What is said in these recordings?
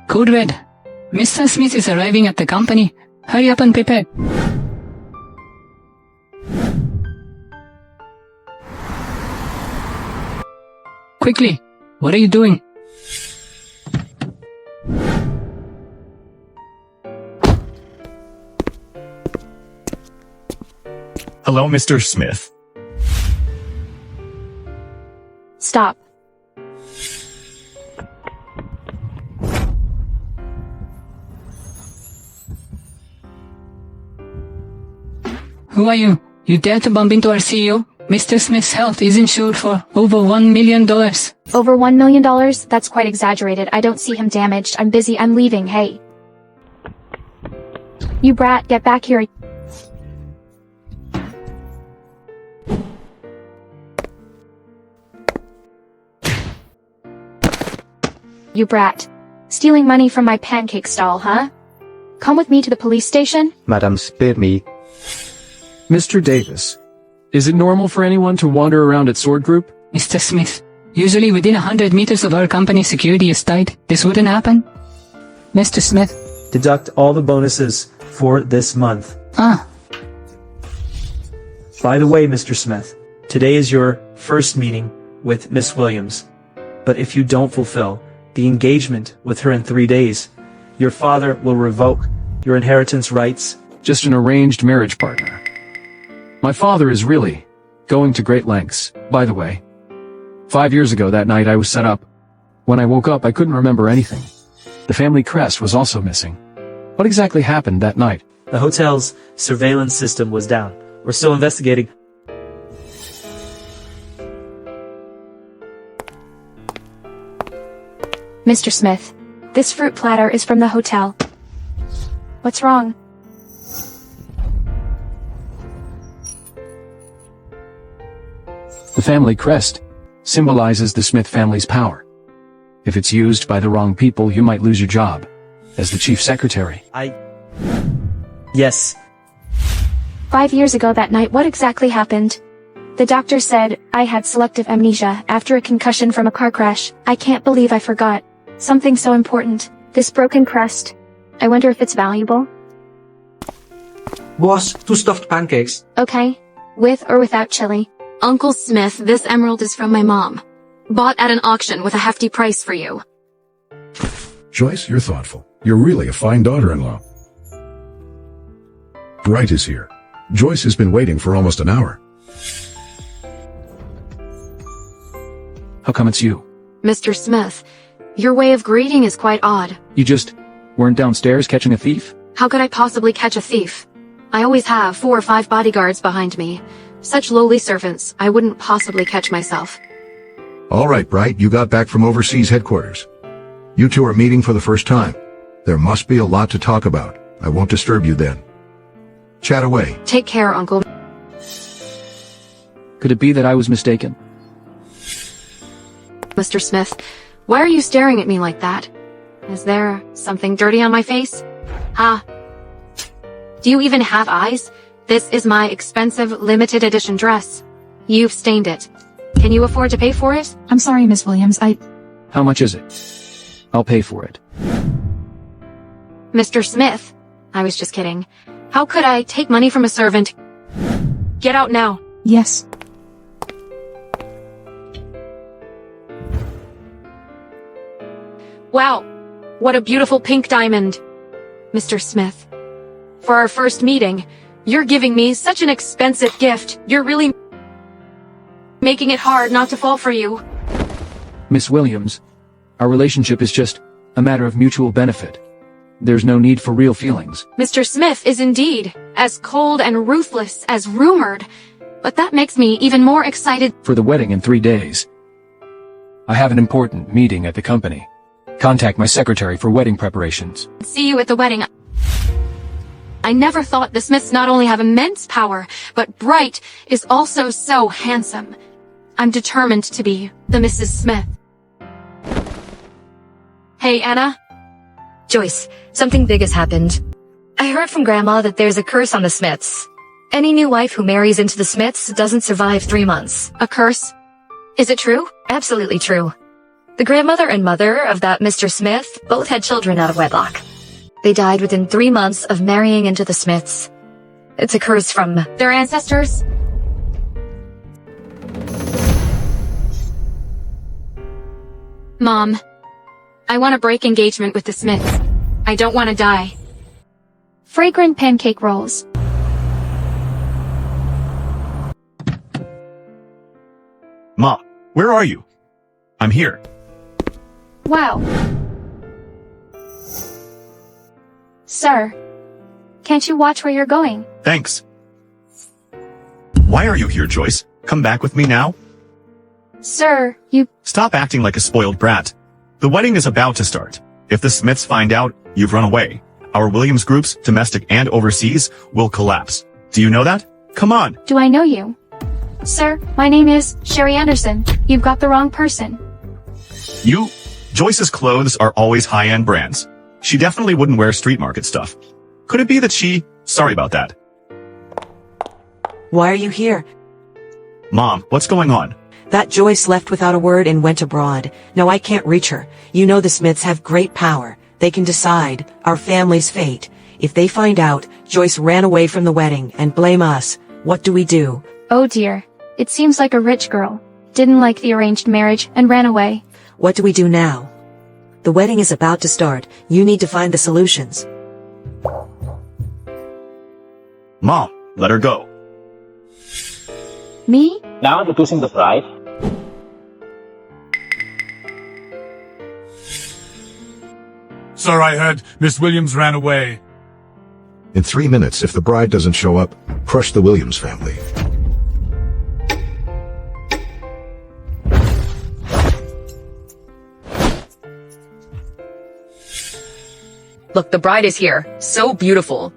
Code Red. Mr. Smith is arriving at the company. Hurry up and prepare. Quickly, what are you doing? Hello, Mr. Smith. Stop. Who are you? You dare to bump into our CEO? Mr. Smith's health is insured for over $1 million. Over $1 million? That's quite exaggerated. I don't see him damaged. I'm busy. I'm leaving. Hey. You brat, get back here. You brat. Stealing money from my pancake stall, huh? Come with me to the police station? Madam, spare me. Mr. Davis, is it normal for anyone to wander around at Sword Group? Mr. Smith, usually within 100 meters of our company security is tight. This wouldn't happen. Mr. Smith. Deduct all the bonuses for this month. By the way, Mr. Smith, today is your first meeting with Miss Williams. But if you don't fulfill the engagement with her in 3 days, your father will revoke your inheritance rights. Just an arranged marriage partner. My father is really going to great lengths, by the way. 5 years ago that night I was set up. When I woke up I couldn't remember anything. The family crest was also missing. What exactly happened that night? The hotel's surveillance system was down. We're still investigating. Mr. Smith, this fruit platter is from the hotel. What's wrong? The family crest symbolizes the Smith family's power. If it's used by the wrong people, you might lose your job as the chief secretary. Yes. 5 years ago that night, what exactly happened? The doctor said I had selective amnesia after a concussion from a car crash. I can't believe I forgot something so important. This broken crest. I wonder if it's valuable. Boss, 2 stuffed pancakes. Okay. With or without chili. Uncle Smith, this emerald is from my mom. Bought at an auction with a hefty price for you. Joyce, you're thoughtful. You're really a fine daughter-in-law. Bright is here. Joyce has been waiting for almost an hour. How come it's you? Mr. Smith, your way of greeting is quite odd. You just weren't downstairs catching a thief? How could I possibly catch a thief? I always have 4 or 5 bodyguards behind me. Such lowly servants, I wouldn't possibly catch myself. All right, Bright, you got back from overseas headquarters. You two are meeting for the first time. There must be a lot to talk about. I won't disturb you then. Chat away. Take care, Uncle. Could it be that I was mistaken? Mr. Smith, why are you staring at me like that? Is there something dirty on my face? Do you even have eyes? This is my expensive limited edition dress. You've stained it. Can you afford to pay for it? I'm sorry, Miss Williams, How much is it? I'll pay for it. Mr. Smith, I was just kidding. How could I take money from a servant? Get out now. Yes. Wow, what a beautiful pink diamond. Mr. Smith, for our first meeting, you're giving me such an expensive gift. You're really making it hard not to fall for you. Miss Williams, our relationship is just a matter of mutual benefit. There's no need for real feelings. Mr. Smith is indeed as cold and ruthless as rumored, but that makes me even more excited for the wedding in 3 days. I have an important meeting at the company. Contact my secretary for wedding preparations. See you at the wedding. I never thought the Smiths not only have immense power, but Bright is also so handsome. I'm determined to be the Mrs. Smith. Hey, Anna? Joyce, something big has happened. I heard from Grandma that there's a curse on the Smiths. Any new wife who marries into the Smiths doesn't survive 3 months. A curse? Is it true? Absolutely true. The grandmother and mother of that Mr. Smith both had children out of wedlock. They died within 3 months of marrying into the Smiths. It's a curse from Their ancestors? Mom, I want to break engagement with the Smiths. I don't want to die. Fragrant pancake rolls. Ma, where are you? I'm here. Wow. Sir, can't you watch where you're going? Thanks. Why are you here, Joyce? Come back with me now? Sir, you... Stop acting like a spoiled brat. The wedding is about to start. If the Smiths find out you've run away, our Williams groups, domestic and overseas, will collapse. Do you know that? Come on. Do I know you? Sir, my name is Sherry Anderson. You've got the wrong person. Joyce's clothes are always high-end brands. She definitely wouldn't wear street market stuff. Could it be that sorry about that. Why are you here? Mom, what's going on? That Joyce left without a word and went abroad. No, I can't reach her. You know the Smiths have great power. They can decide our family's fate. If they find out Joyce ran away from the wedding and blame us, what do we do? Oh dear. It seems like a rich girl. Didn't like the arranged marriage and ran away. What do we do now? The wedding is about to start. You need to find the solutions. Mom, let her go. Me? Now introducing the bride. Sir, I heard Miss Williams ran away. In 3 minutes, if the bride doesn't show up, crush the Williams family. Look, the bride is here. So beautiful.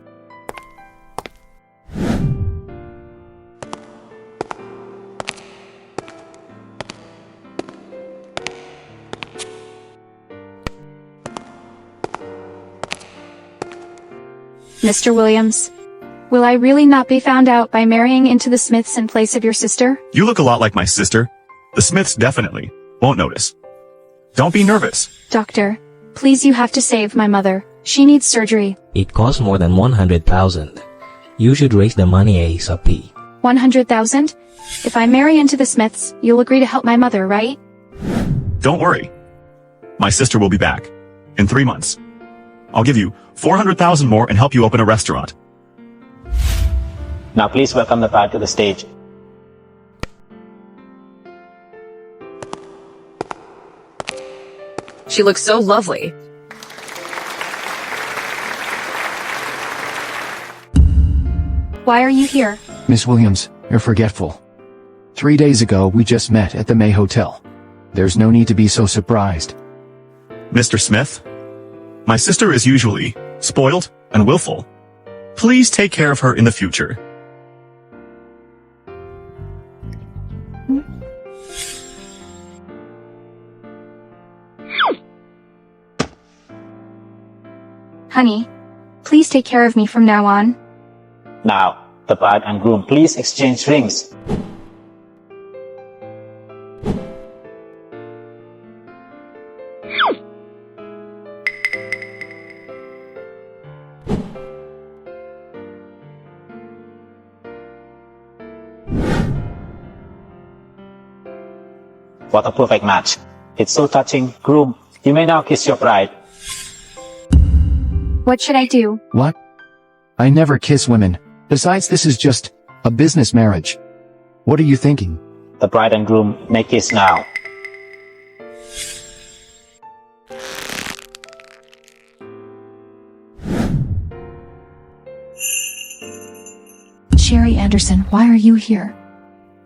Mr. Williams, will I really not be found out by marrying into the Smiths in place of your sister? You look a lot like my sister. The Smiths definitely won't notice. Don't be nervous. Doctor, please, you have to save my mother. She needs surgery. It costs more than 100,000. You should raise the money ASAP. 100,000? If I marry into the Smiths, you'll agree to help my mother, right? Don't worry. My sister will be back. In 3 months. I'll give you 400,000 more and help you open a restaurant. Now please welcome the bride to the stage. She looks so lovely. Why are you here? Miss Williams, you're forgetful. 3 days ago, we just met at the May Hotel. There's no need to be so surprised. Mr. Smith, my sister is usually spoiled and willful. Please take care of her in the future. Honey, please take care of me from now on. Now, the bride and groom, please exchange rings. What a perfect match. It's so touching. Groom, you may now kiss your bride. What should I do? What? I never kiss women. Besides, this is just a business marriage. What are you thinking? The bride and groom may kiss now. Sherry Anderson, why are you here?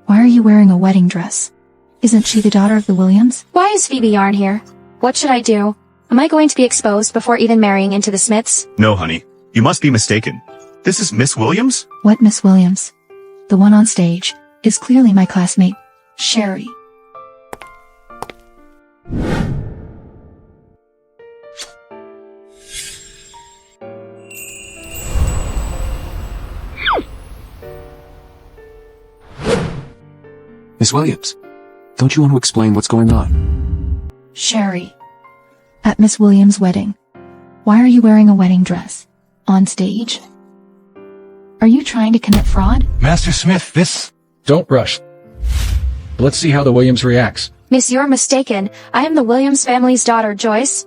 Why are you wearing a wedding dress? Isn't she the daughter of the Williams? Why is Phoebe Yarn here? What should I do? Am I going to be exposed before even marrying into the Smiths? No, honey. You must be mistaken. This is Miss Williams? What Miss Williams? The one on stage is clearly my classmate, Sherry. Miss Williams, don't you want to explain what's going on? Sherry. At Miss Williams' wedding. Why are you wearing a wedding dress? On stage? Are you trying to commit fraud? Master Smith, this... Don't rush. Let's see how the Williams reacts. Miss, you're mistaken. I am the Williams family's daughter, Joyce.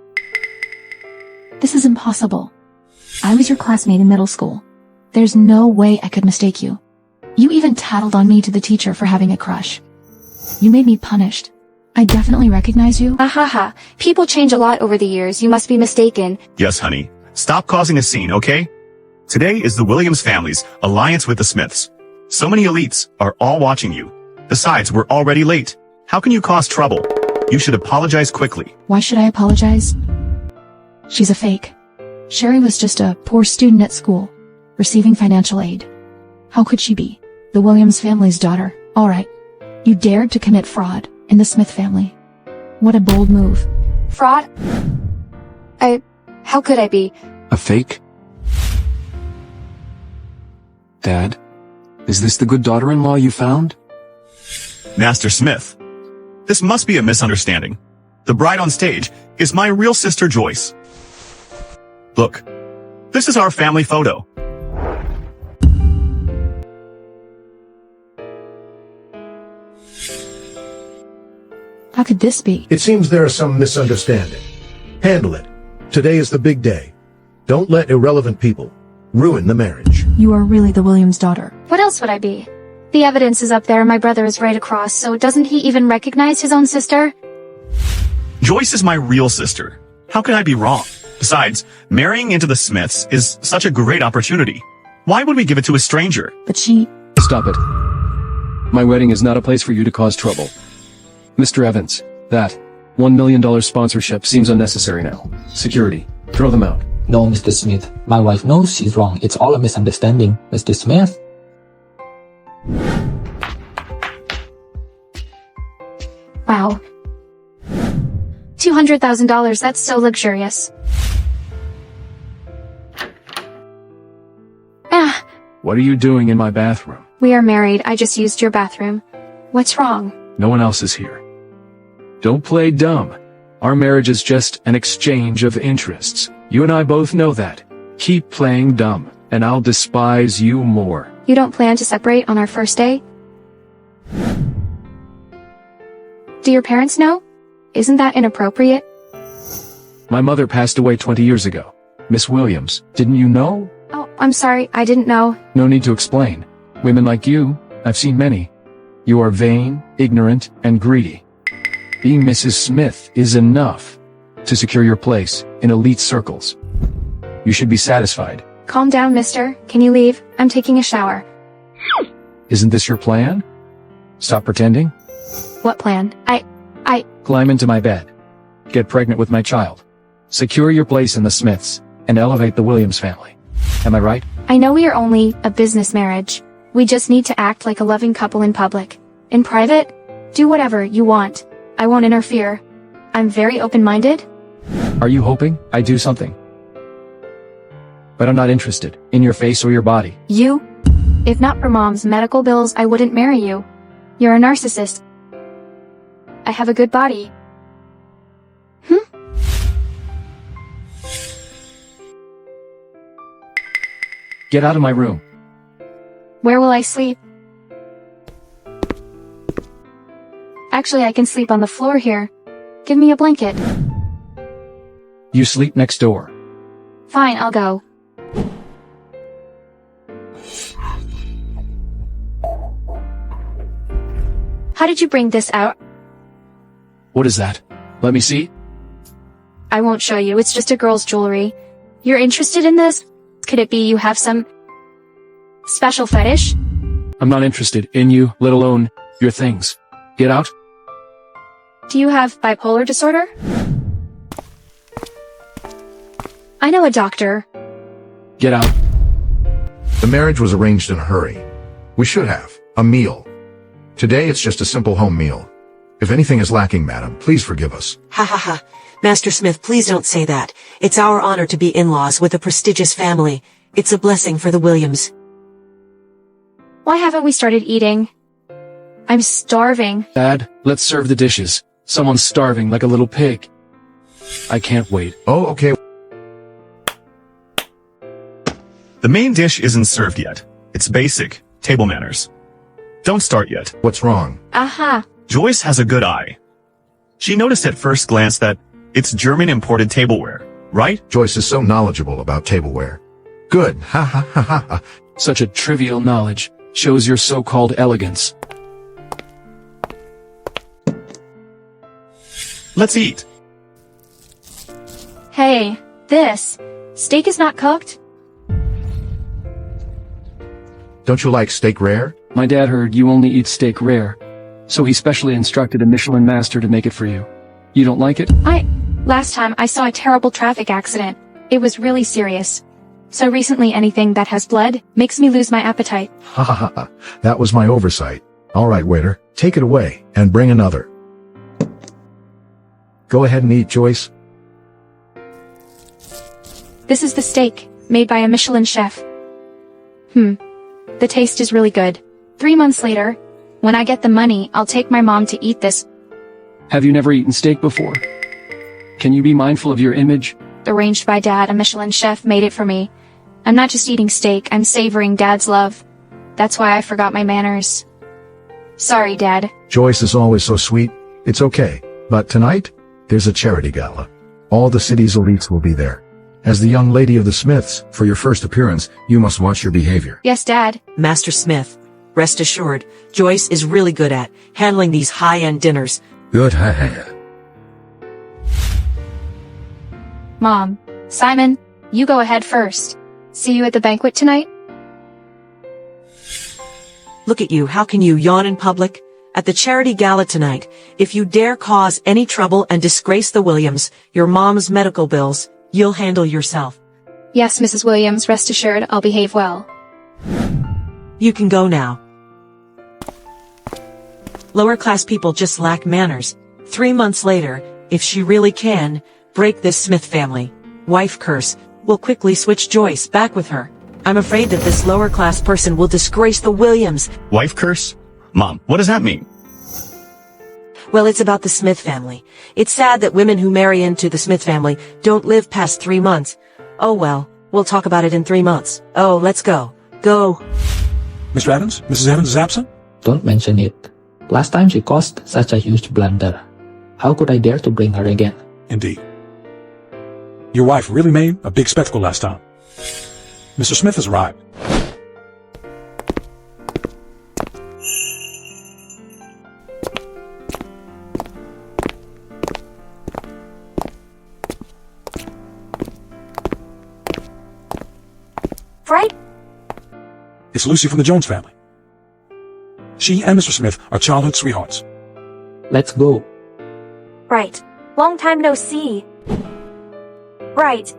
This is impossible. I was your classmate in middle school. There's no way I could mistake you. You even tattled on me to the teacher for having a crush. You made me punished. I definitely recognize you. Ahaha. People change a lot over the years. You must be mistaken. Yes, honey. Stop causing a scene, okay? Today is the Williams family's alliance with the Smiths. So many elites are all watching you. Besides, we're already late. How can you cause trouble? You should apologize quickly. Why should I apologize? She's a fake. Sherry was just a poor student at school, receiving financial aid. How could she be the Williams family's daughter? Alright. You dared to commit fraud in the Smith family. What a bold move. Fraud? How could I be? A fake? Dad, is this the good daughter-in-law you found? Master Smith, this must be a misunderstanding. The bride on stage is my real sister Joyce. Look, this is our family photo. How could this be? It seems there is some misunderstanding. Handle it. Today is the big day. Don't let irrelevant people ruin the marriage. You are really the Williams' daughter. What else would I be? The evidence is up there and my brother is right across, so doesn't he even recognize his own sister? Joyce is my real sister. How can I be wrong? Besides, marrying into the Smiths is such a great opportunity. Why would we give it to a stranger? But she... Stop it. My wedding is not a place for you to cause trouble. Mr. Evans, that $1 million sponsorship seems unnecessary now. Security, throw them out. No, Mr. Smith. My wife knows she's wrong. It's all a misunderstanding, Mr. Smith. Wow. $200,000, that's so luxurious. Ah, What are you doing in my bathroom? we are married. I just used your bathroom. What's wrong? No one else is here. Don't play dumb. Our marriage is just an exchange of interests. You and I both know that. Keep playing dumb, and I'll despise you more. You don't plan to separate on our first day? Do your parents know? Isn't that inappropriate? My mother passed away 20 years ago. Miss Williams, didn't you know? Oh, I'm sorry, I didn't know. No need to explain. Women like you, I've seen many. You are vain, ignorant, and greedy. Being Mrs. Smith is enough to secure your place in elite circles. You should be satisfied. Calm down, mister. Can you leave? I'm taking a shower. Isn't this your plan? Stop pretending. What plan? Climb into my bed. Get pregnant with my child. Secure your place in the Smiths, and elevate the Williams family. Am I right? I know we are only a business marriage. We just need to act like a loving couple in public. In private, do whatever you want. I won't interfere. I'm very open-minded. Are you hoping I do something? But I'm not interested in your face or your body. You? If not for mom's medical bills, I wouldn't marry you. You're a narcissist. I have a good body. Get out of my room. Where will I sleep? Actually, I can sleep on the floor here. Give me a blanket. You sleep next door. Fine, I'll go. How did you bring this out? What is that? Let me see. I won't show you, it's just a girl's jewelry. You're interested in this? Could it be you have some special fetish? I'm not interested in you, let alone your things. Get out. Do you have bipolar disorder? I know a doctor. Get out. The marriage was arranged in a hurry. We should have a meal. Today it's just a simple home meal. If anything is lacking, madam, please forgive us. Ha ha ha. Master Smith, please don't say that. It's our honor to be in-laws with a prestigious family. It's a blessing for the Williams. Why haven't we started eating? I'm starving. Dad, let's serve the dishes. Someone's starving like a little pig. I can't wait. Oh, okay. The main dish isn't served yet. It's basic, table manners. Don't start yet. What's wrong? Aha. Joyce has a good eye. She noticed at first glance that it's German imported tableware, right? Joyce is so knowledgeable about tableware. Good. Ha ha ha ha ha. Such a trivial knowledge shows your so-called elegance. Let's eat. Hey, this steak is not cooked? Don't you like steak rare? My dad heard you only eat steak rare, so he specially instructed a Michelin master to make it for you. You don't like it? Last time I saw a terrible traffic accident. It was really serious. So recently anything that has blood makes me lose my appetite. Ha ha ha ha. That was my oversight. All right, waiter, take it away and bring another. Go ahead and eat, Joyce. This is the steak, made by a Michelin chef. The taste is really good. 3 months later, when I get the money, I'll take my mom to eat this. Have you never eaten steak before? Can you be mindful of your image? Arranged by Dad, a Michelin chef made it for me. I'm not just eating steak, I'm savoring Dad's love. That's why I forgot my manners. Sorry, Dad. Joyce is always so sweet. It's okay. But tonight, there's a charity gala. All the city's elites will be there. As the young lady of the Smiths, for your first appearance, you must watch your behavior. Yes, Dad. Master Smith, rest assured, Joyce is really good at handling these high-end dinners. Good, ha ha. Mom, Simon, you go ahead first. See you at the banquet tonight? Look at you, how can you yawn in public? At the charity gala tonight, if you dare cause any trouble and disgrace the Williams, your mom's medical bills, you'll handle yourself. Yes, Mrs. Williams, rest assured I'll behave well. You can go now. Lower class people just lack manners. 3 months later, if she really can, break this Smith family wife curse, will quickly switch Joyce back with her. I'm afraid that this lower class person will disgrace the Williams. Wife curse? Mom, what does that mean? Well, it's about the Smith family. It's sad that women who marry into the Smith family don't live past 3 months. Oh well, we'll talk about it in 3 months. Oh, let's go. Go. Mr. Evans? Mrs. Evans is absent? Don't mention it. Last time she caused such a huge blunder. How could I dare to bring her again? Indeed. Your wife really made a big spectacle last time. Mr. Smith has arrived. Right? It's Lucy from the Jones family. She and Mr. Smith are childhood sweethearts. Let's go. Right. Long time no see. Right.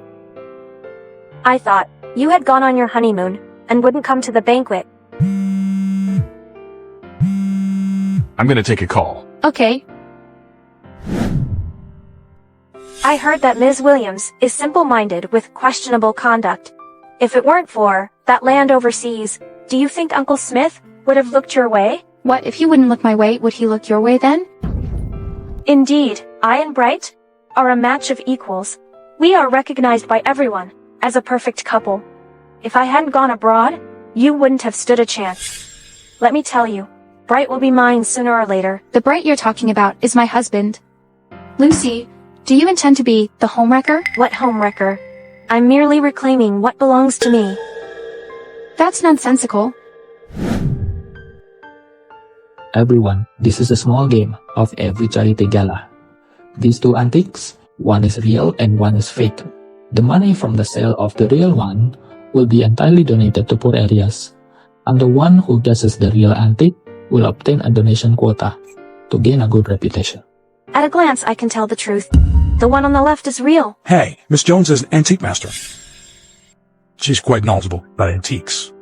I thought you had gone on your honeymoon and wouldn't come to the banquet. I'm gonna take a call. Okay. I heard that Ms. Williams is simple-minded with questionable conduct. If it weren't for that land overseas, do you think Uncle Smith would have looked your way? What, if he wouldn't look my way, would he look your way then? Indeed, I and Bright are a match of equals. We are recognized by everyone as a perfect couple. If I hadn't gone abroad, you wouldn't have stood a chance. Let me tell you, Bright will be mine sooner or later. The Bright you're talking about is my husband. Lucy, do you intend to be the homewrecker? What homewrecker? I'm merely reclaiming what belongs to me. That's nonsensical. Everyone, this is a small game of every charity gala. These 2 antiques, one is real and one is fake. The money from the sale of the real one will be entirely donated to poor areas, and the one who guesses the real antique will obtain a donation quota to gain a good reputation. At a glance, I can tell the truth. The one on the left is real. Hey, Miss Jones is an antique master. She's quite knowledgeable about antiques.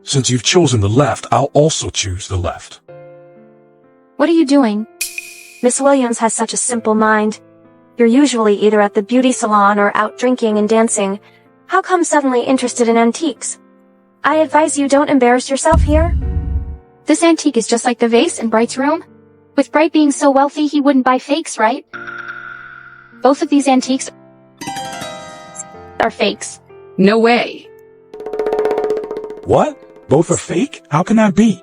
Since you've chosen the left, I'll also choose the left. What are you doing? Miss Williams has such a simple mind. You're usually either at the beauty salon or out drinking and dancing. How come suddenly interested in antiques? I advise you don't embarrass yourself here. This antique is just like the vase in Bright's room. With Bright being so wealthy, he wouldn't buy fakes, right? Both of these antiques are fakes. No way. What? Both are fake? How can that be?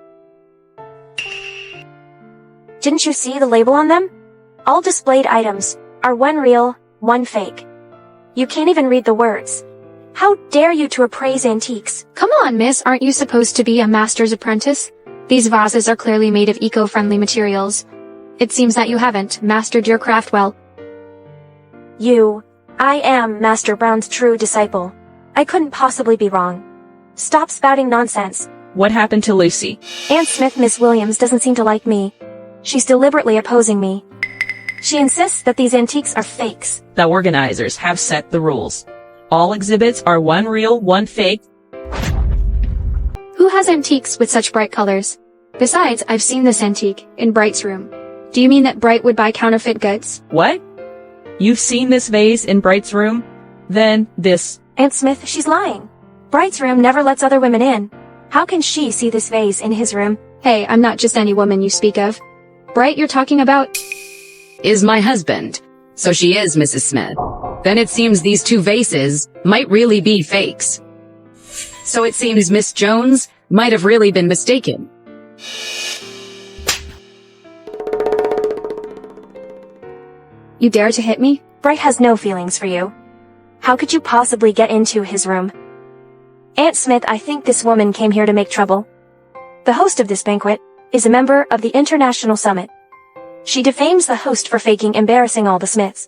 Didn't you see the label on them? All displayed items are one real, one fake. You can't even read the words. How dare you to appraise antiques? Come on, miss, aren't you supposed to be a master's apprentice? These vases are clearly made of eco-friendly materials. It seems that you haven't mastered your craft well. I am Master Brown's true disciple. I couldn't possibly be wrong. Stop spouting nonsense. What happened to Lucy? Aunt Smith, Miss Williams doesn't seem to like me. She's deliberately opposing me. She insists that these antiques are fakes. The organizers have set the rules. All exhibits are one real, one fake. Who has antiques with such bright colors? Besides, I've seen this antique in Bright's room. Do you mean that Bright would buy counterfeit goods? What? You've seen this vase in Bright's room? Then this... Aunt Smith, she's lying. Bright's room never lets other women in. How can she see this vase in his room? Hey, I'm not just any woman you speak of. Bright you're talking about is my husband. So she is Mrs. Smith. Then it seems these two vases might really be fakes. So it seems Miss Jones might have really been mistaken. You dare to hit me? Bright has no feelings for you. How could you possibly get into his room? Aunt Smith, I think this woman came here to make trouble. The host of this banquet is a member of the International Summit. She defames the host for faking, embarrassing all the Smiths.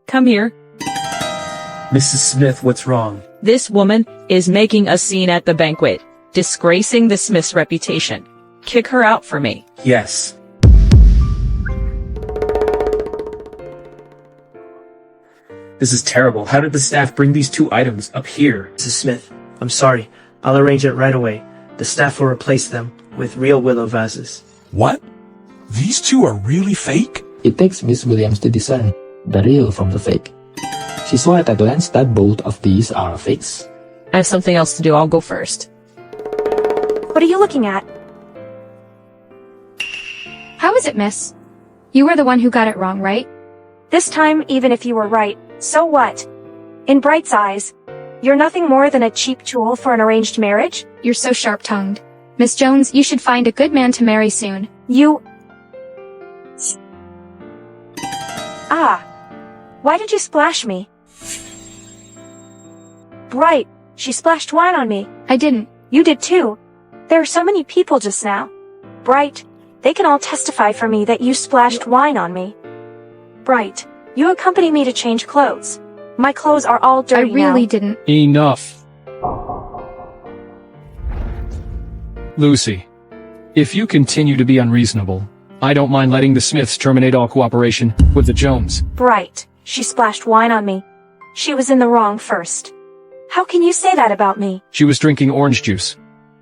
Come here. Mrs. Smith, what's wrong? This woman is making a scene at the banquet, disgracing the Smith's reputation. Kick her out for me. Yes. This is terrible. How did the staff bring these two items up here? Mrs. Smith, I'm sorry. I'll arrange it right away. The staff will replace them with real willow vases. What? These two are really fake? It takes Miss Williams to discern the real from the fake. She saw at a glance that both of these are fakes. I have something else to do. I'll go first. What are you looking at? How is it, miss? You were the one who got it wrong, right? This time, even if you were right, so what? In Bright's eyes, you're nothing more than a cheap tool for an arranged marriage? You're so sharp-tongued. Miss Jones, you should find a good man to marry soon. Why did you splash me? Bright, she splashed wine on me. I didn't. You did too. There are so many people just now. Bright, they can all testify for me that you splashed wine on me. Bright, you accompany me to change clothes. My clothes are all dirty I really now. didn't. Enough. Lucy, if you continue to be unreasonable, I don't mind letting the Smiths terminate all cooperation with the Jones. Bright, she splashed wine on me. She was in the wrong first. How can you say that about me? She was drinking orange juice.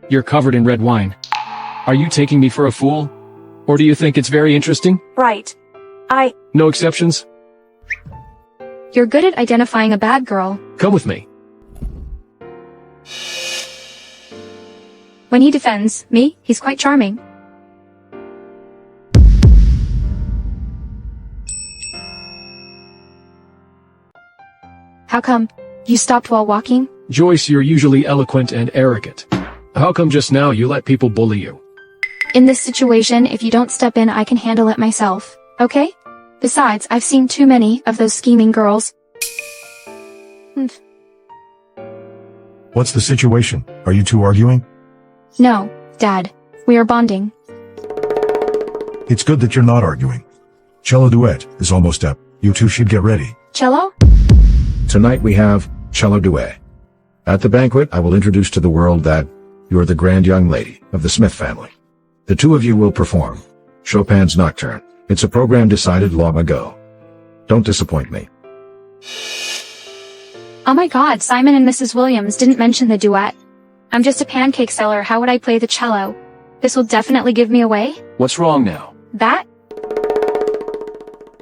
You're covered in red wine. Are you taking me for a fool? Or do you think it's very interesting? Bright, No exceptions? You're good at identifying a bad girl. Come with me. When he defends me, he's quite charming. How come? You stopped while walking? Joyce, you're usually eloquent and arrogant. How come just now you let people bully you? In this situation, if you don't step in, I can handle it myself. Okay? Besides, I've seen too many of those scheming girls. What's the situation? Are you two arguing? No, Dad. We are bonding. It's good that you're not arguing. Cello duet is almost up. You two should get ready. Cello? Tonight we have cello duet. At the banquet, I will introduce to the world that you're the grand young lady of the Smith family. The two of you will perform Chopin's Nocturne. It's a program decided long ago. Don't disappoint me. Oh my god, Simon and Mrs. Williams didn't mention the duet. I'm just a pancake seller, how would I play the cello? This will definitely give me away. What's wrong now? That?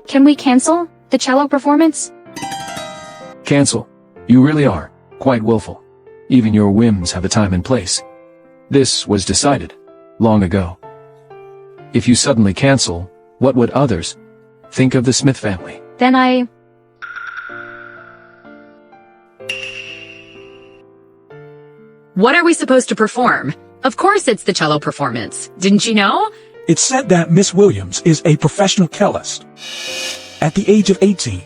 Can we cancel the cello performance? Cancel. You really are quite willful. Even your whims have a time and place. This was decided long ago. If you suddenly cancel, What would others think of the Smith family? Then I... What are we supposed to perform? Of course it's the cello performance. Didn't you know? It's said that Miss Williams is a professional cellist. At the age of 18.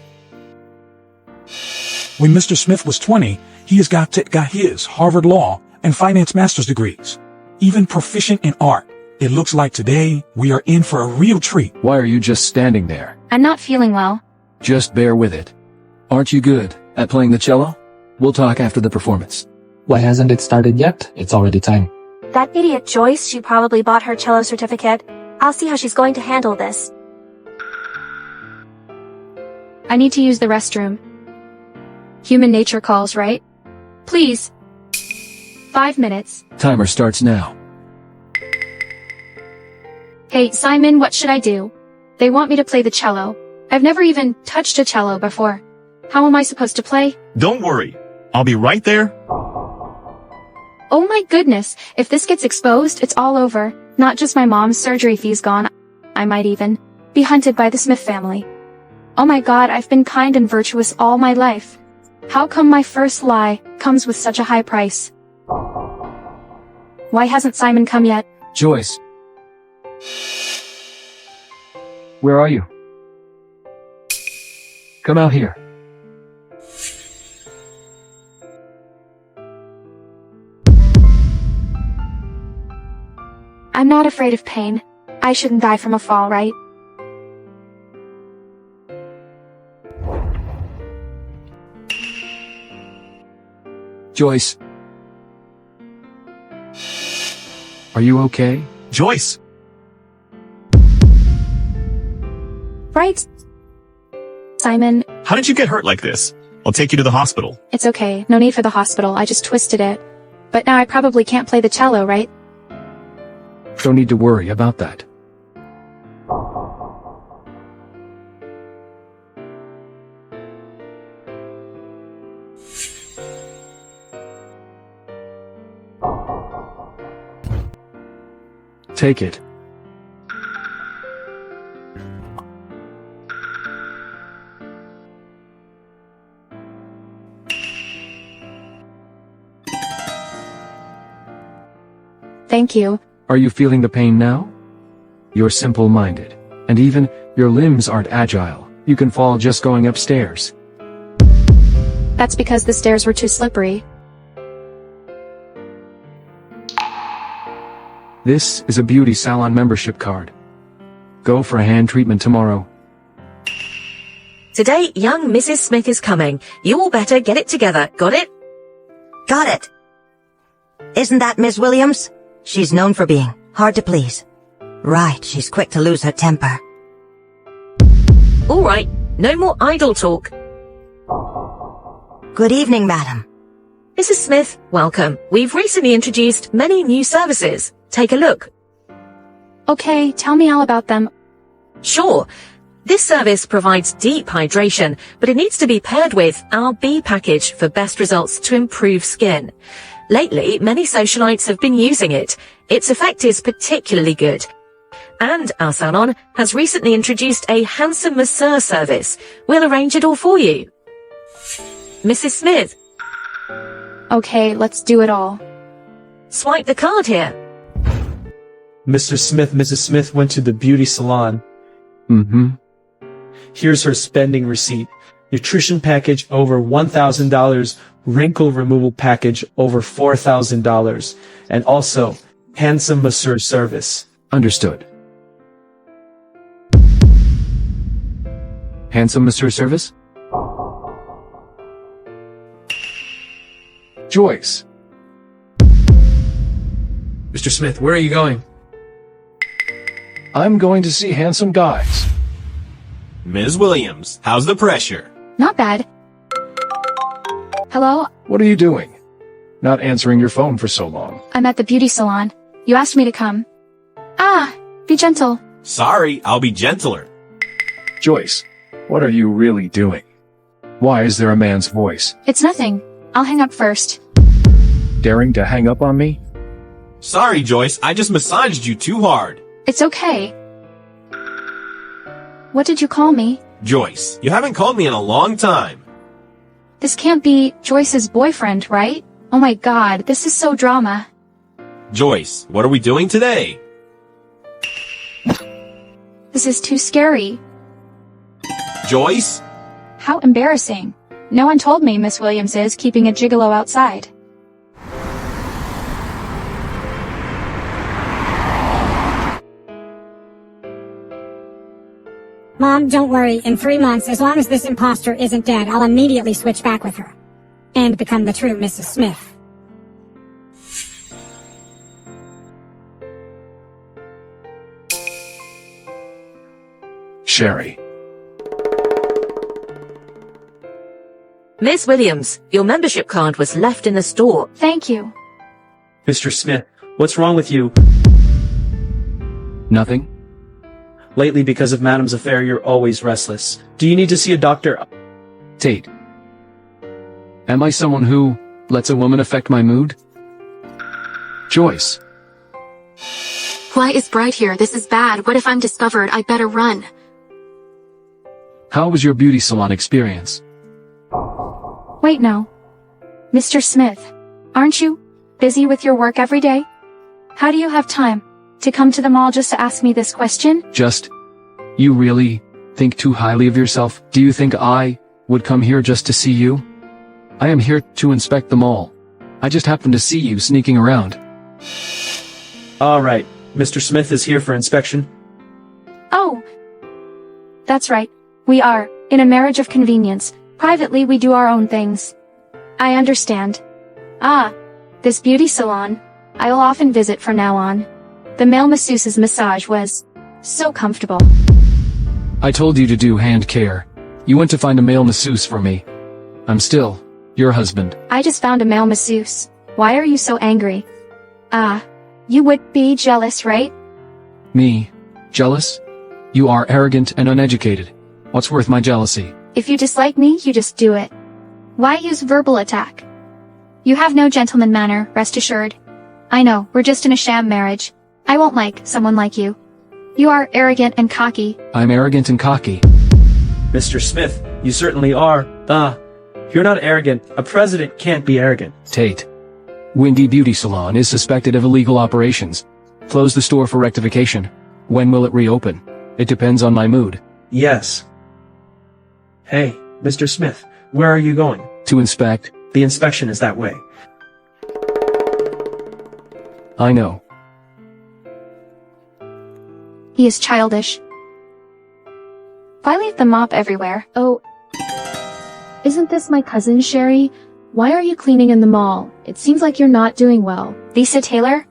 When Mr. Smith was 20, he has got his Harvard Law and Finance Master's degrees. Even proficient in art. It looks like today we are in for a real treat. Why are you just standing there? I'm not feeling well. Just bear with it. Aren't you good at playing the cello? We'll talk after the performance. Why hasn't it started yet? It's already time. That idiot Joyce, she probably bought her cello certificate. I'll see how she's going to handle this. I need to use the restroom. Human nature calls, right? Please. 5 minutes. Timer starts now. Hey, Simon, what should I do? They want me to play the cello. I've never even touched a cello before. How am I supposed to play? Don't worry. I'll be right there. Oh my goodness, if this gets exposed, it's all over. Not just my mom's surgery fees gone. I might even be hunted by the Smith family. Oh my god, I've been kind and virtuous all my life. How come my first lie comes with such a high price? Why hasn't Simon come yet? Joyce. Where are you? Come out here. I'm not afraid of pain. I shouldn't die from a fall, right? Joyce. Are you okay? Joyce! Right. Simon, How did you get hurt like this? I'll take you to the hospital. it's okay. No need for the hospital. I just twisted it. But now I probably can't play the cello, right? Don't need to worry about that. Take it. Thank you. Are you feeling the pain now? You're simple-minded, and even your limbs aren't agile. You can fall just going upstairs. That's because the stairs were too slippery. This is a beauty salon membership card. Go for a hand treatment tomorrow. Today, young Mrs. Smith is coming. You all better get it together. Got it? Got it. Isn't that Miss Williams? She's known for being hard to please. Right, she's quick to lose her temper. All right, no more idle talk. Good evening, madam. Mrs. Smith, welcome. We've recently introduced many new services. Take a look. Okay, tell me all about them. Sure. This service provides deep hydration, but it needs to be paired with our B package for best results to improve skin. Lately, many socialites have been using it. Its effect is particularly good. And our salon has recently introduced a handsome masseur service. We'll arrange it all for you. Mrs. Smith. Okay, let's do it all. Swipe the card here. Mr. Smith, Mrs. Smith went to the beauty salon. Mm-hmm. Here's her spending receipt. Nutrition package over $1,000, wrinkle removal package over $4,000, and also handsome masseur service. Understood. Handsome masseur service? Joyce. Mr. Smith, where are you going? I'm going to see handsome guys. Ms. Williams, how's the pressure? Not bad. Hello, What are you doing? Not answering your phone for so long. I'm at the beauty salon. You asked me to come. Ah, be gentle. Sorry, I'll be gentler. Joyce, what are you really doing? Why is there a man's voice? It's nothing. I'll hang up first. Daring to hang up on me? Sorry, Joyce, I just massaged you too hard. It's okay. What did you call me? Joyce, you haven't called me in a long time. This can't be Joyce's boyfriend, right? Oh my god, this is so drama. Joyce, what are we doing today? This is too scary. Joyce? How embarrassing. No one told me Miss Williams is keeping a gigolo outside. Mom, don't worry. In 3 months, as long as this imposter isn't dead, I'll immediately switch back with her. And become the true Mrs. Smith. Sherry. Miss Williams, your membership card was left in the store. Thank you. Mr. Smith, what's wrong with you? Nothing? Lately, because of Madam's affair, you're always restless. Do you need to see a doctor? Tate. Am I someone who lets a woman affect my mood? Joyce. Why is Bright here? This is bad. What if I'm discovered? I better run. How was your beauty salon experience? Wait, no. Mr. Smith, aren't you busy with your work every day? How do you have time to come to the mall just to ask me this question? You really think too highly of yourself? Do you think I would come here just to see you? I am here to inspect the mall. I just happened to see you sneaking around. Alright, Mr. Smith is here for inspection. Oh, that's right. We are in a marriage of convenience. Privately, we do our own things. I understand. Ah, this beauty salon. I'll often visit from now on. The male masseuse's massage was so comfortable. I told you to do hand care. You went to find a male masseuse for me. I'm still your husband. I just found a male masseuse. Why are you so angry? Ah, you would be jealous, right? Me? Jealous? You are arrogant and uneducated. What's worth my jealousy? If you dislike me, you just do it. Why use verbal attack? You have no gentleman manner, rest assured. I know, we're just in a sham marriage. I won't like someone like you. You are arrogant and cocky. I'm arrogant and cocky. Mr. Smith, you certainly are. You're not arrogant. A president can't be arrogant. Tate. Windy Beauty Salon is suspected of illegal operations. Close the store for rectification. When will it reopen? It depends on my mood. Yes. Hey, Mr. Smith, where are you going? To inspect. The inspection is that way. I know. He is childish. Why leave the mop everywhere? Oh, isn't this my cousin, Sherry? Why are you cleaning in the mall? It seems like you're not doing well. Lisa Taylor?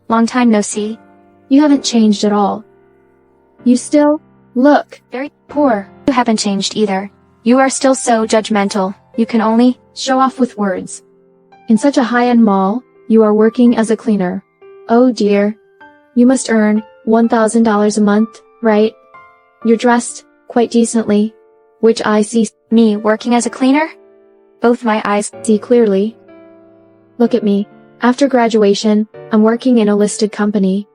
Long time no see. You haven't changed at all. You still look very poor. You haven't changed either. You are still so judgmental. You can only show off with words. In such a high-end mall, you are working as a cleaner. Oh dear. You must earn $1,000 a month, right? You're dressed quite decently, which I see. Me working as a cleaner? Both my eyes see clearly. Look at me. After graduation, I'm working in a listed company.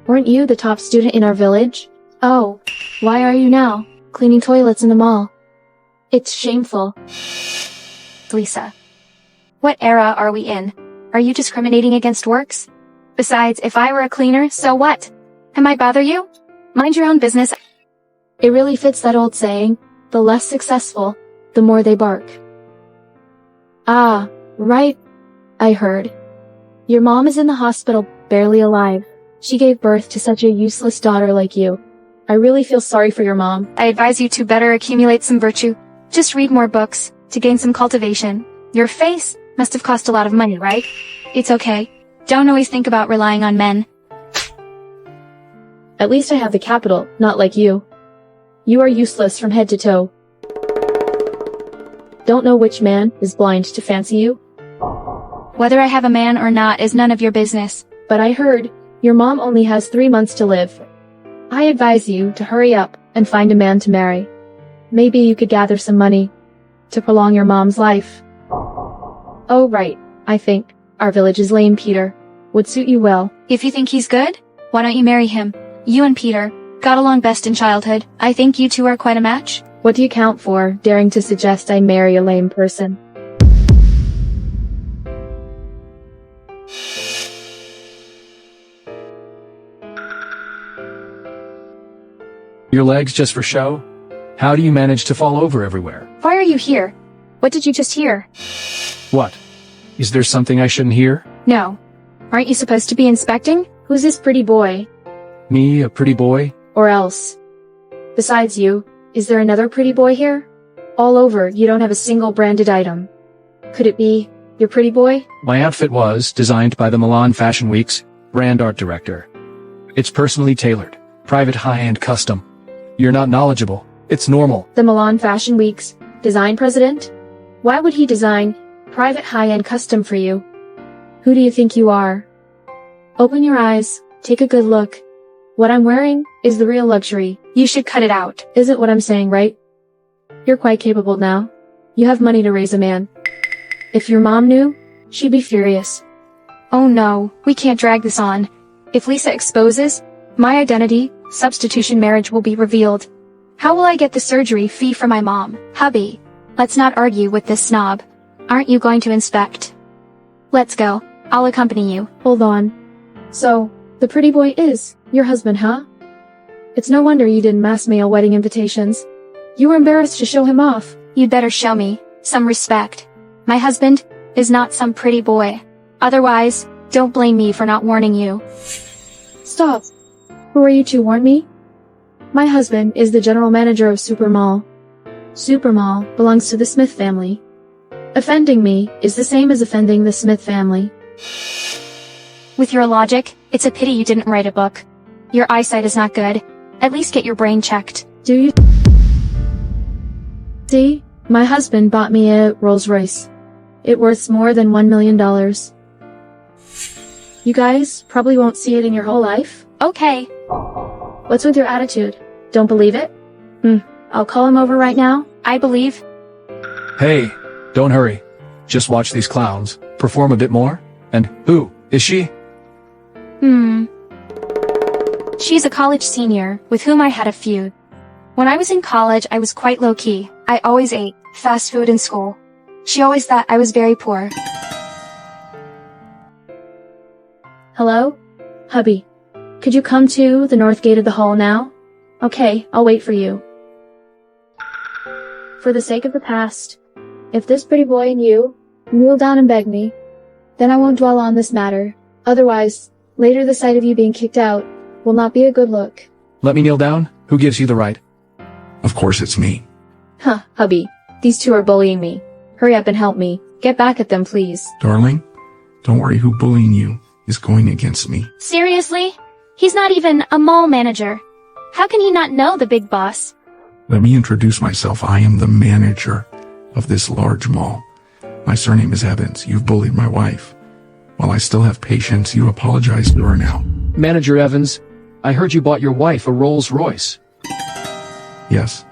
Weren't you the top student in our village? Oh, why are you now cleaning toilets in the mall? It's shameful. Lisa. What era are we in? Are you discriminating against works? Besides, if I were a cleaner, so what? Am I bother you? Mind your own business. It really fits that old saying, the less successful, the more they bark. Ah, right. I heard. Your mom is in the hospital, barely alive. She gave birth to such a useless daughter like you. I really feel sorry for your mom. I advise you to better accumulate some virtue. Just read more books, to gain some cultivation. Your face must have cost a lot of money, right? It's okay. Don't always think about relying on men. At least I have the capital, not like you. You are useless from head to toe. Don't know which man is blind to fancy you? Whether I have a man or not is none of your business, but I heard your mom only has 3 months to live. I advise you to hurry up and find a man to marry. Maybe you could gather some money to prolong your mom's life. Oh right, I think our village's Lane Peter would suit you well. If you think he's good, why don't you marry him? You and Peter Got along best in childhood. I think you two are quite a match. What do you count for, daring to suggest I marry a lame person? Your legs just for show? How do you manage to fall over everywhere? Why are you here? What did you just hear? What? Is there something I shouldn't hear? No. Aren't you supposed to be inspecting? Who's this pretty boy? Me, a pretty boy? Or else? Besides you, is there another pretty boy here? All over, you don't have a single branded item. Could it be your pretty boy? My outfit was designed by the Milan Fashion Week's brand art director. It's personally tailored, private high-end custom. You're not knowledgeable. It's normal. The Milan Fashion Week's design president? Why would he design private high-end custom for you? Who do you think you are? Open your eyes, take a good look. What I'm wearing is the real luxury. You should cut it out. Isn't what I'm saying right? You're quite capable now. You have money to raise a man. If your mom knew, she'd be furious. Oh no, we can't drag this on. If Lisa exposes my identity, substitution marriage will be revealed. How will I get the surgery fee for my mom? Hubby, let's not argue with this snob. Aren't you going to inspect? Let's go. I'll accompany you. Hold on. So, the pretty boy is your husband, huh? It's no wonder you didn't mass mail wedding invitations. You were embarrassed to show him off. You'd better show me some respect. My husband is not some pretty boy. Otherwise, don't blame me for not warning you. Stop. Who are you to warn me? My husband is the general manager of Supermall. Supermall belongs to the Smith family. Offending me is the same as offending the Smith family. With your logic, it's a pity you didn't write a book. Your eyesight is not good. At least get your brain checked. Do you see? My husband bought me a Rolls Royce. It worths more than $1 million. You guys probably won't see it in your whole life. Okay. What's with your attitude? Don't believe it? I'll call him over right now. I believe. Hey, don't hurry. Just watch these clowns perform a bit more. And who is she? She's a college senior with whom I had a feud. When I was in college, I was quite low-key. I always ate fast food in school. She always thought I was very poor. Hello? Hubby. Could you come to the north gate of the hall now? Okay, I'll wait for you. For the sake of the past, if this pretty boy and you kneel down and beg me, then I won't dwell on this matter. Otherwise, later the sight of you being kicked out will not be a good look. Let me kneel down? Who gives you the right? Of course it's me. Huh, hubby. These two are bullying me. Hurry up and help me. Get back at them, please. Darling, don't worry who bullying you is going against me. Seriously? He's not even a mall manager. How can he not know the big boss? Let me introduce myself. I am the manager of this large mall. My surname is Evans. You've bullied my wife. While I still have patience, you apologize to her now. Manager Evans, I heard you bought your wife a Rolls Royce. Yes.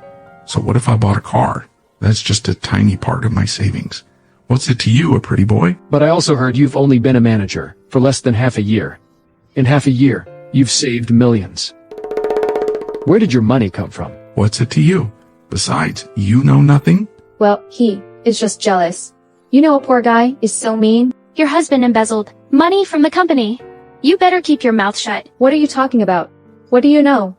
So what if I bought a car? That's just a tiny part of my savings. What's it to you, a pretty boy? But I also heard you've only been a manager for less than half a year. In half a year, you've saved millions. Where did your money come from? What's it to you? Besides, you know nothing? Well, he is just jealous. You know a poor guy is so mean. Your husband embezzled money from the company. You better keep your mouth shut. What are you talking about? What do you know?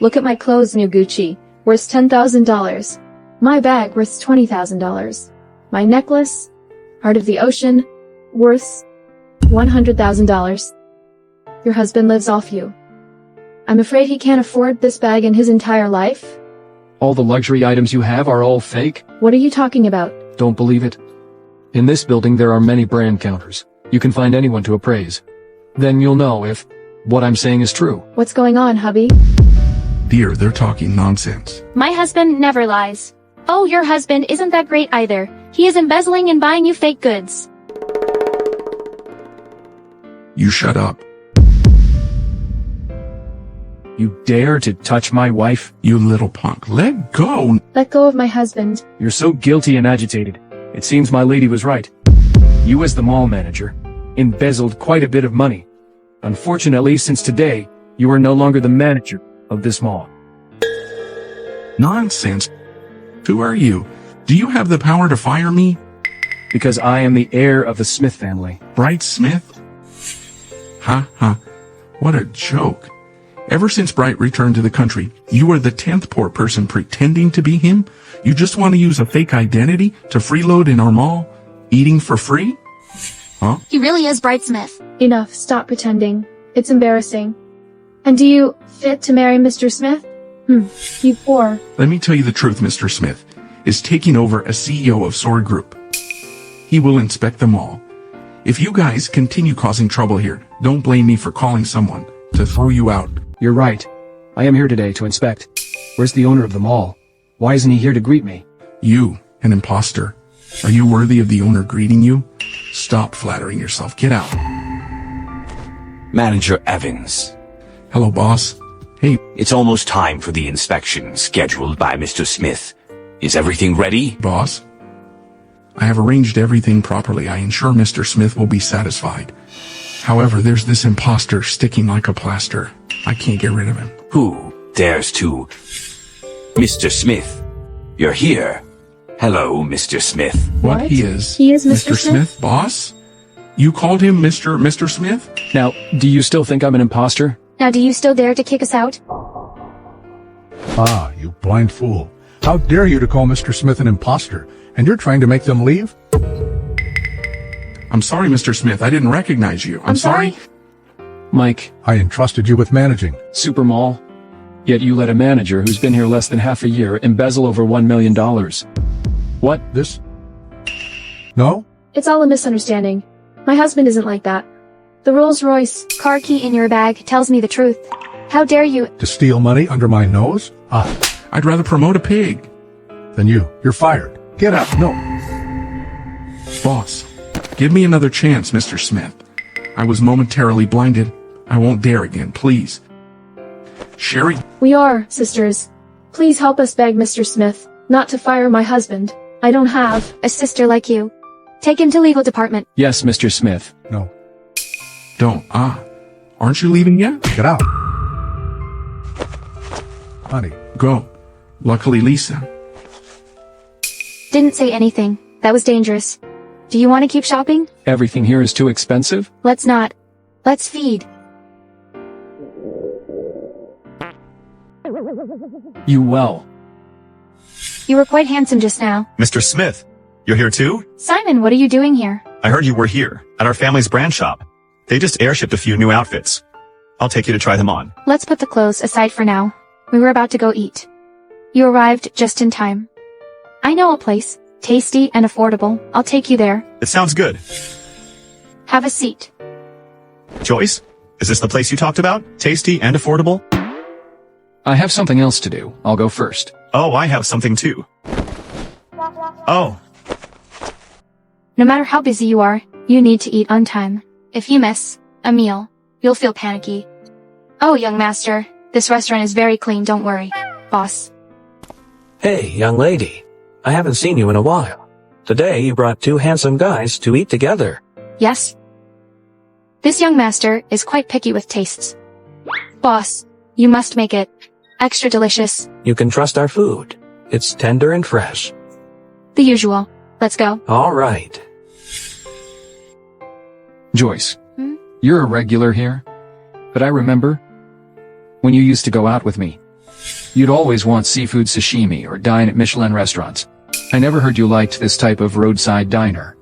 Look at my clothes, new Gucci, worth $10,000. My bag worth $20,000. My necklace, Heart of the Ocean, worth $100,000. Your husband lives off you. I'm afraid he can't afford this bag in his entire life. All the luxury items you have are all fake? What are you talking about? Don't believe it. In this building there are many brand counters. You can find anyone to appraise. Then you'll know if what I'm saying is true. What's going on, hubby? Dear, they're talking nonsense. My husband never lies. Oh, your husband isn't that great either. He is embezzling and buying you fake goods. You shut up. You dare to touch my wife? You little punk. Let go. Let go of my husband. You're so guilty and agitated. It seems my lady was right. You as the mall manager embezzled quite a bit of money. Unfortunately, since today, you are no longer the manager of this mall. Nonsense. Who are you? Do you have the power to fire me? Because I am the heir of the Smith family. Bright Smith? Ha ha. What a joke. Ever since Bright returned to the country, you are the 10th poor person pretending to be him? You just want to use a fake identity to freeload in our mall? Eating for free? Huh? He really is Bright Smith. Enough, stop pretending. It's embarrassing. And do you fit to marry Mr. Smith? You poor. Let me tell you the truth, Mr. Smith is taking over as CEO of Sword Group. He will inspect them all. If you guys continue causing trouble here, don't blame me for calling someone to throw you out. You're right. I am here today to inspect. Where's the owner of the mall? Why isn't he here to greet me? You, an imposter. Are you worthy of the owner greeting you? Stop flattering yourself. Get out. Manager Evans. Hello, boss. Hey. It's almost time for the inspection scheduled by Mr. Smith. Is everything ready? Boss, I have arranged everything properly. I ensure Mr. Smith will be satisfied. However, there's this imposter sticking like a plaster. I can't get rid of him. Who dares to? Mr. Smith, you're here. Hello, Mr. Smith. What? He is Mr. Smith? Boss? You called him Mr. Smith? Now, do you still think I'm an imposter? Now do you still dare to kick us out? Ah, you blind fool. How dare you to call Mr. Smith an imposter? And you're trying to make them leave? I'm sorry, Mr. Smith. I didn't recognize you. I'm sorry. Mike. I entrusted you with managing Super Mall. Yet you let a manager who's been here less than half a year embezzle over $1 million. What? This? No? It's all a misunderstanding. My husband isn't like that. The Rolls-Royce car key in your bag tells me the truth. How dare you? To steal money under my nose? Ah, I'd rather promote a pig. Then you're fired. Get out. No. Boss, give me another chance, Mr. Smith. I was momentarily blinded. I won't dare again, please. Sherry? We are sisters. Please help us beg Mr. Smith not to fire my husband. I don't have a sister like you. Take him to legal department. Yes, Mr. Smith. No. Don't. Aren't you leaving yet? Get out. Honey. Go. Luckily, Lisa. Didn't say anything. That was dangerous. Do you want to keep shopping? Everything here is too expensive? Let's not. Let's feed. You well. You were quite handsome just now. Mr. Smith, you're here too? Simon, what are you doing here? I heard you were here, at our family's brand shop. They just airshipped a few new outfits. I'll take you to try them on. Let's put the clothes aside for now. We were about to go eat. You arrived just in time. I know a place, tasty and affordable. I'll take you there. It sounds good. Have a seat. Joyce, is this the place you talked about? Tasty and affordable? I have something else to do. I'll go first. Oh, I have something too. Oh. No matter how busy you are, you need to eat on time. If you miss a meal, you'll feel panicky. Oh, young master, this restaurant is very clean, don't worry. Boss. Hey, young lady. I haven't seen you in a while. Today you brought two handsome guys to eat together. Yes. This young master is quite picky with tastes. Boss, you must make it extra delicious. You can trust our food. It's tender and fresh. The usual. Let's go. All right. Joyce, you're a regular here. But I remember when you used to go out with me. You'd always want seafood sashimi or dine at Michelin restaurants. I never heard you liked this type of roadside diner.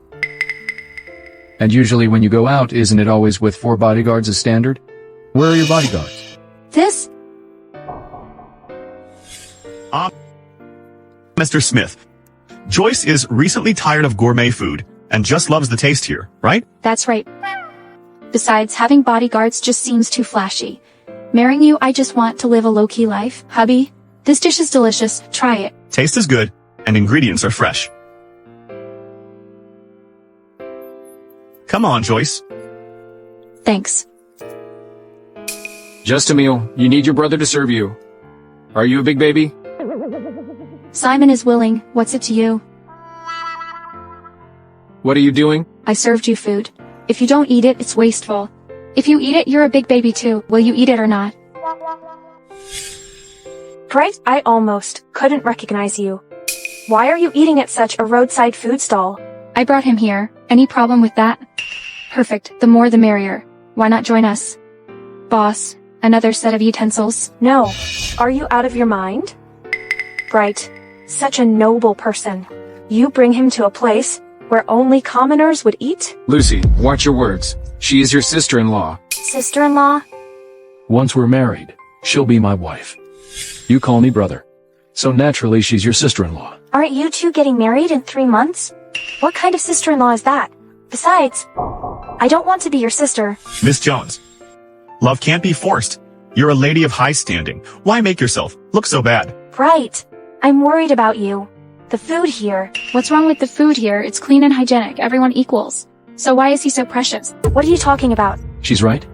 And usually when you go out, isn't it always with 4 bodyguards as standard? Where are your bodyguards? This? Mr. Smith, Joyce is recently tired of gourmet food and just loves the taste here, right? That's right. Besides, having bodyguards just seems too flashy. Marrying you, I just want to live a low-key life. Hubby, this dish is delicious. Try it. Taste is good, and ingredients are fresh. Come on, Joyce. Thanks. Just a meal. You need your brother to serve you. Are you a big baby? Simon is willing. What's it to you? What are you doing? I served you food. If you don't eat it, it's wasteful. If you eat it, you're a big baby too. Will you eat it or not? Bright, I almost couldn't recognize you. Why are you eating at such a roadside food stall? I brought him here. Any problem with that? Perfect. The more the merrier. Why not join us? Boss, another set of utensils? No. Are you out of your mind? Bright, such a noble person. You bring him to a place where only commoners would eat? Lucy, watch your words. She is your sister-in-law. Sister-in-law? Once we're married, she'll be my wife. You call me brother. So naturally, she's your sister-in-law. Aren't you two getting married in 3 months? What kind of sister-in-law is that? Besides, I don't want to be your sister. Miss Jones, love can't be forced. You're a lady of high standing. Why make yourself look so bad? Right. I'm worried about you. The food here. What's wrong with the food here? It's clean and hygienic. Everyone equals. So why is he so precious? What are you talking about? She's right.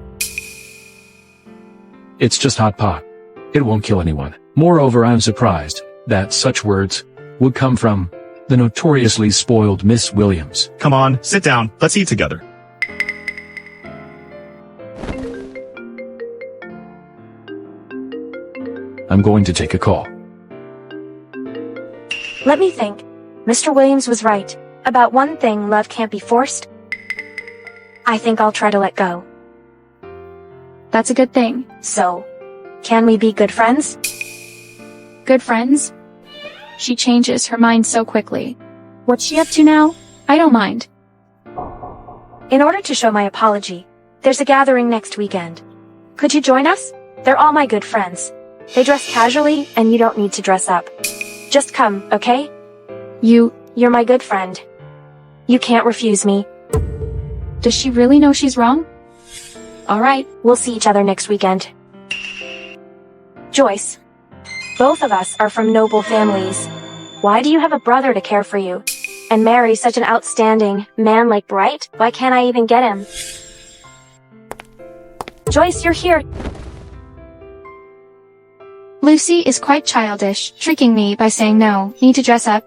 It's just hot pot. It won't kill anyone. Moreover, I'm surprised that such words would come from the notoriously spoiled Miss Williams. Come on, sit down. Let's eat together. I'm going to take a call. Let me think. Mr. Williams was right. About one thing, love can't be forced. I think I'll try to let go. That's a good thing. So, can we be good friends? Good friends? She changes her mind so quickly. What's she up to now? I don't mind. In order to show my apology, there's a gathering next weekend. Could you join us? They're all my good friends. They dress casually, and you don't need to dress up. Just come, okay? You're my good friend. You can't refuse me. Does she really know she's wrong? Alright, we'll see each other next weekend. Joyce, both of us are from noble families. Why do you have a brother to care for you? And marry such an outstanding man like Bright? Why can't I even get him? Joyce, you're here. Lucy is quite childish, tricking me by saying no. Need to dress up.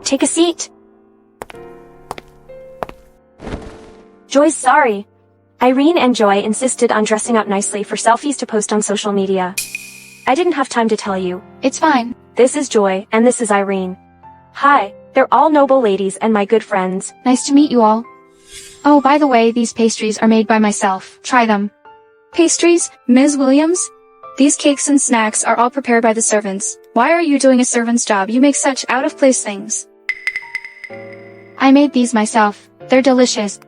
Take a seat. Joyce, sorry. Irene and Joy insisted on dressing up nicely for selfies to post on social media. I didn't have time to tell you. It's fine. This is Joy, and this is Irene. Hi, they're all noble ladies and my good friends. Nice to meet you all. Oh, by the way, these pastries are made by myself. Try them. Pastries? Ms. Williams? These cakes and snacks are all prepared by the servants. Why are you doing a servant's job? You make such out-of-place things. I made these myself. They're delicious.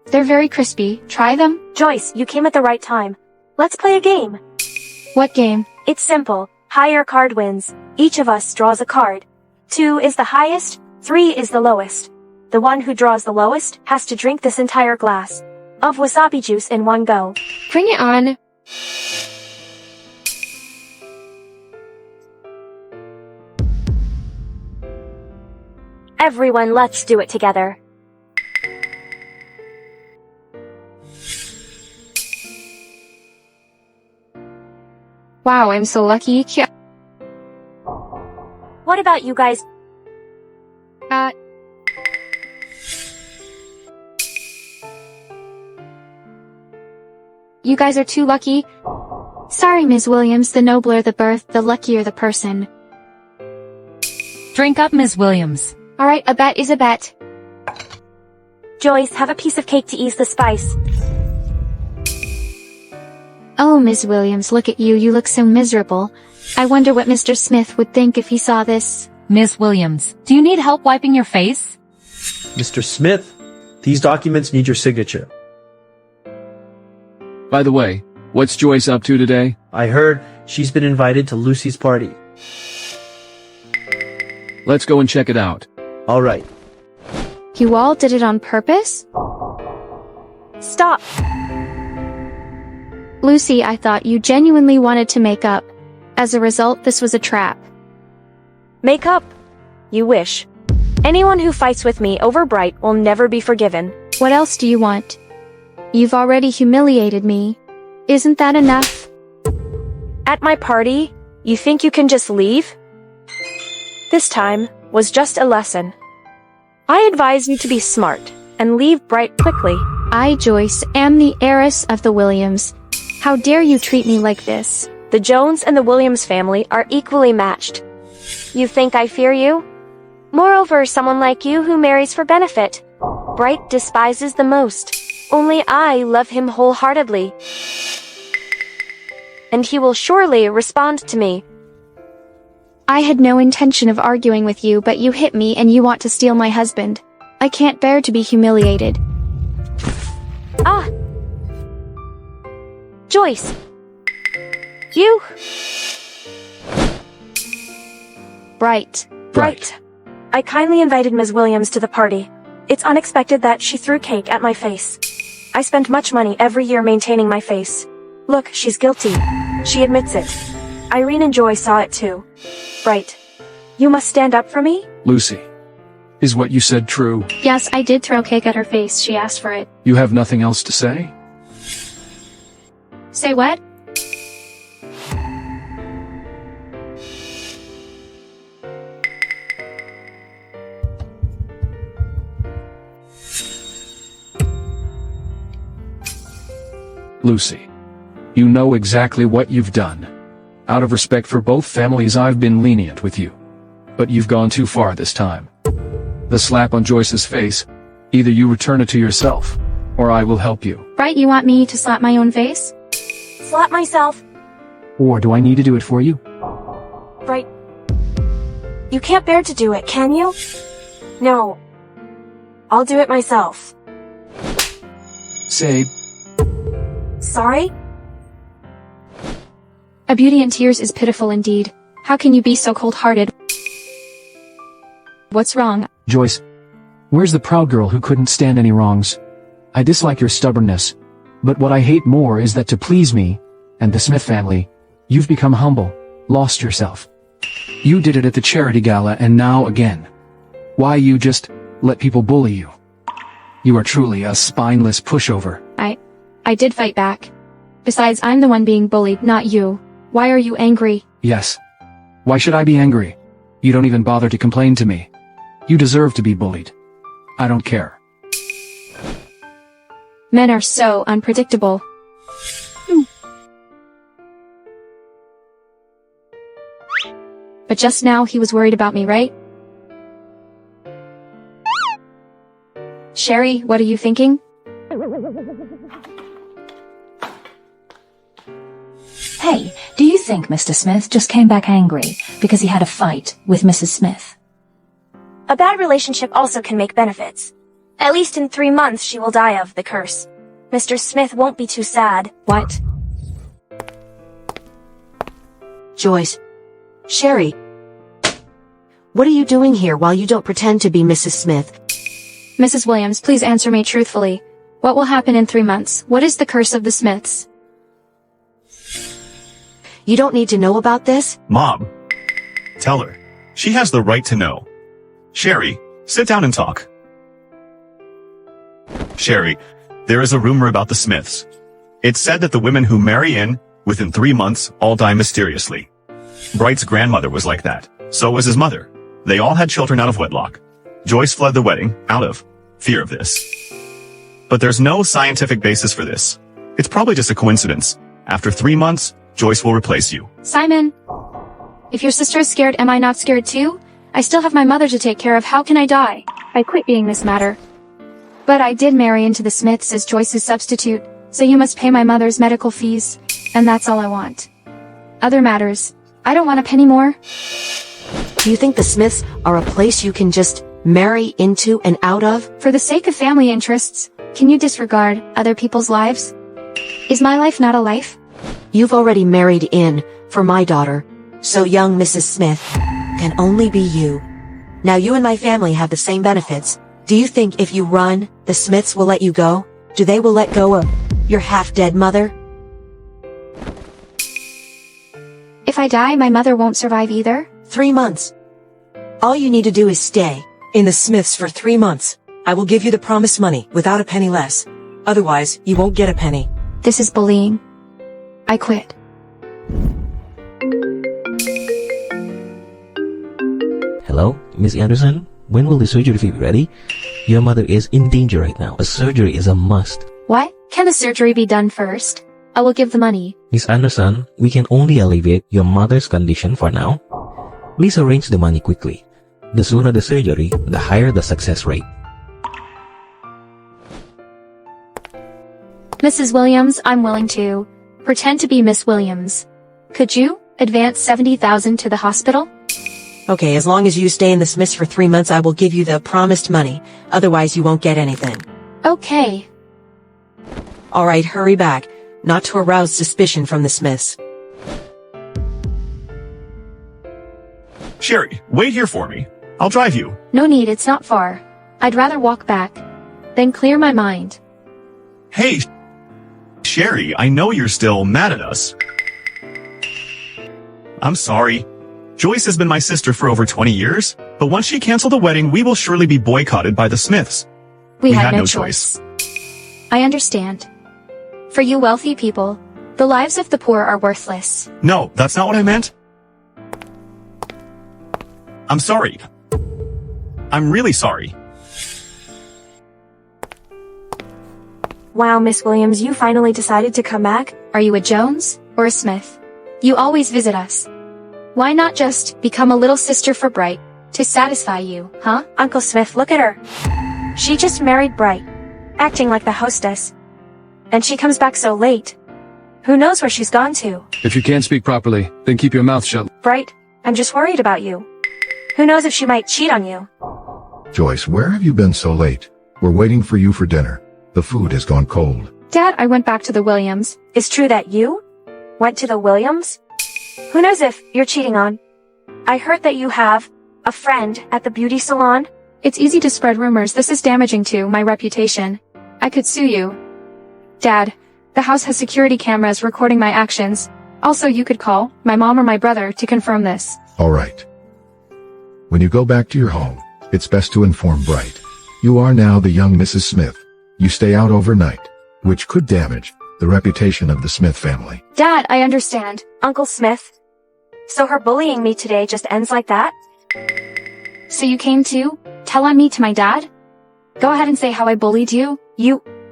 They're very crispy. Try them. Joyce, you came at the right time. Let's play a game. What game? It's simple. Higher card wins. Each of us draws a card. 2 is the highest, 3 is the lowest. The one who draws the lowest has to drink this entire glass of wasabi juice in one go. Bring it on. Everyone, let's do it together. Wow, I'm so lucky. What about you guys? You guys are too lucky. Sorry, Ms. Williams, the nobler the birth, the luckier the person. Drink up, Ms. Williams. Alright, a bet is a bet. Joyce, have a piece of cake to ease the spice. Oh, Ms. Williams, look at you, you look so miserable. I wonder what Mr. Smith would think if he saw this. Ms. Williams, do you need help wiping your face? Mr. Smith, these documents need your signature. By the way, what's Joyce up to today? I heard she's been invited to Lucy's party. Let's go and check it out. All right. You all did it on purpose? Stop! Lucy, I thought you genuinely wanted to make up. As a result, this was a trap. Make up? You wish. Anyone who fights with me over Bright will never be forgiven. What else do you want? You've already humiliated me. Isn't that enough? At my party, you think you can just leave? This time was just a lesson. I advise you to be smart and leave Bright quickly. I, Joyce, am the heiress of the Williams. How dare you treat me like this? The Jones and the Williams family are equally matched. You think I fear you? Moreover, someone like you who marries for benefit. Bright despises the most. Only I love him wholeheartedly. And he will surely respond to me. I had no intention of arguing with you, but you hit me and you want to steal my husband. I can't bear to be humiliated. Ah! Joyce! You! Bright. I kindly invited Ms. Williams to the party. It's unexpected that she threw cake at my face. I spend much money every year maintaining my face. Look, she's guilty. She admits it. Irene and Joy saw it too. Bright. You must stand up for me? Lucy, is what you said true? Yes, I did throw cake at her face. She asked for it. You have nothing else to say? Say what? Lucy, you know exactly what you've done. Out of respect for both families, I've been lenient with you. But you've gone too far this time. The slap on Joyce's face, either you return it to yourself, or I will help you. Bright, you want me to slap my own face? Slap myself. Or do I need to do it for you? Bright. You can't bear to do it, can you? No. I'll do it myself. Say. Sorry? A beauty in tears is pitiful indeed. How can you be so cold-hearted? What's wrong? Joyce, where's the proud girl who couldn't stand any wrongs? I dislike your stubbornness, but what I hate more is that to please me, and the Smith family, you've become humble, lost yourself. You did it at the charity gala and now again. Why you just let people bully you? You are truly a spineless pushover. I did fight back. Besides, I'm the one being bullied, not you. Why are you angry? Yes. Why should I be angry? You don't even bother to complain to me. You deserve to be bullied. I don't care. Men are so unpredictable. But just now he was worried about me, right? Sherry, what are you thinking? Hey, do you think Mr. Smith just came back angry because he had a fight with Mrs. Smith? A bad relationship also can make benefits. At least in 3 months she will die of the curse. Mr. Smith won't be too sad. What? Joyce. Sherry. What are you doing here while you don't pretend to be Mrs. Smith? Mrs. Williams, please answer me truthfully. What will happen in 3 months? What is the curse of the Smiths? You don't need to know about this? Mom, tell her. She has the right to know. Sherry, sit down and talk. Sherry, there is a rumor about the Smiths. It's said that the women who marry in, within 3 months, all die mysteriously. Bright's grandmother was like that. So was his mother. They all had children out of wedlock. Joyce fled the wedding, out of fear of this. But there's no scientific basis for this. It's probably just a coincidence. After 3 months, Joyce will replace you. Simon! If your sister is scared, am I not scared too? I still have my mother to take care of. How can I die? I quit being this matter. But I did marry into the Smiths as Joyce's substitute, so you must pay my mother's medical fees, and that's all I want. Other matters, I don't want a penny more. Do you think the Smiths are a place you can just marry into and out of? For the sake of family interests, can you disregard other people's lives? Is my life not a life? You've already married in, for my daughter, so young Mrs. Smith can only be you. Now you and my family have the same benefits. Do you think if you run, the Smiths will let you go? Do they will let go of your half-dead mother? If I die, my mother won't survive either? 3 months. All you need to do is stay in the Smiths for 3 months. I will give you the promised money without a penny less. Otherwise, you won't get a penny. This is bullying. I quit. Hello, Miss Anderson? When will the surgery be ready? Your mother is in danger right now. A surgery is a must. What? Can the surgery be done first? I will give the money. Miss Anderson, we can only alleviate your mother's condition for now. Please arrange the money quickly. The sooner the surgery, the higher the success rate. Mrs. Williams, I'm willing to pretend to be Miss Williams. Could you advance 70,000 to the hospital? Okay, as long as you stay in the Smiths for 3 months, I will give you the promised money. Otherwise, you won't get anything. Okay. Alright, hurry back. Not to arouse suspicion from the Smiths. Sherry, wait here for me. I'll drive you. No need, it's not far. I'd rather walk back than clear my mind. Hey, Sherry, I know you're still mad at us. I'm sorry. Joyce has been my sister for over 20 years, but once she canceled the wedding, we will surely be boycotted by the Smiths. We had no choice. I understand. For you wealthy people, the lives of the poor are worthless. No, that's not what I meant. I'm sorry. I'm really sorry. Wow, Miss Williams, you finally decided to come back? Are you a Jones or a Smith? You always visit us. Why not just become a little sister for Bright to satisfy you, huh? Uncle Smith, look at her. She just married Bright, acting like the hostess. And she comes back so late. Who knows where she's gone to? If you can't speak properly, then keep your mouth shut. Bright, I'm just worried about you. Who knows if she might cheat on you? Joyce, where have you been so late? We're waiting for you for dinner. The food has gone cold. Dad, I went back to the Williams. It's true that you went to the Williams? Who knows if you're cheating on? I heard that you have a friend at the beauty salon. It's easy to spread rumors. This is damaging to my reputation. I could sue you. Dad, the house has security cameras recording my actions. Also, you could call my mom or my brother to confirm this. All right. When you go back to your home, it's best to inform Bright. You are now the young Mrs. Smith. You stay out overnight, which could damage the reputation of the Smith family. Dad, I understand. Uncle Smith. So her bullying me today just ends like that? So you came to tell on me to my dad? Go ahead and say how I bullied you.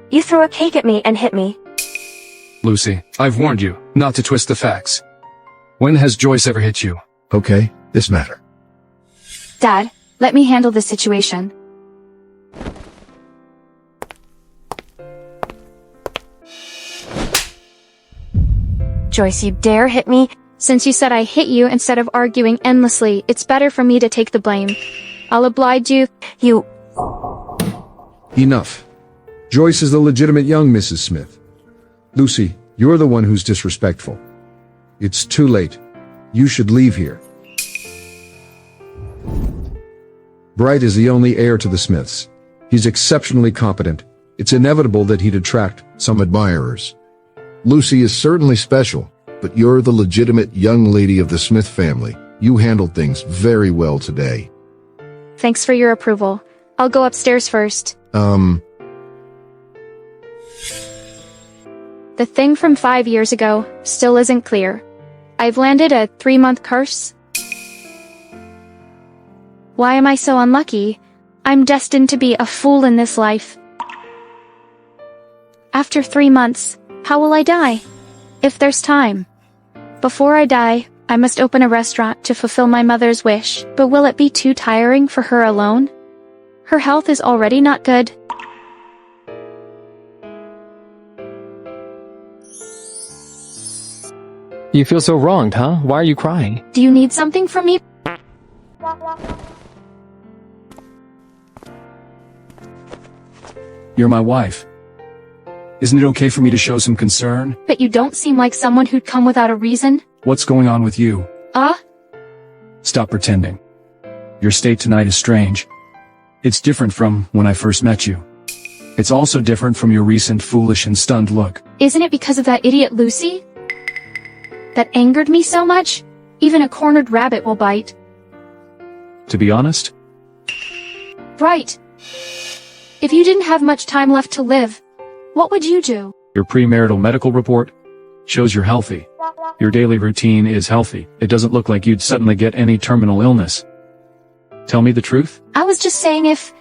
You threw a cake at me and hit me. Lucy, I've warned you not to twist the facts. When has Joyce ever hit you? Okay, this matter. Dad, let me handle this situation. Joyce, you dare hit me? Since you said I hit you instead of arguing endlessly, it's better for me to take the blame. I'll oblige you. Enough. Joyce is the legitimate young Mrs. Smith. Lucy, you're the one who's disrespectful. It's too late. You should leave here. Bright is the only heir to the Smiths. He's exceptionally competent. It's inevitable that he'd attract some admirers. Lucy is certainly special, but you're the legitimate young lady of the Smith family. You handled things very well today. Thanks for your approval. I'll go upstairs first. The thing from 5 years ago still isn't clear. I've landed a 3-month curse. Why am I so unlucky? I'm destined to be a fool in this life. After 3 months, how will I die? If there's time. Before I die, I must open a restaurant to fulfill my mother's wish, but will it be too tiring for her alone? Her health is already not good. You feel so wronged, huh? Why are you crying? Do you need something from me? You're my wife. Isn't it okay for me to show some concern? But you don't seem like someone who'd come without a reason. What's going on with you? Stop pretending. Your state tonight is strange. It's different from when I first met you. It's also different from your recent foolish and stunned look. Isn't it because of that idiot Lucy? That angered me so much? Even a cornered rabbit will bite. To be honest, Bright. If you didn't have much time left to live, what would you do? your premarital medical report shows you're healthy. Your daily routine is healthy. It doesn't look like you'd suddenly get any terminal illness. Tell me the truth? I was just saying if...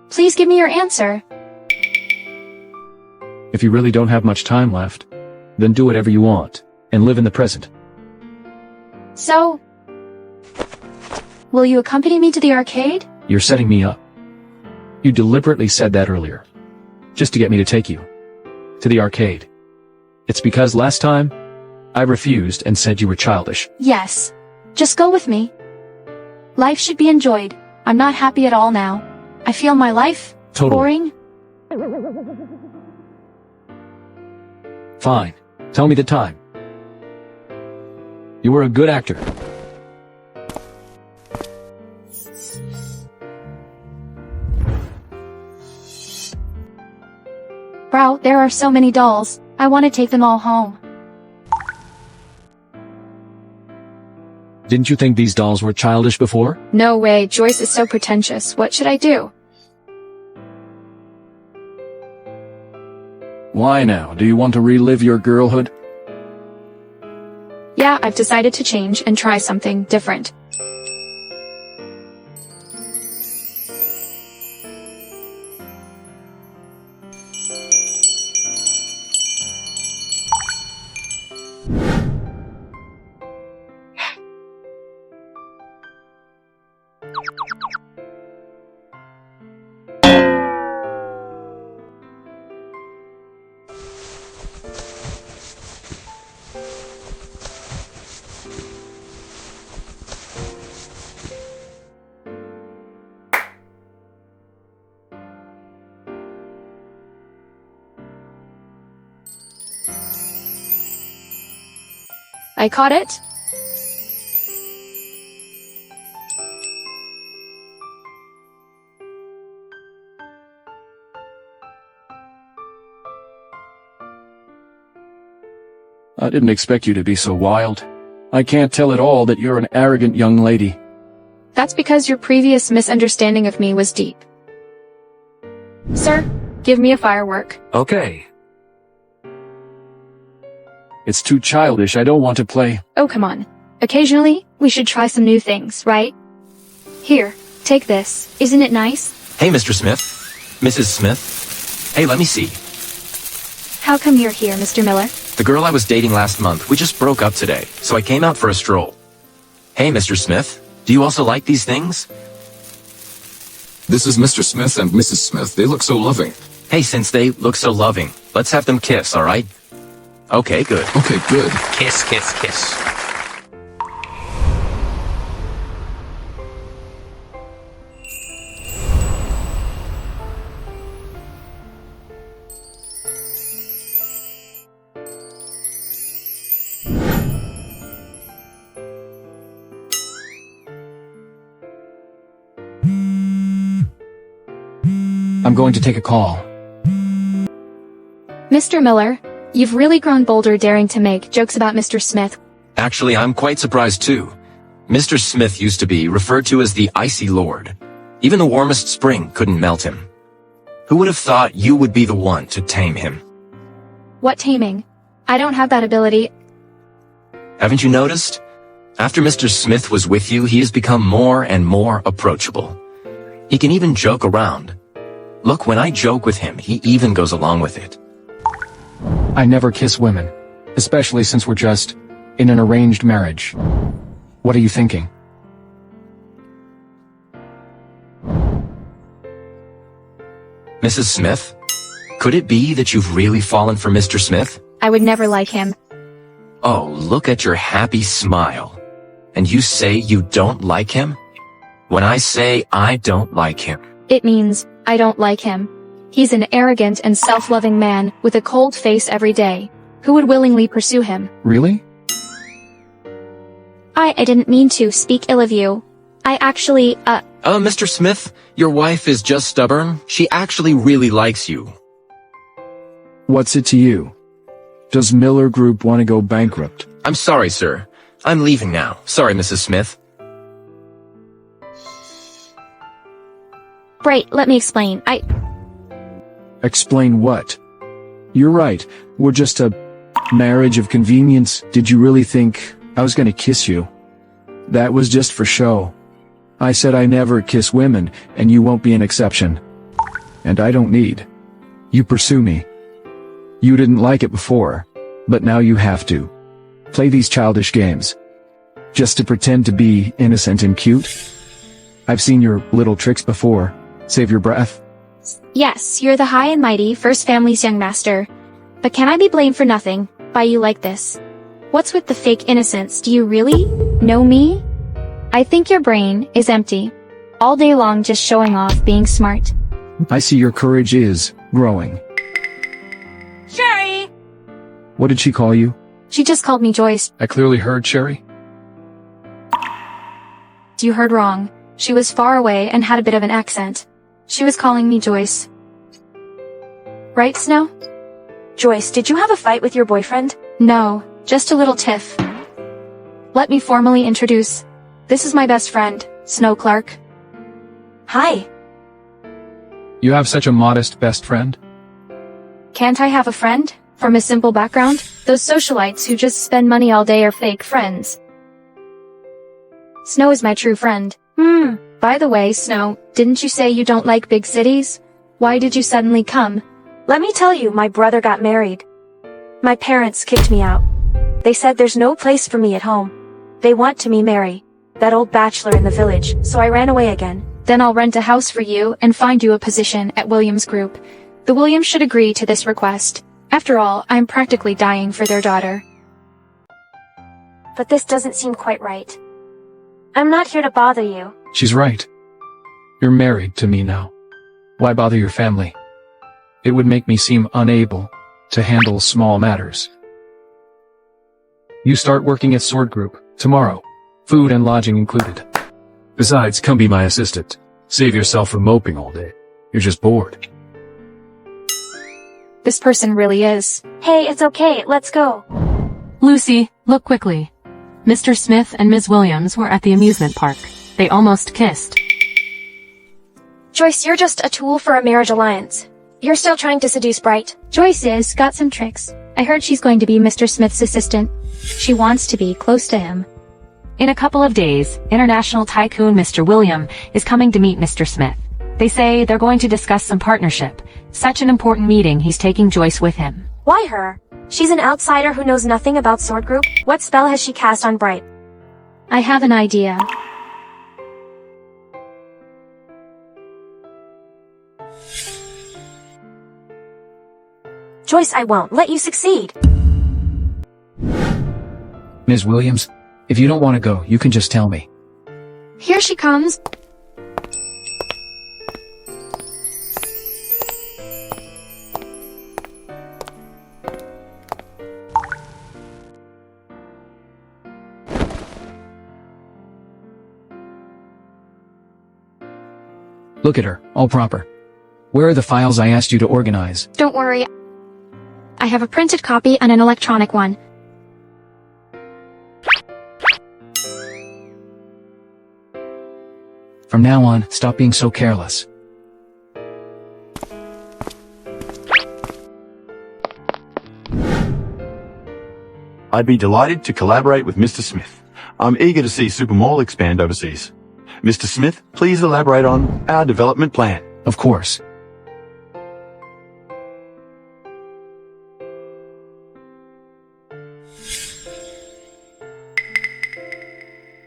Please give me your answer. If you really don't have much time left, then do whatever you want, and live in the present. So, will you accompany me to the arcade? You're setting me up. You deliberately said that earlier. Just to get me to take you. To the arcade. It's because last time, I refused and said you were childish. Yes. Just go with me. Life should be enjoyed. I'm not happy at all now. I feel my life Totally. boring. Fine. Tell me the time. You were a good actor. Bro, there are so many dolls. I want to take them all home. Didn't you think these dolls were childish before? No way, Joyce is so pretentious. What should I do? Why now? Do you want to relive your girlhood? Yeah, I've decided to change and try something different. I caught it. I didn't expect you to be so wild. I can't tell at all that you're an arrogant young lady. That's because your previous misunderstanding of me was deep. Sir, give me a firework. Okay. It's too childish. I don't want to play. Oh, come on. Occasionally, we should try some new things, right? Here, take this. Isn't it nice? Hey, Mr. Smith. Mrs. Smith. Hey, let me see. How come you're here, Mr. Miller? The girl I was dating last month, we just broke up today, so I came out for a stroll. Hey, Mr. Smith. Do you also like these things? This is Mr. Smith and Mrs. Smith. They look so loving. Hey, since they look so loving, let's have them kiss, alright? Okay, good. Okay, good. Kiss, kiss, kiss. I'm going to take a call. Mr. Miller, you've really grown bolder daring to make jokes about Mr. Smith. Actually, I'm quite surprised too. Mr. Smith used to be referred to as the Icy Lord. Even the warmest spring couldn't melt him. Who would have thought you would be the one to tame him? What taming? I don't have that ability. Haven't you noticed? After Mr. Smith was with you, he has become more and more approachable. He can even joke around. Look, when I joke with him, he even goes along with it. I never kiss women, especially since we're just in an arranged marriage. What are you thinking? Mrs. Smith? Could it be that you've really fallen for Mr. Smith? I would never like him. Oh, look at your happy smile. And you say you don't like him? When I say I don't like him, It means, I don't like him. He's an arrogant and self-loving man with a cold face every day. Who would willingly pursue him? Really? I didn't mean to speak ill of you. I actually, Mr. Smith, your wife is just stubborn. She actually really likes you. What's it to you? Does Miller Group want to go bankrupt? I'm sorry, sir. I'm leaving now. Sorry, Mrs. Smith. Great, let me explain. Explain what? You're right. We're just a marriage of convenience. Did you really think I was gonna kiss you? That was just for show. I said I never kiss women, and you won't be an exception. And I don't need. You pursue me. You didn't like it before, but now you have to. Play these childish games. Just to pretend to be innocent and cute? I've seen your little tricks before. Save your breath. Yes, you're the high and mighty First Family's young master. But can I be blamed for nothing, by you like this? What's with the fake innocence? Do you really know me? I think your brain is empty. All day long just showing off being smart. I see your courage is growing. Sherry! What did she call you? She just called me Joyce. I clearly heard Sherry. You heard wrong. She was far away and had a bit of an accent. She was calling me Joyce. Right, Snow? Joyce, did you have a fight with your boyfriend? No, just a little tiff. Let me formally introduce. This is my best friend, Snow Clark. Hi. You have such a modest best friend? Can't I have a friend? From a simple background? Those socialites who just spend money all day are fake friends. Snow is my true friend. By the way, Snow, didn't you say you don't like big cities? Why did you suddenly come? Let me tell you, my brother got married. My parents kicked me out. They said there's no place for me at home. They want to me marry that old bachelor in the village, so I ran away again. Then I'll rent a house for you and find you a position at Williams Group. The Williams should agree to this request. After all, I'm practically dying for their daughter. But this doesn't seem quite right. I'm not here to bother you. She's right. You're married to me now. Why bother your family? It would make me seem unable to handle small matters. You start working at Sword Group tomorrow. Food and lodging included. Besides, come be my assistant. Save yourself from moping all day. You're just bored. This person really is. Hey, it's okay, let's go. Lucy, look quickly. Mr. Smith and Ms. Williams were at the amusement park. They almost kissed. Joyce, you're just a tool for a marriage alliance. You're still trying to seduce Bright. Joyce is got some tricks. I heard she's going to be Mr. Smith's assistant. She wants to be close to him. In a couple of days, international tycoon Mr. William is coming to meet Mr. Smith. They say they're going to discuss some partnership. Such an important meeting, he's taking Joyce with him. Why her? She's an outsider who knows nothing about Sword Group. What spell has she cast on Bright? I have an idea. Joyce, I won't let you succeed. Ms. Williams, if you don't want to go, you can just tell me. Here she comes. Look at her, all proper. Where are the files I asked you to organize? Don't worry. I have a printed copy and an electronic one. From now on, stop being so careless. I'd be delighted to collaborate with Mr. Smith. I'm eager to see Supermall expand overseas. Mr. Smith, please elaborate on our development plan. Of course.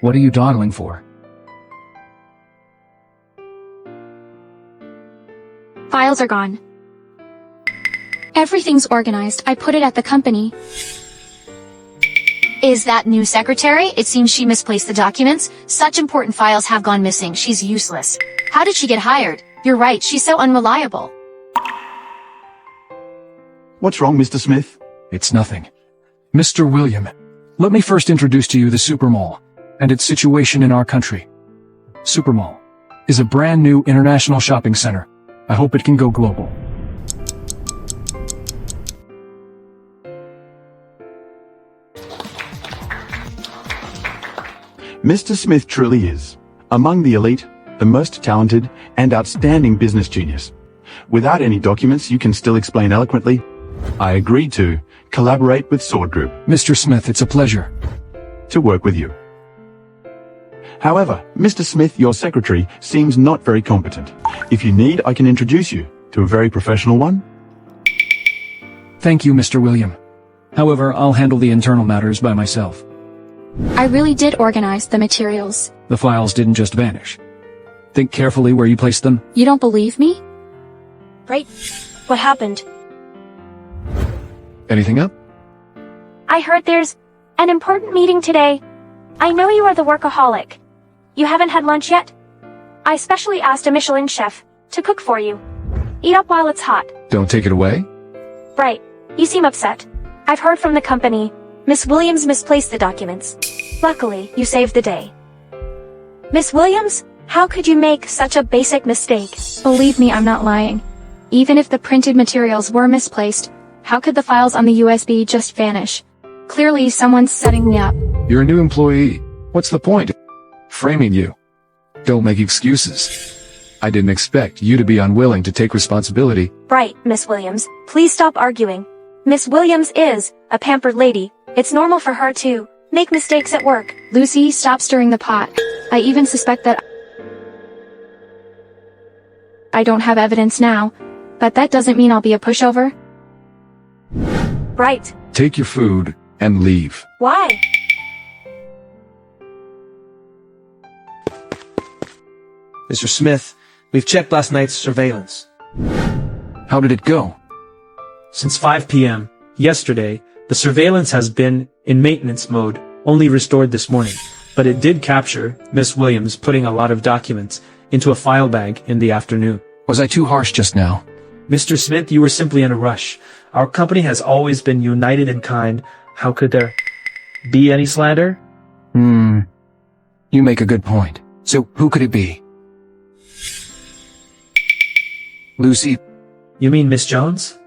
What are you dawdling for? Files are gone. Everything's organized. I put it at the company. Is that new secretary? It seems she misplaced the documents. Such important files have gone missing. She's useless. How did she get hired? You're right, she's so unreliable. What's wrong, Mr. Smith? It's nothing. Mr. William, let me first introduce to you the Supermall and its situation in our country. Supermall is a brand new international shopping center. I hope it can go global. Mr. Smith truly is, among the elite, the most talented and outstanding business genius. Without any documents, you can still explain eloquently. I agreed to collaborate with Sword Group. Mr. Smith, it's a pleasure to work with you. However, Mr. Smith, your secretary, seems not very competent. If you need, I can introduce you to a very professional one. Thank you, Mr. William. However, I'll handle the internal matters by myself. I really did organize the materials. The files didn't just vanish. Think carefully where you placed them. You don't believe me? Right? What happened? Anything up? I heard there's an important meeting today. I know you are the workaholic. You haven't had lunch yet? I specially asked a Michelin chef to cook for you. Eat up while it's hot. Don't take it away. Right. You seem upset. I've heard from the company. Miss Williams misplaced the documents. Luckily, you saved the day. Miss Williams, how could you make such a basic mistake? Believe me, I'm not lying. Even if the printed materials were misplaced, how could the files on the USB just vanish? Clearly, someone's setting me up. You're a new employee. What's the point? Framing you. Don't make excuses. I didn't expect you to be unwilling to take responsibility. Right, Miss Williams. Please stop arguing. Miss Williams is a pampered lady. It's normal for her to make mistakes at work. Lucy, stop stirring the pot. I even suspect that I don't have evidence now, but that doesn't mean I'll be a pushover. Right. Take your food and leave. Why? Mr. Smith, we've checked last night's surveillance. How did it go? Since 5 p.m. yesterday, the surveillance has been in maintenance mode, only restored this morning, but it did capture Miss Williams putting a lot of documents into a file bag in the afternoon. Was I too harsh just now? Mr. Smith, you were simply in a rush. Our company has always been united and kind. How could there be any slander? You make a good point. So, who could it be? Lucy? You mean Miss Jones?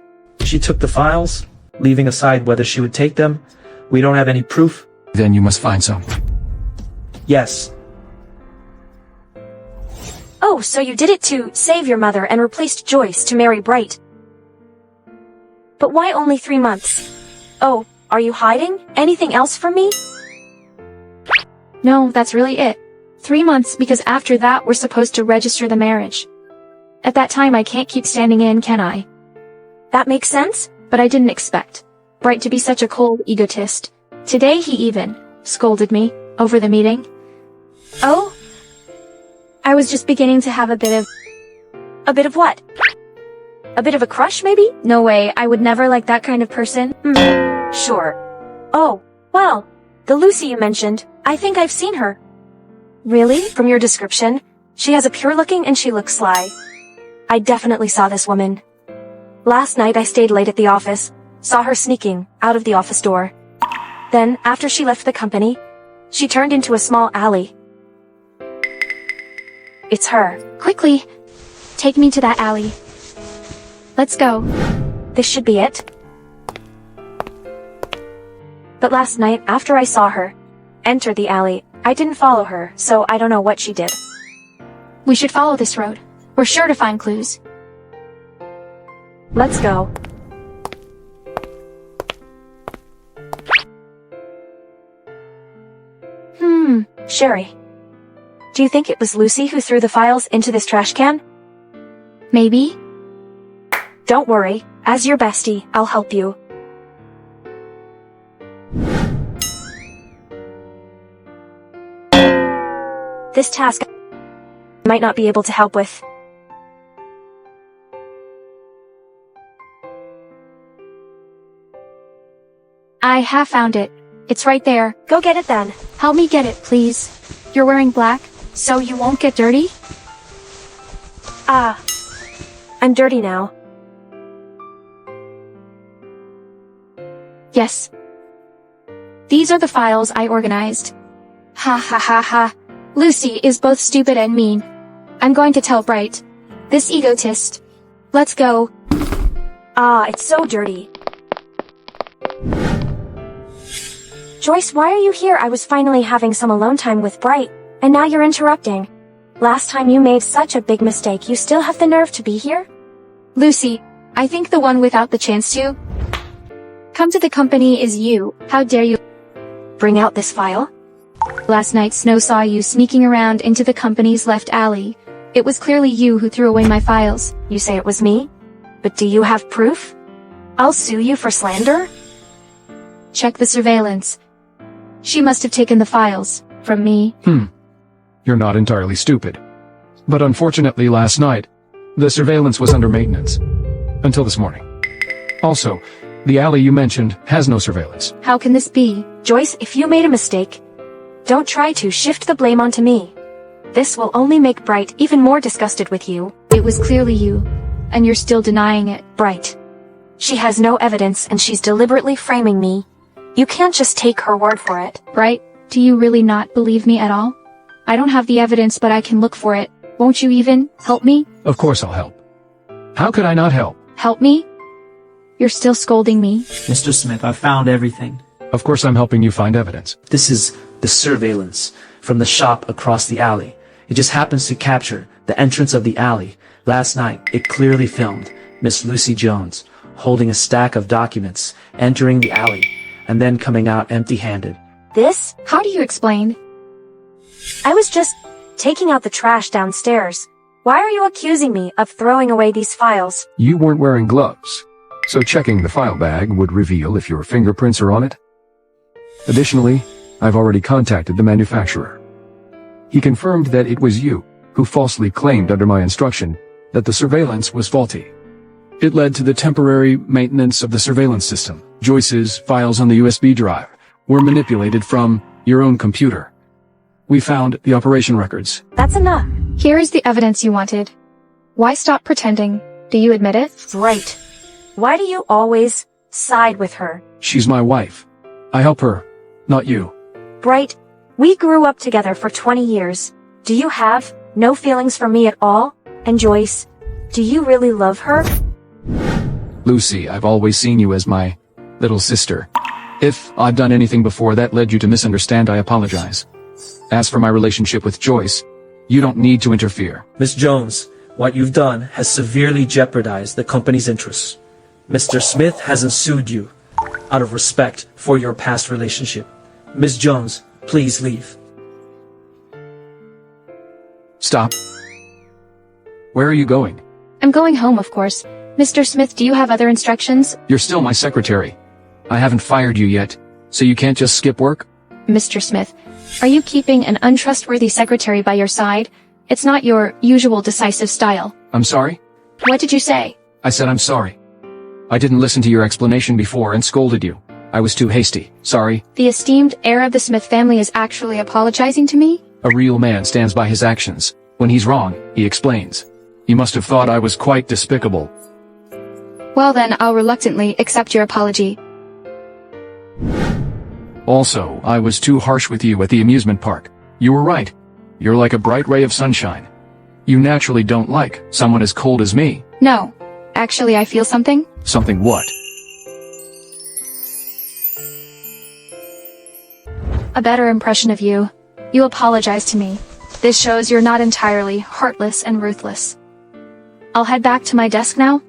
She took the files, leaving aside whether she would take them. We don't have any proof. Then you must find some. Yes. Oh, so you did it to save your mother and replaced Joyce to marry Bright. But why only 3 months? Oh, are you hiding anything else from me? No, that's really it. 3 months because after that we're supposed to register the marriage. At that time I can't keep standing in, can I? That makes sense? But I didn't expect Bright to be such a cold egotist. Today he even scolded me over the meeting. Oh? I was just beginning to have a bit of what? A bit of a crush, maybe? No way, I would never like that kind of person. Sure. Oh, well, the Lucy you mentioned, I think I've seen her. Really? From your description, she has a pure looking and she looks sly. I definitely saw this woman. Last night I stayed late at the office, saw her sneaking out of the office door. Then, after she left the company, she turned into a small alley. It's her. Quickly, take me to that alley. Let's go. This should be it. But last night, after I saw her enter the alley, I didn't follow her, so I don't know what she did. We should follow this road. We're sure to find clues. Let's go. Sherry. Do you think it was Lucy who threw the files into this trash can? Maybe. Don't worry. As your bestie, I'll help you. This task I might not be able to help with. I have found it. It's right there. Go get it then. Help me get it, please. You're wearing black, so you won't get dirty? I'm dirty now. Yes. These are the files I organized. Ha ha ha ha. Lucy is both stupid and mean. I'm going to tell Bright. This egotist. Let's go. It's so dirty. Joyce, why are you here? I was finally having some alone time with Bright, and now you're interrupting. Last time you made such a big mistake, you still have the nerve to be here? Lucy, I think the one without the chance to come to the company is you. How dare you bring out this file? Last night Snow saw you sneaking around into the company's left alley. It was clearly you who threw away my files. You say it was me? But do you have proof? I'll sue you for slander? Check the surveillance. She must have taken the files from me. You're not entirely stupid. But unfortunately last night, the surveillance was under maintenance. Until this morning. Also, the alley you mentioned has no surveillance. How can this be? Joyce, if you made a mistake, don't try to shift the blame onto me. This will only make Bright even more disgusted with you. It was clearly you, and you're still denying it. Bright. She has no evidence and she's deliberately framing me. You can't just take her word for it. Bright, do you really not believe me at all? I don't have the evidence, but I can look for it. Won't you even help me? Of course I'll help. How could I not help? Help me? You're still scolding me? Mr. Smith, I found everything. Of course I'm helping you find evidence. This is the surveillance from the shop across the alley. It just happens to capture the entrance of the alley. Last night, it clearly filmed Miss Lucy Jones holding a stack of documents, entering the alley, and then coming out empty-handed. This? How do you explain? I was just taking out the trash downstairs. Why are you accusing me of throwing away these files? You weren't wearing gloves, so checking the file bag would reveal if your fingerprints are on it. Additionally, I've already contacted the manufacturer. He confirmed that it was you who falsely claimed under my instruction that the surveillance was faulty. It led to the temporary maintenance of the surveillance system. Joyce's files on the USB drive were manipulated from your own computer. We found the operation records. That's enough. Here is the evidence you wanted. Why stop pretending? Do you admit it? Right. Why do you always side with her? She's my wife. I help her, not you. Bright, we grew up together for 20 years. Do you have no feelings for me at all? And Joyce, do you really love her? Lucy, I've always seen you as my little sister. If I've done anything before that led you to misunderstand, I apologize. As for my relationship with Joyce, you don't need to interfere. Miss Jones, what you've done has severely jeopardized the company's interests. Mr. Smith hasn't sued you out of respect for your past relationship. Miss Jones, please leave. Stop. Where are you going? I'm going home, of course. Mr. Smith, do you have other instructions? You're still my secretary. I haven't fired you yet, so you can't just skip work? Mr. Smith, are you keeping an untrustworthy secretary by your side? It's not your usual decisive style. I'm sorry? What did you say? I said I'm sorry. I didn't listen to your explanation before and scolded you. I was too hasty. Sorry. The esteemed heir of the Smith family is actually apologizing to me? A real man stands by his actions. When he's wrong, he explains. You must have thought I was quite despicable. Well then, I'll reluctantly accept your apology. Also, I was too harsh with you at the amusement park. You were right. You're like a bright ray of sunshine. You naturally don't like someone as cold as me. No. Actually, I feel something. Something what? A better impression of you. You apologize to me. This shows you're not entirely heartless and ruthless. I'll head back to my desk now.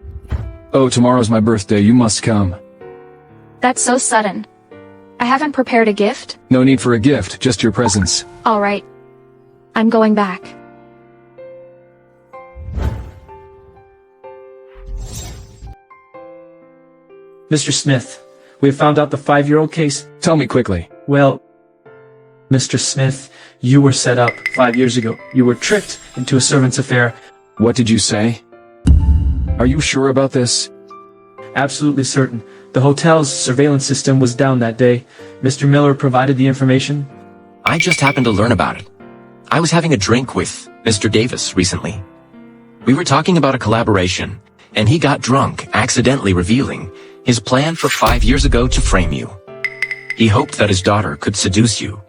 Oh, tomorrow's my birthday. You must come. That's so sudden. I haven't prepared a gift. No need for a gift, just your presence. All right. I'm going back. Mr. Smith, we have found out the 5-year-old case. Tell me quickly. Well, Mr. Smith, you were set up 5 years ago. You were tricked into a servant's affair. What did you say? Are you sure about this? Absolutely certain. The hotel's surveillance system was down that day. Mr. Miller provided the information. I just happened to learn about it. I was having a drink with Mr. Davis recently. We were talking about a collaboration, and he got drunk, accidentally revealing his plan for 5 years ago to frame you. He hoped that his daughter could seduce you,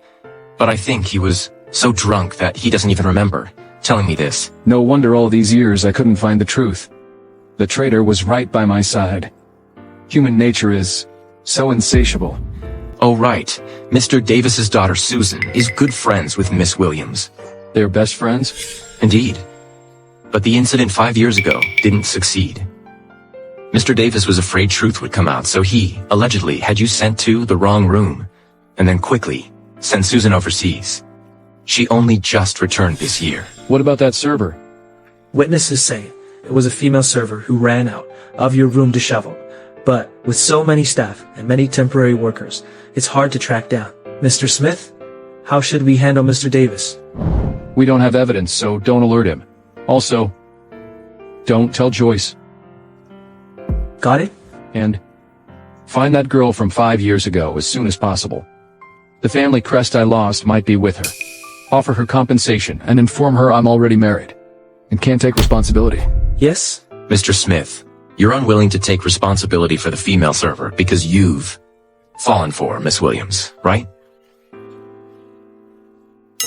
but I think he was so drunk that he doesn't even remember telling me this. No wonder all these years I couldn't find the truth. The traitor was right by my side. Human nature is so insatiable. Oh right, Mr. Davis's daughter Susan is good friends with Miss Williams. They're best friends? Indeed. But the incident 5 years ago didn't succeed. Mr. Davis was afraid truth would come out, so he, allegedly, had you sent to the wrong room, and then quickly sent Susan overseas. She only just returned this year. What about that server? Witnesses say it was a female server who ran out of your room disheveled. But with so many staff and many temporary workers, it's hard to track down. Mr. Smith, how should we handle Mr. Davis? We don't have evidence, so don't alert him. Also, don't tell Joyce. Got it? And find that girl from 5 years ago as soon as possible. The family crest I lost might be with her. Offer her compensation and inform her I'm already married and can't take responsibility. Yes? Mr. Smith, you're unwilling to take responsibility for the female server because you've fallen for Miss Williams, right?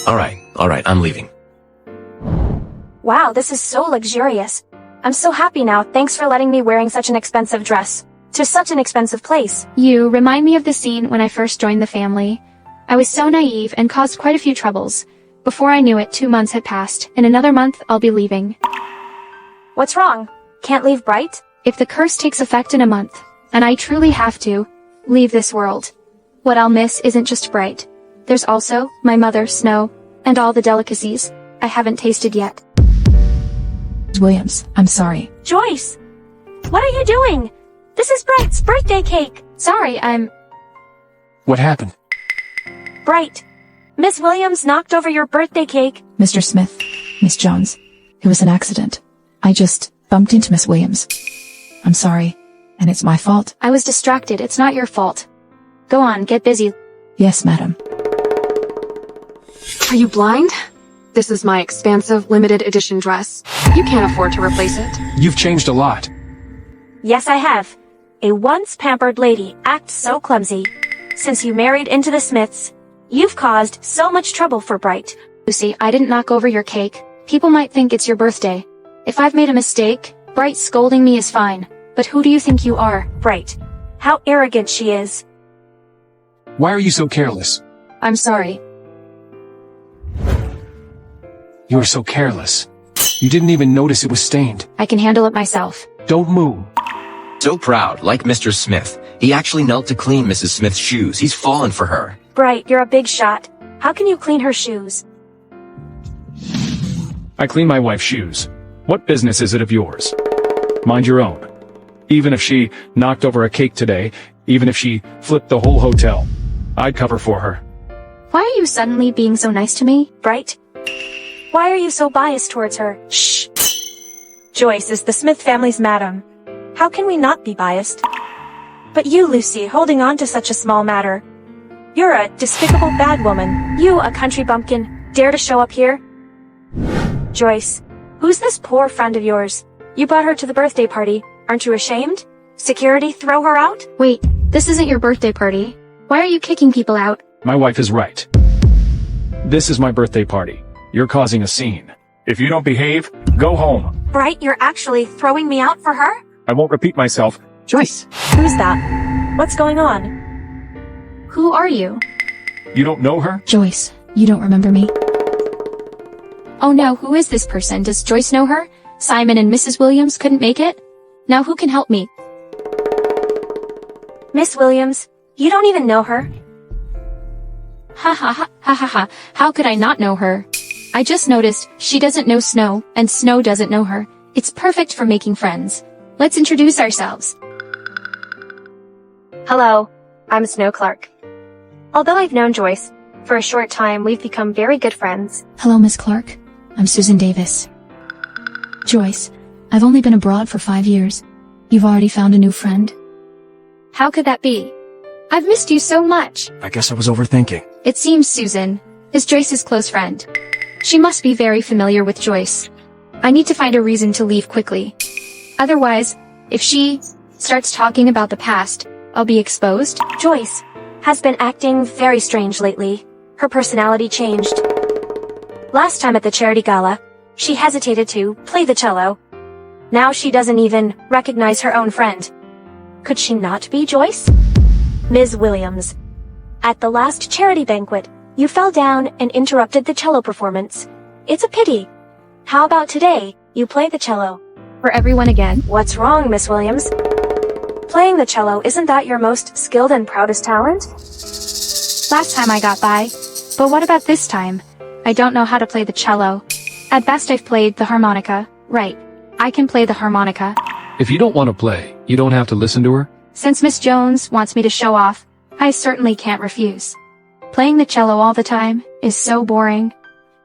Alright, I'm leaving. Wow, this is so luxurious. I'm so happy now. Thanks for letting me wearing such an expensive dress to such an expensive place. You remind me of the scene when I first joined the family. I was so naive and caused quite a few troubles. Before I knew it, 2 months had passed. In another month, I'll be leaving. What's wrong? Can't leave Bright? If the curse takes effect in a month, and I truly have to leave this world, what I'll miss isn't just Bright. There's also my mother, Snow, and all the delicacies I haven't tasted yet. Williams, I'm sorry. Joyce! What are you doing? This is Bright's birthday cake. Sorry, What happened? Bright, Miss Williams knocked over your birthday cake. Mr. Smith, Miss Jones, it was an accident. I just bumped into Miss Williams. I'm sorry, and it's my fault. I was distracted. It's not your fault. Go on, get busy. Yes, madam. Are you blind? This is my expansive limited edition dress. You can't afford to replace it. You've changed a lot. Yes, I have. A once pampered lady acts so clumsy. Since you married into the Smiths, you've caused so much trouble for Bright. Lucy, I didn't knock over your cake. People might think it's your birthday. If I've made a mistake, Bright scolding me is fine. But who do you think you are? Bright. How arrogant she is. Why are you so careless? I'm sorry. You were so careless. You didn't even notice it was stained. I can handle it myself. Don't move. So proud, like Mr. Smith. He actually knelt to clean Mrs. Smith's shoes. He's fallen for her. Bright, you're a big shot. How can you clean her shoes? I clean my wife's shoes. What business is it of yours? Mind your own. Even if she knocked over a cake today, even if she flipped the whole hotel, I'd cover for her. Why are you suddenly being so nice to me? Bright? Why are you so biased towards her? Shh! Joyce is the Smith family's madam. How can we not be biased? But you, Lucy, holding on to such a small matter. You're a despicable bad woman. You, a country bumpkin, dare to show up here? Joyce, who's this poor friend of yours? You brought her to the birthday party. Aren't you ashamed? Security, throw her out? Wait, this isn't your birthday party. Why are you kicking people out? My wife is right. This is my birthday party. You're causing a scene. If you don't behave, go home. Bright, you're actually throwing me out for her? I won't repeat myself. Joyce! Who's that? What's going on? Who are you? You don't know her? Joyce, you don't remember me? Oh no, who is this person? Does Joyce know her? Simon and Mrs. Williams couldn't make it? Now who can help me? Miss Williams, you don't even know her. Ha ha ha ha ha ha. How could I not know her? I just noticed she doesn't know Snow, and Snow doesn't know her. It's perfect for making friends. Let's introduce ourselves. Hello, I'm Snow Clark. Although I've known Joyce for a short time, we've become very good friends. Hello, Miss Clark. I'm Susan Davis. Joyce, I've only been abroad for 5 years. You've already found a new friend? How could that be? I've missed you so much. I guess I was overthinking. It seems Susan is Joyce's close friend. She must be very familiar with Joyce. I need to find a reason to leave quickly. Otherwise, if she starts talking about the past, I'll be exposed. Joyce has been acting very strange lately. Her personality changed. Last time at the charity gala, she hesitated to play the cello. Now she doesn't even recognize her own friend. Could she not be Joyce? Ms. Williams, at the last charity banquet, you fell down and interrupted the cello performance. It's a pity. How about today, you play the cello? For everyone again? What's wrong, Miss Williams? Playing the cello, isn't that your most skilled and proudest talent? Last time I got by. But what about this time? I don't know how to play the cello. At best I've played the harmonica. Right. I can play the harmonica. If you don't want to play, you don't have to listen to her. Since Miss Jones wants me to show off, I certainly can't refuse. Playing the cello all the time is so boring.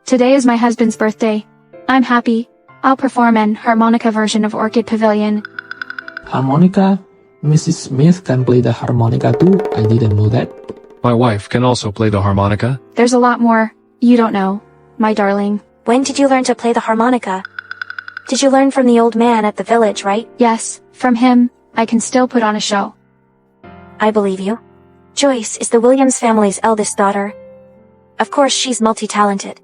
Today is my husband's birthday. I'm happy. I'll perform an harmonica version of Orchid Pavilion. Harmonica? Mrs. Smith can play the harmonica too. I didn't know that. My wife can also play the harmonica. There's a lot more you don't know, my darling. When did you learn to play the harmonica? Did you learn from the old man at the village, right? Yes, from him, I can still put on a show. I believe you. Joyce is the Williams family's eldest daughter. Of course, she's multi-talented.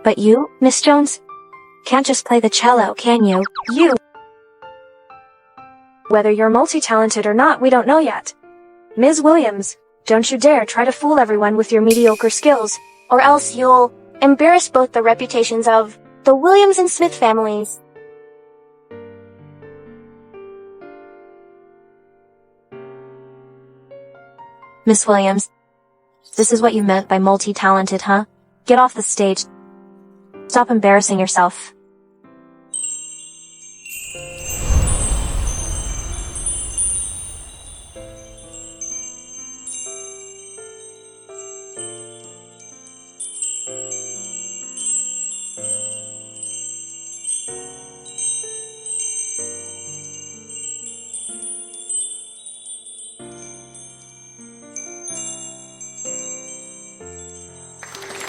But you, Miss Jones, can't just play the cello, can you? Whether you're multi-talented or not, we don't know yet. Ms. Williams, don't you dare try to fool everyone with your mediocre skills, or else you'll embarrass both the reputations of the Williams and Smith families. Miss Williams, this is what you meant by multi-talented, huh? Get off the stage. Stop embarrassing yourself.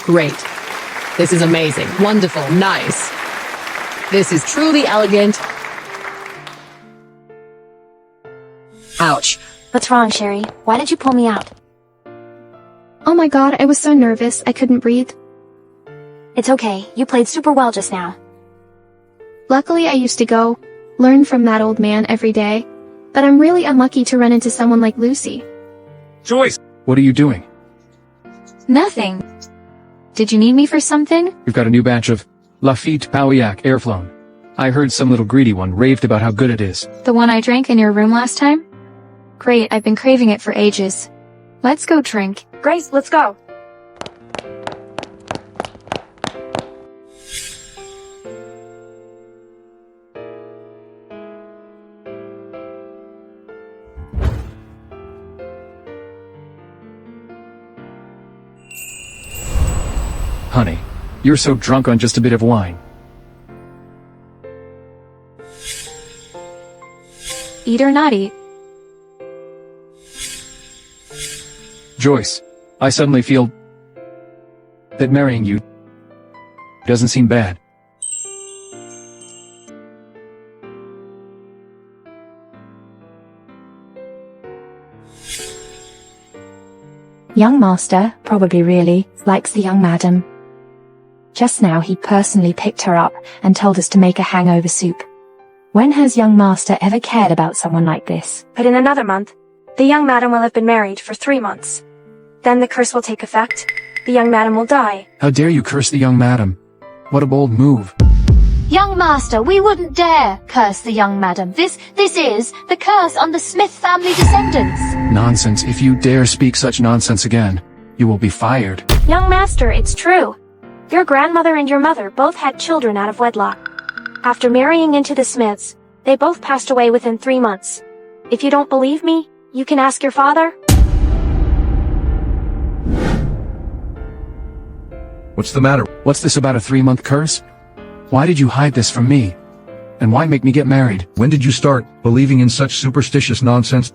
Great. This is amazing. Wonderful. Nice. This is truly elegant. Ouch. What's wrong, Sherry? Why did you pull me out? Oh my god, I was so nervous, I couldn't breathe. It's okay. You played super well just now. Luckily, I used to go learn from that old man every day. But I'm really unlucky to run into someone like Lucy. Joyce! What are you doing? Nothing. Did you need me for something? We've got a new batch of Lafitte Pauillac Airflown. I heard some little greedy one raved about how good it is. The one I drank in your room last time? Great, I've been craving it for ages. Let's go drink. Grace, let's go. Honey, you're so drunk on just a bit of wine. Eat or not eat? Joyce, I suddenly feel that marrying you doesn't seem bad. Young master, probably really, likes the young madam. Just now he personally picked her up and told us to make a hangover soup. When has young master ever cared about someone like this? But in another month, the young madam will have been married for 3 months. Then the curse will take effect. The young madam will die. How dare you curse the young madam? What a bold move. Young master, we wouldn't dare curse the young madam. This is the curse on the Smith family descendants. Nonsense. If you dare speak such nonsense again, you will be fired. Young master, it's true. Your grandmother and your mother both had children out of wedlock. After marrying into the Smiths, they both passed away within 3 months. If you don't believe me, you can ask your father. What's the matter? What's this about a 3-month curse? Why did you hide this from me? And why make me get married? When did you start believing in such superstitious nonsense?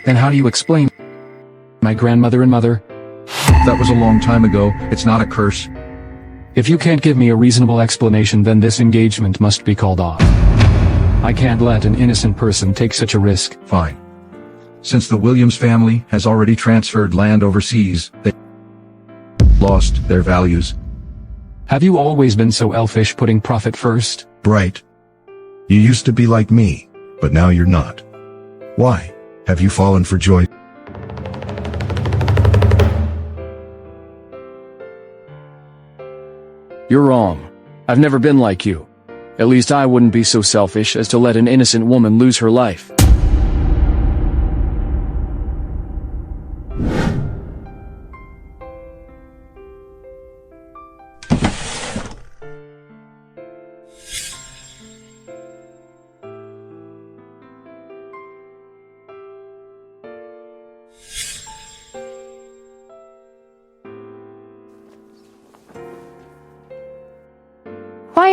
Then how do you explain my grandmother and mother? That was a long time ago. It's not a curse. If you can't give me a reasonable explanation, then this engagement must be called off. I can't let an innocent person take such a risk. Fine. Since the Williams family has already transferred land overseas, they lost their values. Have you always been so elfish, putting profit first? Bright. You used to be like me, but now you're not. Why? Have you fallen for Joy? You're wrong. I've never been like you. At least I wouldn't be so selfish as to let an innocent woman lose her life.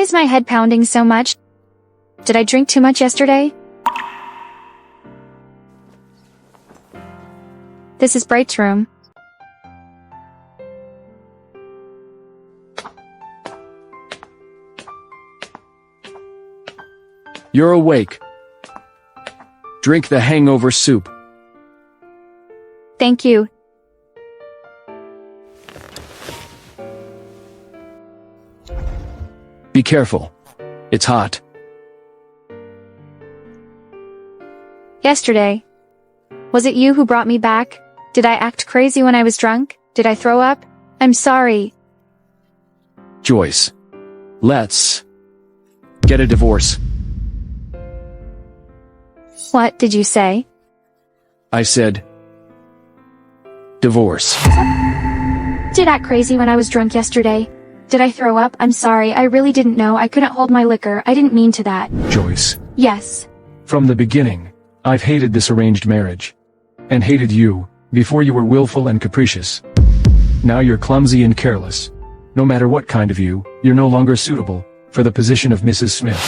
is my head pounding so much? Did I drink too much yesterday? This is Bright's room. You're awake. Drink the hangover soup. Thank you. Be careful. It's hot. Yesterday. Was it you who brought me back? Did I act crazy when I was drunk? Did I throw up? I'm sorry. Joyce. Let's get a divorce. What did you say? I said divorce. Did I act crazy when I was drunk yesterday? Did I throw up? I'm sorry, I really didn't know. I couldn't hold my liquor. I didn't mean to that. Joyce. Yes. From the beginning, I've hated this arranged marriage. And hated you, before you were willful and capricious. Now you're clumsy and careless. No matter what kind of you, you're no longer suitable for the position of Mrs. Smith.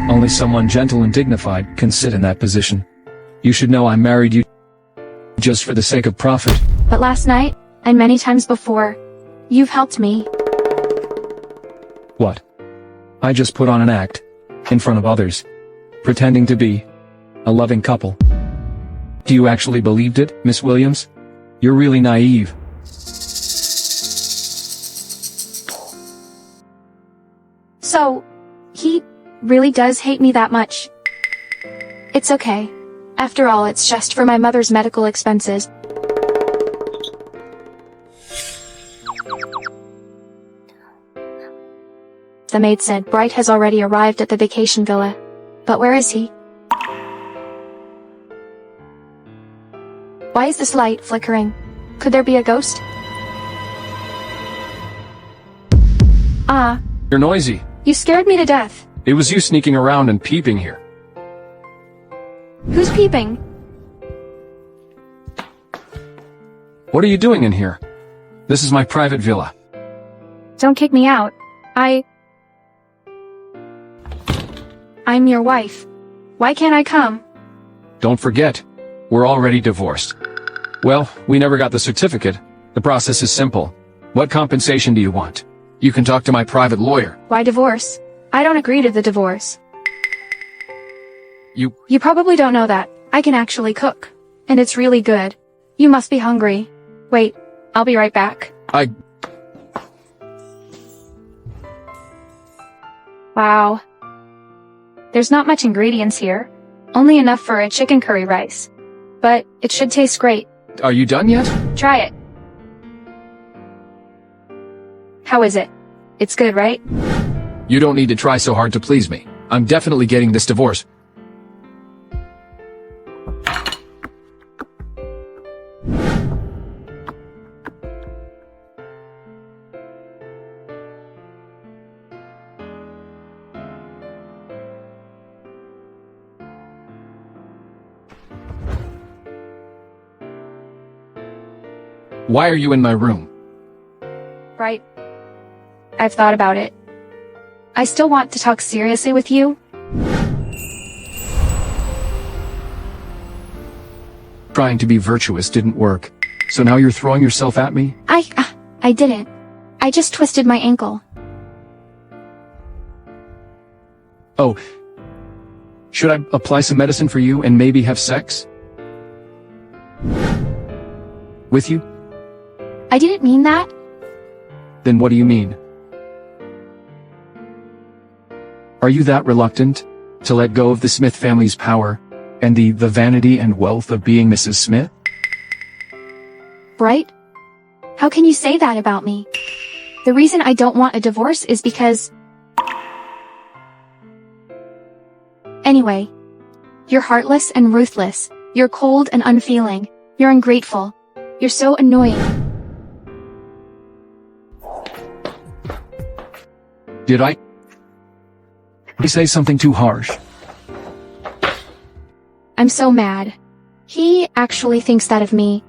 Only someone gentle and dignified can sit in that position. You should know I married you just for the sake of profit. But last night, and many times before, you've helped me. What? I just put on an act, in front of others, pretending to be a loving couple. Do you actually believed it, Miss Williams? You're really naive. So, he really does hate me that much. It's okay. After all, it's just for my mother's medical expenses. The maid said Bright has already arrived at the vacation villa. But where is he? Why is this light flickering? Could there be a ghost? Ah, You're noisy. you scared me to death. It was you sneaking around and peeping here. Who's peeping? What are you doing in here? This is my private villa. Don't kick me out. I'm your wife. Why can't I come? Don't forget, we're already divorced. Well, we never got the certificate. The process is simple. What compensation do you want? You can talk to my private lawyer. Why divorce? I don't agree to the divorce. You probably don't know that. I can actually cook. And it's really good. You must be hungry. Wait, I'll be right back. Wow. There's not much ingredients here. Only enough for a chicken curry rice. But it should taste great. Are you done yet? Try it. How is it? It's good, right? You don't need to try so hard to please me. I'm definitely getting this divorce. Why are you in my room? Right. I've thought about it. I still want to talk seriously with you. Trying to be virtuous didn't work. So now you're throwing yourself at me? I didn't. I just twisted my ankle. Oh. Should I apply some medicine for you and maybe have sex? With you? I didn't mean that. Then what do you mean? Are you that reluctant to let go of the Smith family's power and the vanity and wealth of being Mrs. Smith? Bright? How can you say that about me? The reason I don't want a divorce is because... Anyway. You're heartless and ruthless. You're cold and unfeeling. You're ungrateful. You're so annoying. Did I say something too harsh? I'm so mad. He actually thinks that of me.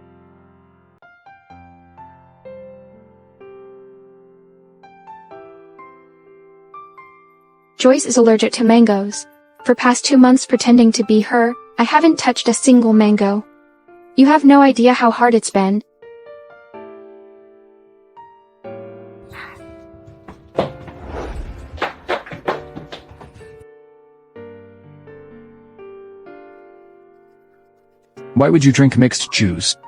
Joyce is allergic to mangoes. For past 2 months pretending to be her, I haven't touched a single mango. You have no idea how hard it's been. Why would you drink mixed juice?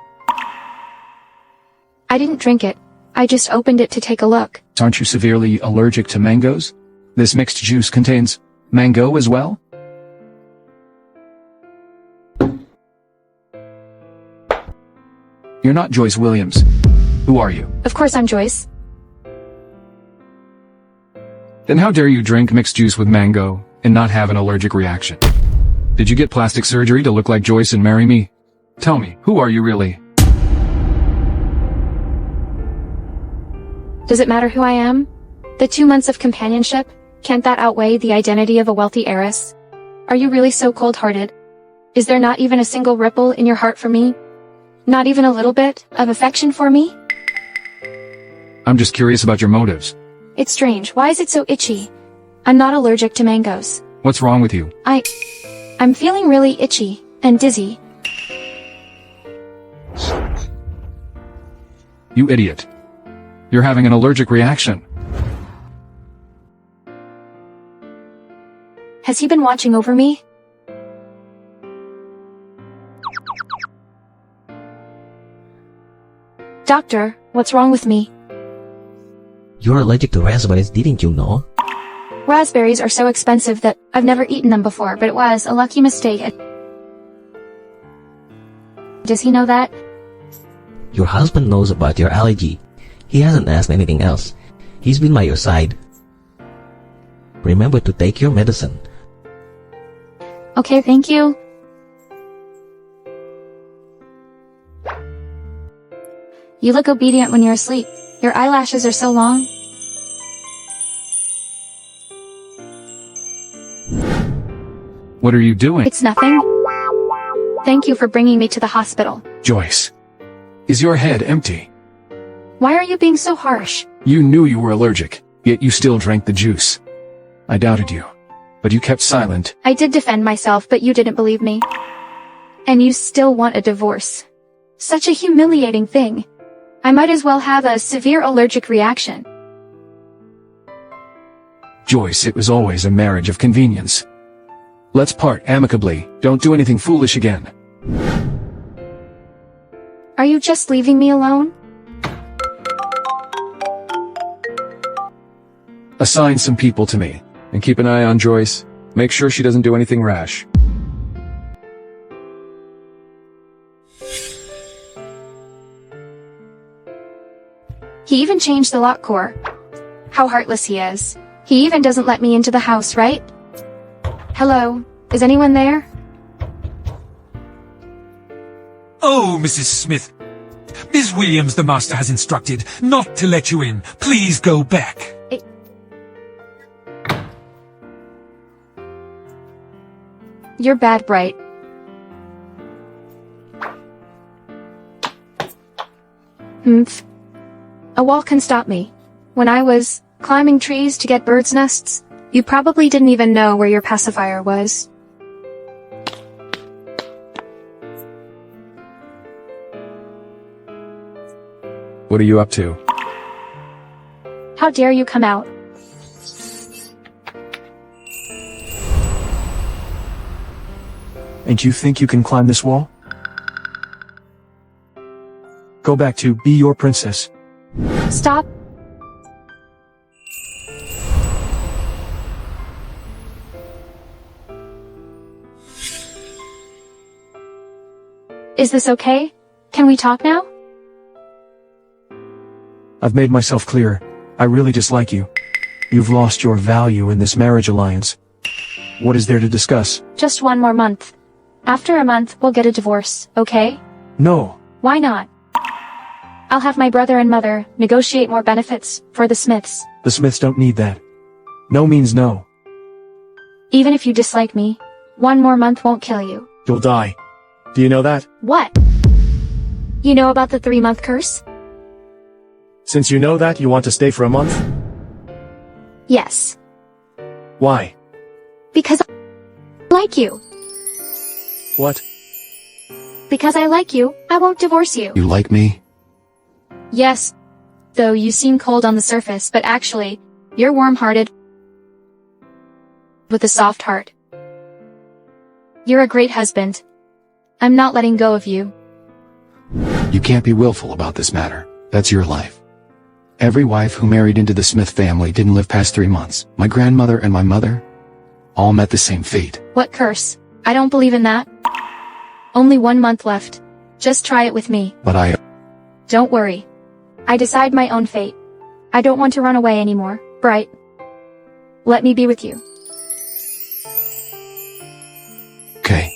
I didn't drink it. I just opened it to take a look. Aren't you severely allergic to mangoes? This mixed juice contains mango as well? You're not Joyce Williams. Who are you? Of course I'm Joyce. Then how dare you drink mixed juice with mango and not have an allergic reaction? Did you get plastic surgery to look like Joyce and marry me? Tell me, who are you really? Does it matter who I am? The 2 months of companionship, can't that outweigh the identity of a wealthy heiress? Are you really so cold-hearted? Is there not even a single ripple in your heart for me? Not even a little bit of affection for me? I'm just curious about your motives. It's strange. Why is it so itchy? I'm not allergic to mangoes. What's wrong with you? I'm feeling really itchy and dizzy. You idiot. You're having an allergic reaction. Has he been watching over me? Doctor, what's wrong with me? You're allergic to raspberries, didn't you know? Raspberries are so expensive that I've never eaten them before, but it was a lucky mistake. Does he know that? Your husband knows about your allergy. He hasn't asked anything else. He's been by your side. Remember to take your medicine. Okay, thank you. You look obedient when you're asleep. Your eyelashes are so long. What are you doing? It's nothing. Thank you for bringing me to the hospital. Joyce, is your head empty? Why are you being so harsh? You knew you were allergic, yet you still drank the juice. I doubted you, but you kept silent. I did defend myself, but you didn't believe me. And you still want a divorce. Such a humiliating thing. I might as well have a severe allergic reaction. Joyce, it was always a marriage of convenience. Let's part amicably. Don't do anything foolish again. Are you just leaving me alone? Assign some people to me, and keep an eye on Joyce. Make sure she doesn't do anything rash. He even changed the lock core. How heartless he is. He even doesn't let me into the house, right? Hello, is anyone there? Oh, Mrs. Smith. Ms. Williams, the master has instructed not to let you in. Please go back. You're bad, Bright. Humph. A wall can stop me. When I was climbing trees to get birds' nests, you probably didn't even know where your pacifier was. What are you up to? How dare you come out? And you think you can climb this wall? Go back to be your princess. Stop. Is this okay? Can we talk now? I've made myself clear. I really dislike you. You've lost your value in this marriage alliance. What is there to discuss? Just 1 more month. After a month, we'll get a divorce, okay? No. Why not? I'll have my brother and mother negotiate more benefits for the Smiths. The Smiths don't need that. No means no. Even if you dislike me, 1 more month won't kill you. You'll die. Do you know that? What? You know about the 3-month curse? Since you know that, you want to stay for a month? Yes. Why? Because I like you. What? Because I like you, I won't divorce you. You like me? Yes. Though you seem cold on the surface, but actually, you're warm-hearted with a soft heart. You're a great husband. I'm not letting go of you. You can't be willful about this matter. That's your life. Every wife who married into the Smith family didn't live past 3 months. My grandmother and my mother all met the same fate. What curse? I don't believe in that. Only 1 month left. Just try it with me. But Don't worry. I decide my own fate. I don't want to run away anymore, Bright. Let me be with you. Okay.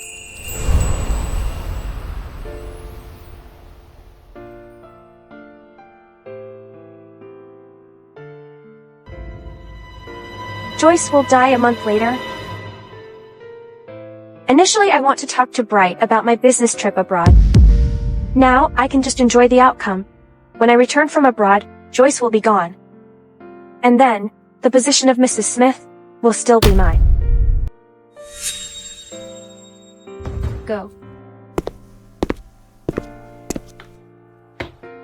Joyce will die a month later. Initially, I want to talk to Bright about my business trip abroad. Now, I can just enjoy the outcome. When I return from abroad, Joyce will be gone. And then, the position of Mrs. Smith will still be mine. Go.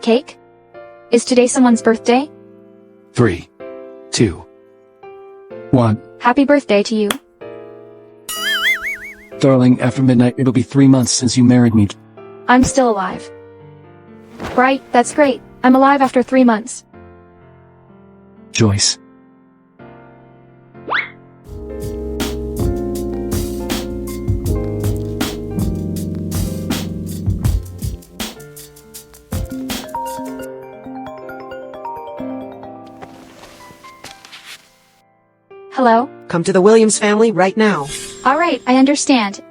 Cake? Is today someone's birthday? 3, 2, 1. Happy birthday to you. Darling, after midnight it'll be 3 months since you married me. I'm still alive. Bright, that's great. I'm alive after 3 months. Joyce. Hello? Come to the Williams family right now. Alright, I understand.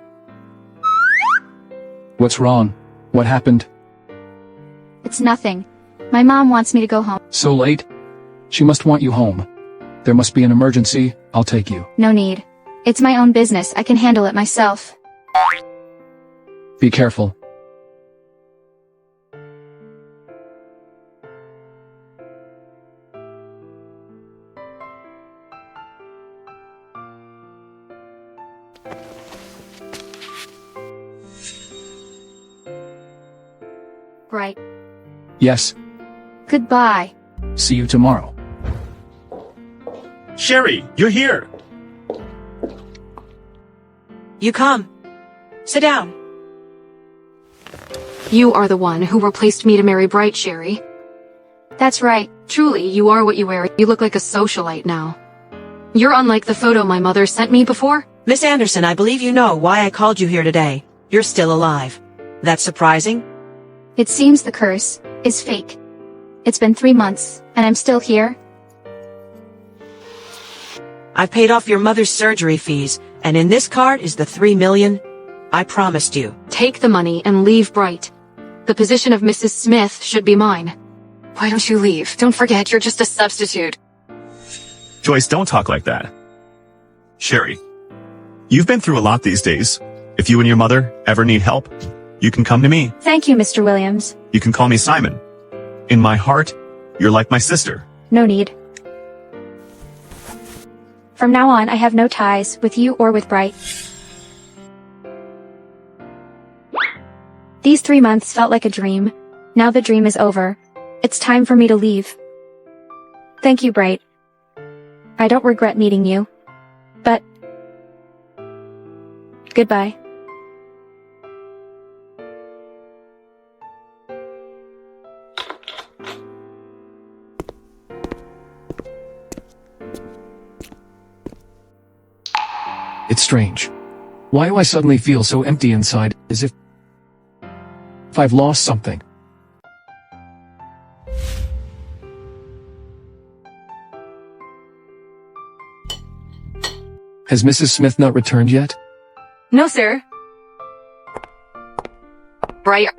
What's wrong? What happened? It's nothing. My mom wants me to go home. So late? She must want you home. There must be an emergency. I'll take you. No need. It's my own business. I can handle it myself. Be careful. Bright. Yes. Goodbye. See you tomorrow. Sherry, you're here. You come. Sit down. You are the one who replaced me to marry Bright, Sherry. That's right. Truly, you are what you wear. You look like a socialite now. You're unlike the photo my mother sent me before. Miss Anderson, I believe you know why I called you here today. You're still alive. That's surprising? It seems the curse is fake. It's been 3 months, and I'm still here. I've paid off your mother's surgery fees, and in this card is the $3 million I promised you. Take the money and leave Bright. The position of Mrs. Smith should be mine. Why don't you leave? Don't forget, you're just a substitute. Joyce, don't talk like that. Sherry, you've been through a lot these days. If you and your mother ever need help, you can come to me. Thank you, Mr. Williams. You can call me Simon. In my heart, you're like my sister. No need. From now on, I have no ties with you or with Bright. These 3 months felt like a dream. Now the dream is over. It's time for me to leave. Thank you, Bright. I don't regret meeting you. But... goodbye. It's strange. Why do I suddenly feel so empty inside, as if I've lost something? Has Mrs. Smith not returned yet? No, sir. Bright,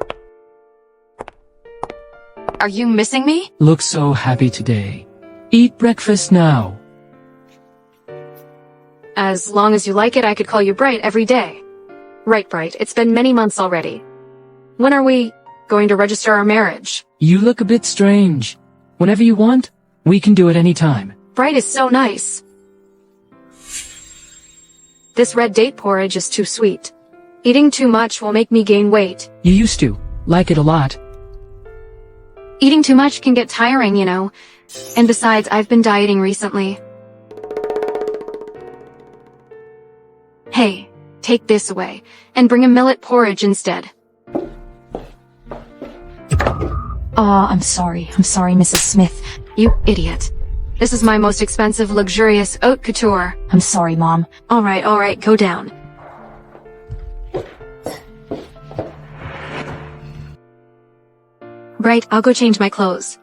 are you missing me? Look so happy today. Eat breakfast now. As long as you like it, I could call you Bright every day. Right, Bright, it's been many months already. When are we going to register our marriage? You look a bit strange. Whenever you want, we can do it anytime. Bright is so nice. This red date porridge is too sweet. Eating too much will make me gain weight. You used to like it a lot. Eating too much can get tiring, you know. And besides, I've been dieting recently. Hey, take this away, and bring a millet porridge instead. I'm sorry, Mrs. Smith. You idiot. This is my most expensive, luxurious haute couture. I'm sorry, Mom. Alright, go down. Right, I'll go change my clothes.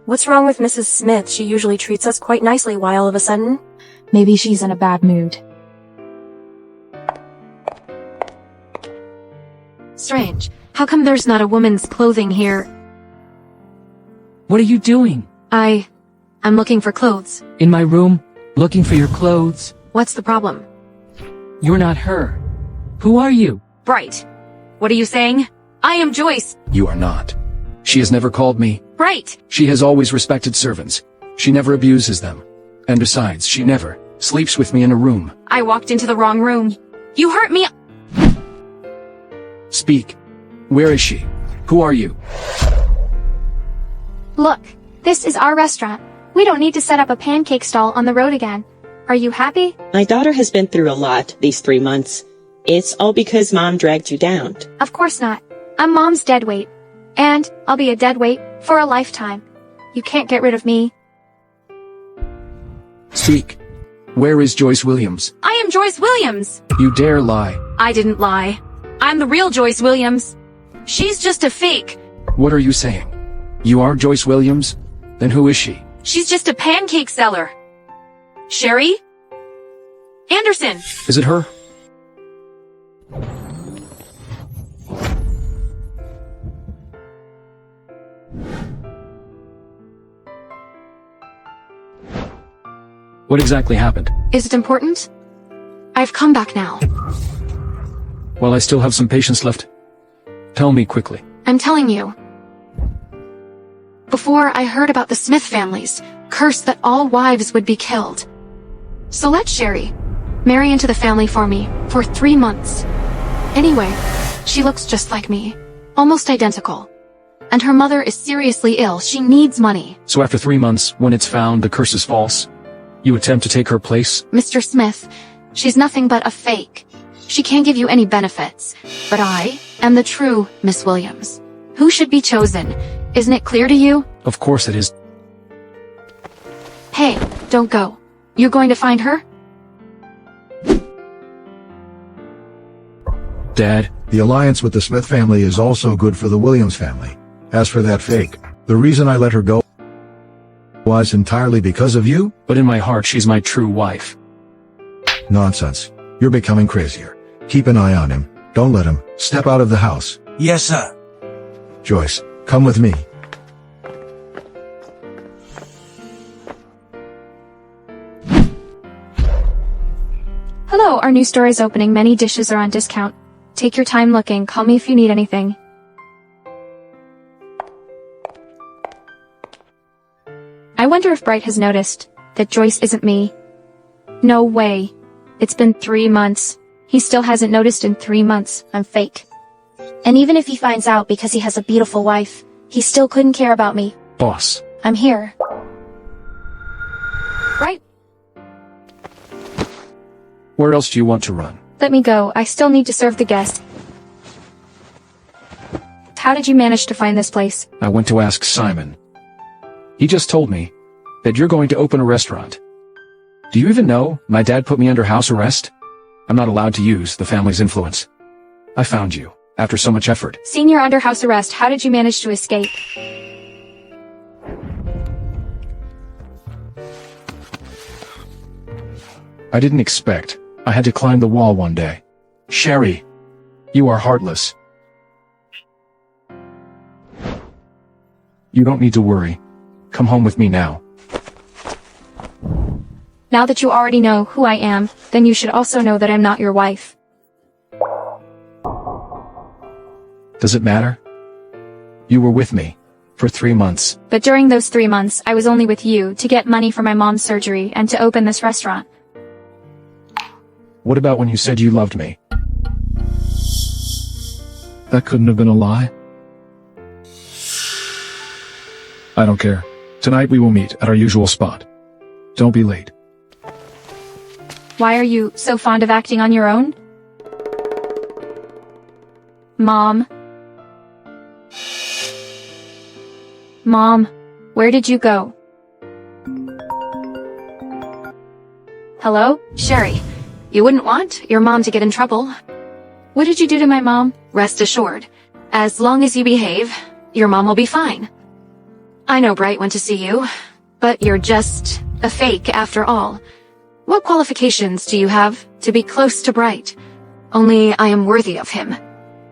What's wrong with Mrs. Smith? She usually treats us quite nicely. Why all of a sudden? Maybe she's in a bad mood. Strange. How come there's not a woman's clothing here? What are you doing? I'm looking for clothes. In my room, looking for your clothes? What's the problem? You're not her. Who are you? Bright. What are you saying? I am Joyce. You are not. She has never called me. Bright. She has always respected servants. She never abuses them. And besides, she never sleeps with me in a room. I walked into the wrong room. You hurt me. Speak. Where is she? Who are you? Look, this is our restaurant. We don't need to set up a pancake stall on the road again. Are you happy? My daughter has been through a lot these 3 months. It's all because Mom dragged you down. Of course not. I'm Mom's dead weight. And I'll be a dead weight for a lifetime. You can't get rid of me. Speak. Where is Joyce Williams? I am Joyce Williams. You dare lie. I didn't lie. I'm the real Joyce Williams. She's just a fake. What are you saying? You are Joyce Williams? Then who is she? She's just a pancake seller. Sherry? Anderson. Is it her? What exactly happened? Is it important? I've come back now. Well, I still have some patience left. Tell me quickly. I'm telling you. Before I heard about the Smith families, cursed that all wives would be killed. So let Sherry marry into the family for me for 3 months. Anyway, she looks just like me. Almost identical. And her mother is seriously ill. She needs money. So after 3 months, when it's found the curse is false, you attempt to take her place? Mr. Smith, she's nothing but a fake. She can't give you any benefits. But I am the true Miss Williams. Who should be chosen? Isn't it clear to you? Of course it is. Hey, don't go. You're going to find her? Dad? The alliance with the Smith family is also good for the Williams family. As for that fake, the reason I let her go was entirely because of you? But in my heart, she's my true wife. Nonsense. You're becoming crazier. Keep an eye on him. Don't let him step out of the house. Yes, sir. Joyce, come with me. Hello, our new store is opening. Many dishes are on discount. Take your time looking. Call me if you need anything. I wonder if Bright has noticed that Joyce isn't me. No way. It's been 3 months. He still hasn't noticed in 3 months. I'm fake. And even if he finds out because he has a beautiful wife, he still couldn't care about me. Boss. I'm here. Right? Where else do you want to run? Let me go. I still need to serve the guests. How did you manage to find this place? I went to ask Simon. He just told me that you're going to open a restaurant. Do you even know my dad put me under house arrest? I'm not allowed to use the family's influence. I found you after so much effort. Senior under house arrest. How did you manage to escape? I didn't expect I had to climb the wall one day. Sherry, you are heartless. You don't need to worry. Come home with me now. Now that you already know who I am, then you should also know that I'm not your wife. Does it matter? You were with me for 3 months. But during those 3 months, I was only with you to get money for my mom's surgery and to open this restaurant. What about when you said you loved me? That couldn't have been a lie. I don't care. Tonight we will meet at our usual spot. Don't be late. Why are you so fond of acting on your own? Mom. Mom, where did you go? Hello? Sherry, you wouldn't want your mom to get in trouble. What did you do to my mom? Rest assured, as long as you behave, your mom will be fine. I know Bright went to see you, but you're just a fake after all. What qualifications do you have to be close to Bright? Only I am worthy of him.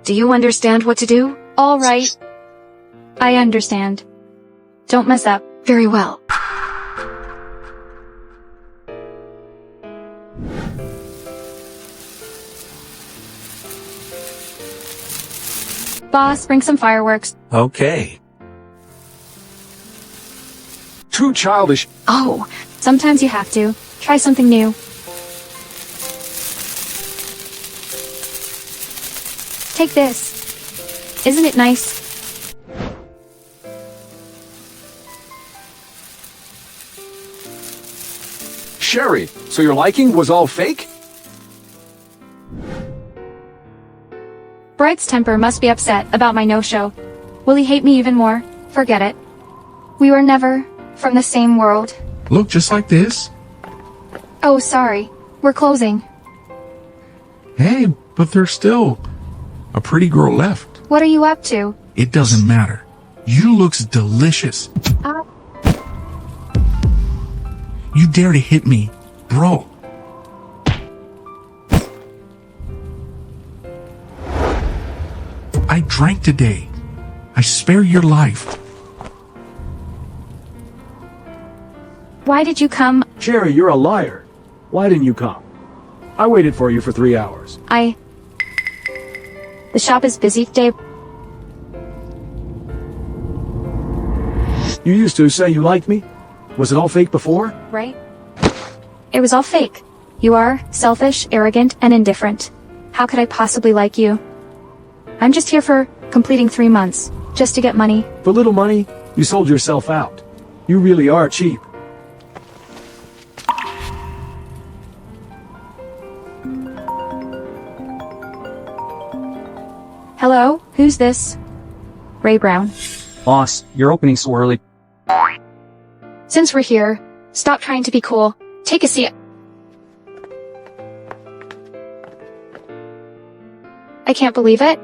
Do you understand what to do? All right. I understand. Don't mess up. Very well. Boss, bring some fireworks. Okay. Too childish. Oh, sometimes you have to. Try something new. Take this. Isn't it nice? Sherry, so your liking was all fake? Bright's temper must be upset about my no-show. Will he hate me even more? Forget it. We were never from the same world. Look just like this? Oh, sorry. We're closing. Hey, but there's still a pretty girl left. What are you up to? It doesn't matter. You looks delicious. You dare to hit me, bro. I drank today. I spare your life. Why did you come? Sherry, you're a liar. Why didn't you come? I waited for you for 3 hours. The shop is busy today. You used to say you liked me. Was it all fake before? Right? It was all fake. You are selfish, arrogant, and indifferent. How could I possibly like you? I'm just here for completing 3 months, just to get money. For little money, you sold yourself out. You really are cheap. Hello? Who's this? Ray Brown. Boss, you're opening so early. Since we're here, stop trying to be cool. Take a seat. I can't believe it.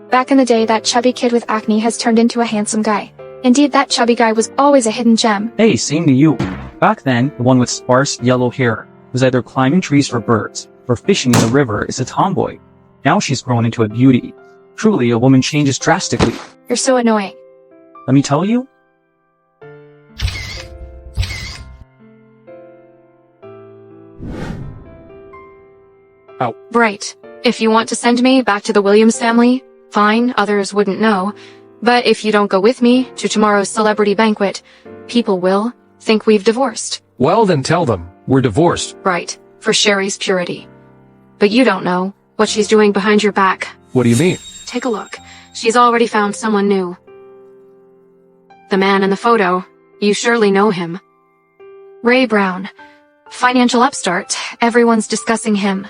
Back in the day, that chubby kid with acne has turned into a handsome guy. Indeed, that chubby guy was always a hidden gem. Hey, same to you. Back then, the one with sparse yellow hair was either climbing trees for birds or fishing in the river is a tomboy. Now she's grown into a beauty. Truly, a woman changes drastically. You're so annoying. Let me tell you. Oh. Bright. If you want to send me back to the Williams family, fine, others wouldn't know. But if you don't go with me to tomorrow's celebrity banquet, people will think we've divorced. Well, then tell them we're divorced. Right. For Sherry's purity. But you don't know what she's doing behind your back. What do you mean? Take a look. She's already found someone new. The man in the photo. You surely know him. Ray Brown. Financial upstart. Everyone's discussing him.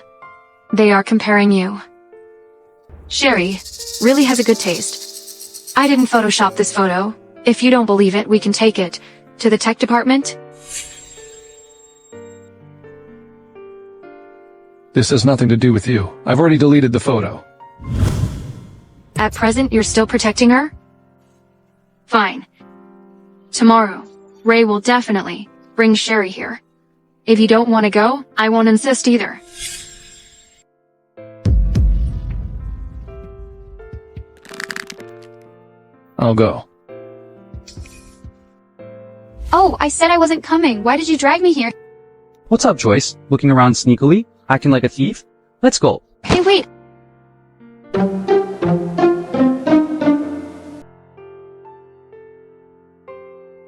They are comparing you. Sherry really has a good taste. I didn't Photoshop this photo. If you don't believe it, we can take it to the tech department. This has nothing to do with you. I've already deleted the photo. At present, you're still protecting her? Fine. Tomorrow, Ray will definitely bring Sherry here. If you don't want to go, I won't insist either. I'll go. Oh, I said I wasn't coming. Why did you drag me here? What's up, Joyce? Looking around sneakily? Acting like a thief? Let's go. Hey, wait.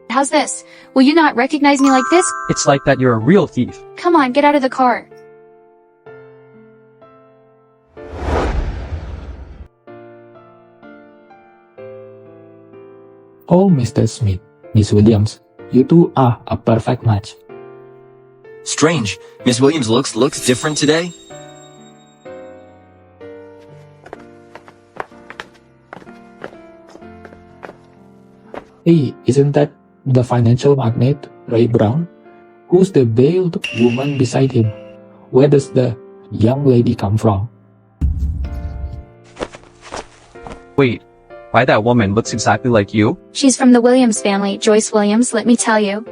How's this? Will you not recognize me like this? It's like that you're a real thief. Come on, get out of the car. Oh, Mr. Smith, Miss Williams, you two are a perfect match. Strange. Miss Williams looks different today. Hey, isn't that the financial magnate, Ray Brown? Who's the veiled woman beside him? Where does the young lady come from? Wait, why that woman looks exactly like you? She's from the Williams family, Joyce Williams, let me tell you.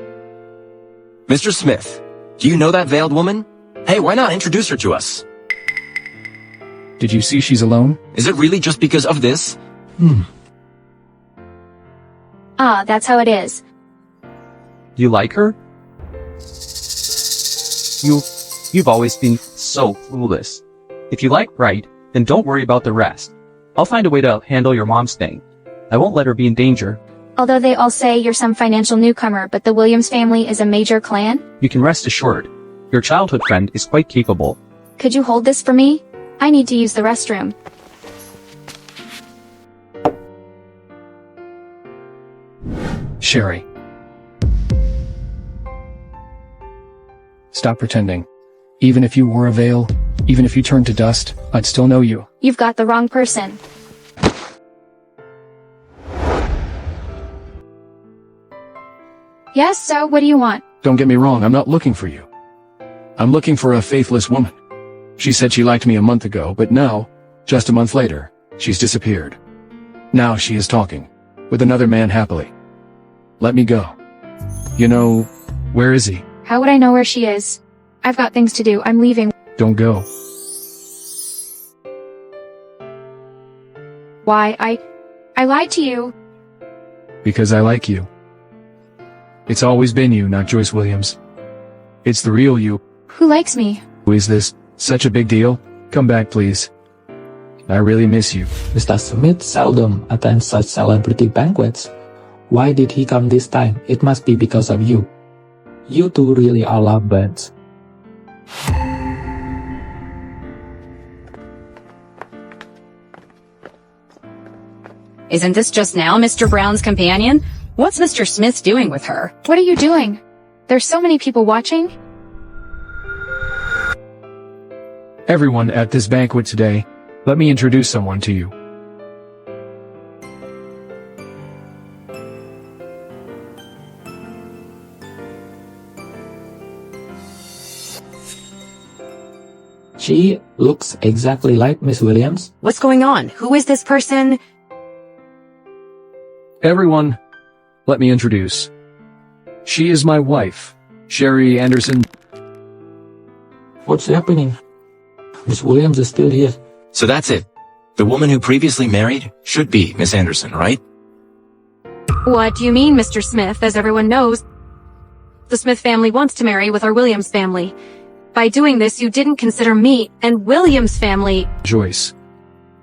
Mr. Smith, do you know that veiled woman? Hey, why not introduce her to us? Did you see she's alone? Is it really just because of this? Ah, that's how it is. You like her? You've always been so clueless. If you like Bright, then don't worry about the rest. I'll find a way to handle your mom's thing. I won't let her be in danger. Although they all say you're some financial newcomer, but the Williams family is a major clan? You can rest assured. Your childhood friend is quite capable. Could you hold this for me? I need to use the restroom. Sherry. Stop pretending. Even if you wore a veil, even if you turned to dust, I'd still know you. You've got the wrong person. Yes, so what do you want? Don't get me wrong, I'm not looking for you. I'm looking for a faithless woman. She said she liked me a month ago, but now, just a month later, she's disappeared. Now she is talking with another man happily. Let me go. You know, where is he? How would I know where she is? I've got things to do. I'm leaving. Don't go. Why? I lied to you. Because I like you. It's always been you, not Joyce Williams. It's the real you. Who likes me? Is this such a big deal? Come back, please. I really miss you. Mr. Smith seldom attends such celebrity banquets. Why did he come this time? It must be because of you. You two really are lovebirds. Isn't this just now Mr. Brown's companion? What's Mr. Smith doing with her? What are you doing? There's so many people watching. Everyone at this banquet today, let me introduce someone to you. She looks exactly like Miss Williams. What's going on? Who is this person? Everyone, let me introduce. She is my wife, Sherry Anderson. What's happening? Miss Williams is still here. So that's it. The woman who previously married should be Miss Anderson, right? What do you mean, Mr. Smith? As everyone knows, the Smith family wants to marry with our Williams family. By doing this, you didn't consider me and Williams family. Joyce,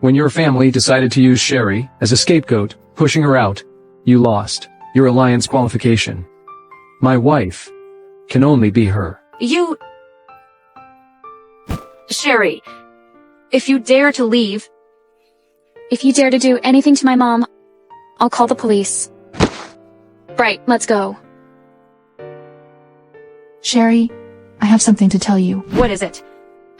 when your family decided to use Sherry as a scapegoat, pushing her out, you lost your alliance qualification. My wife can only be her. You... Sherry, if you dare to leave... If you dare to do anything to my mom, I'll call the police. Right, let's go. Sherry, I have something to tell you. What is it?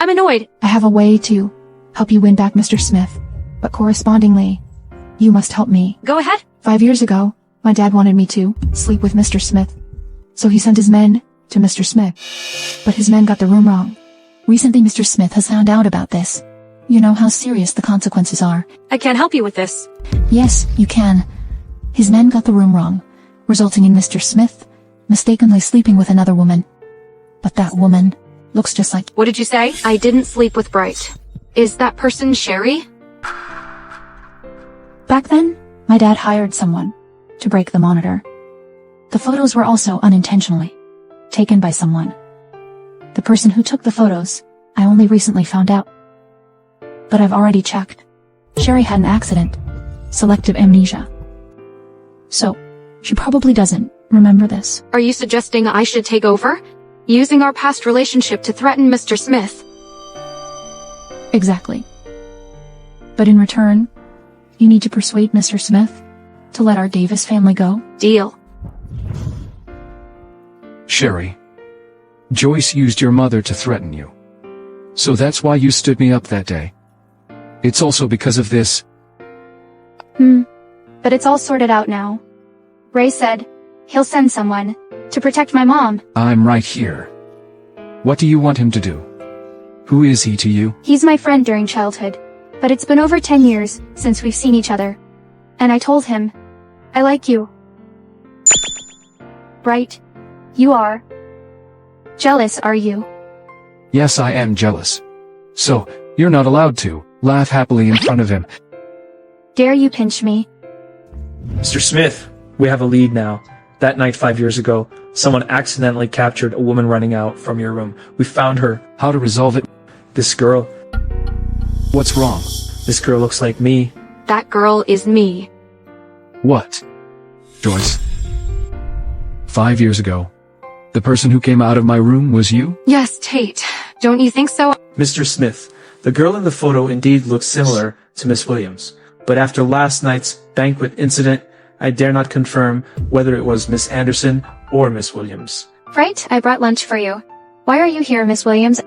I'm annoyed. I have a way to help you win back Mr. Smith, but correspondingly, you must help me. Go ahead. 5 years ago, my dad wanted me to sleep with Mr. Smith, so he sent his men to Mr. Smith. But his men got the room wrong. Recently, Mr. Smith has found out about this. You know how serious the consequences are. I can't help you with this. Yes, you can. His men got the room wrong, resulting in Mr. Smith mistakenly sleeping with another woman. But that woman looks just like... What did you say? I didn't sleep with Bright. Is that person Sherry? Back then, my dad hired someone to break the monitor. The photos were also unintentionally taken by someone. The person who took the photos, I only recently found out. But I've already checked. Sherry had an accident. Selective amnesia. So, she probably doesn't remember this. Are you suggesting I should take over? Using our past relationship to threaten Mr. Smith? Exactly. But in return, you need to persuade Mr. Smith to let our Davis family go? Deal. Sherry, Joyce used your mother to threaten you. So that's why you stood me up that day. It's also because of this. But it's all sorted out now. Ray said he'll send someone to protect my mom. I'm right here. What do you want him to do? Who is he to you? He's my friend during childhood, but it's been over 10 years since we've seen each other. And I told him, I like you. Right? You are. Jealous, are you? Yes, I am jealous. So, you're not allowed to laugh happily in front of him. Dare you pinch me? Mr. Smith, we have a lead now. That night 5 years ago, someone accidentally captured a woman running out from your room. We found her. How to resolve it? This girl. What's wrong? This girl looks like me. That girl is me. What? Joyce. 5 years ago, the person who came out of my room was you? Yes, Tate. Don't you think so? Mr. Smith, the girl in the photo indeed looks similar to Miss Williams. But after last night's banquet incident, I dare not confirm whether it was Miss Anderson or Miss Williams. Right? I brought lunch for you. Why are you here, Miss Williams?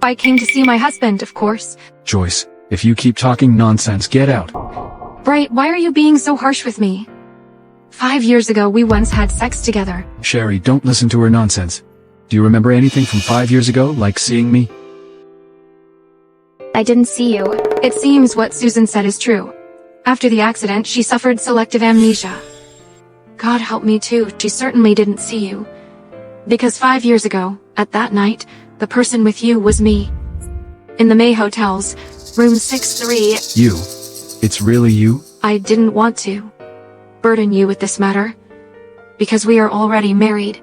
I came to see my husband, of course. Joyce, if you keep talking nonsense, get out. Bright, why are you being so harsh with me? 5 years ago, we once had sex together. Sherry, don't listen to her nonsense. Do you remember anything from 5 years ago, like seeing me? I didn't see you. It seems what Susan said is true. After the accident, she suffered selective amnesia. God help me too, she certainly didn't see you. Because 5 years ago, at that night, the person with you was me. In the May Hotels, room 63. You? It's really you? I didn't want to burden you with this matter, because we are already married.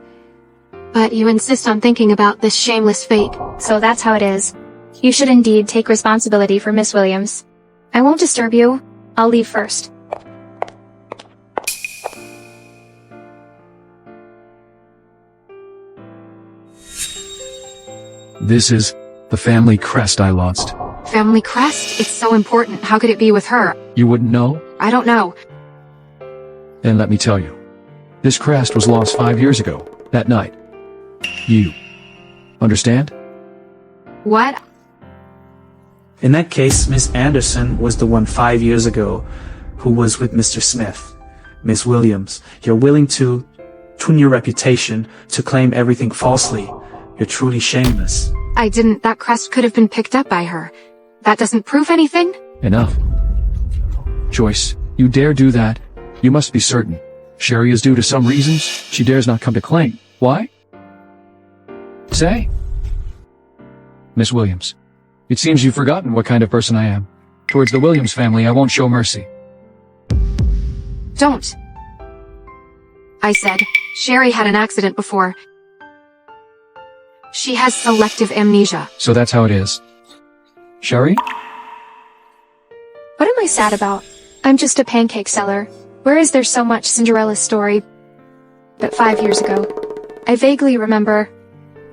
But you insist on thinking about this shameless fake. So that's how it is. You should indeed take responsibility for Miss Williams. I won't disturb you. I'll leave first. This is the family crest I lost. Family crest? It's so important. How could it be with her? You wouldn't know? I don't know. Then let me tell you. This crest was lost 5 years ago, that night. You. Understand? What? In that case, Miss Anderson was the one 5 years ago who was with Mr. Smith. Miss Williams, you're willing to tune your reputation to claim everything falsely. You're truly shameless. I didn't. That crest could have been picked up by her. That doesn't prove anything? Enough. Joyce, you dare do that? You must be certain. Sherry is due to some reasons she dares not come to claim. Why? Say? Miss Williams, it seems you've forgotten what kind of person I am. Towards the Williams family, I won't show mercy. Don't. I said, Sherry had an accident before. She has selective amnesia. So that's how it is. Sherry? What am I sad about? I'm just a pancake seller. Where is there so much Cinderella story? But 5 years ago, I vaguely remember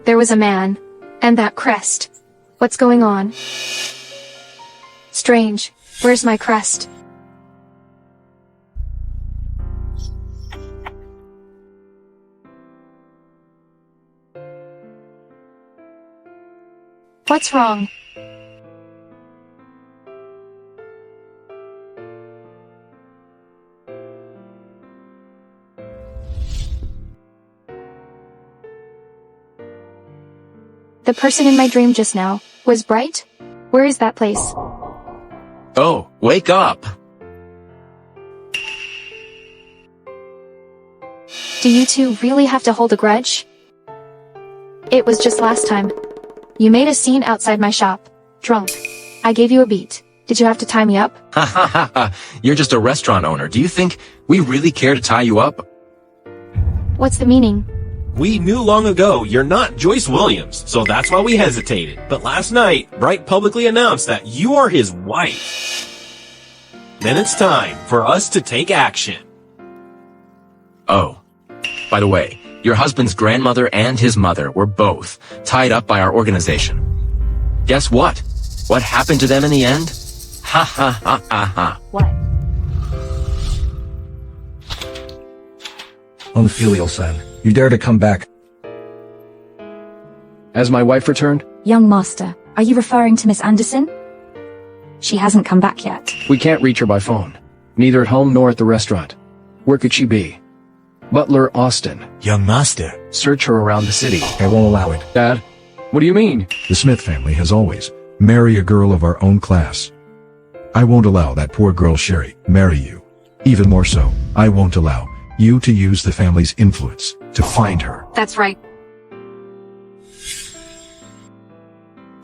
there was a man, and that crest. What's going on? Strange. Where's my crest? What's wrong? The person in my dream just now was Bright? Where is that place? Oh, wake up! Do you two really have to hold a grudge? It was just last time. You made a scene outside my shop. Drunk. I gave you a beat. Did you have to tie me up? Ha ha ha ha. You're just a restaurant owner. Do you think we really care to tie you up? What's the meaning? We knew long ago you're not Joyce Williams, so that's why we hesitated. But last night, Bright publicly announced that you are his wife. Then it's time for us to take action. Oh, by the way, your husband's grandmother and his mother were both tied up by our organization. Guess what? What happened to them in the end? Ha ha ha ha ha. What? Unfilial son, you dare to come back? Has my wife returned? Young master, are you referring to Miss Anderson? She hasn't come back yet. We can't reach her by phone. Neither at home nor at the restaurant. Where could she be? Butler Austin. Young master. Search her around the city. I won't allow it. Dad, what do you mean? The Smith family has always marry a girl of our own class. I won't allow that poor girl Sherry marry you. Even more so, I won't allow you to use the family's influence to find her. That's right.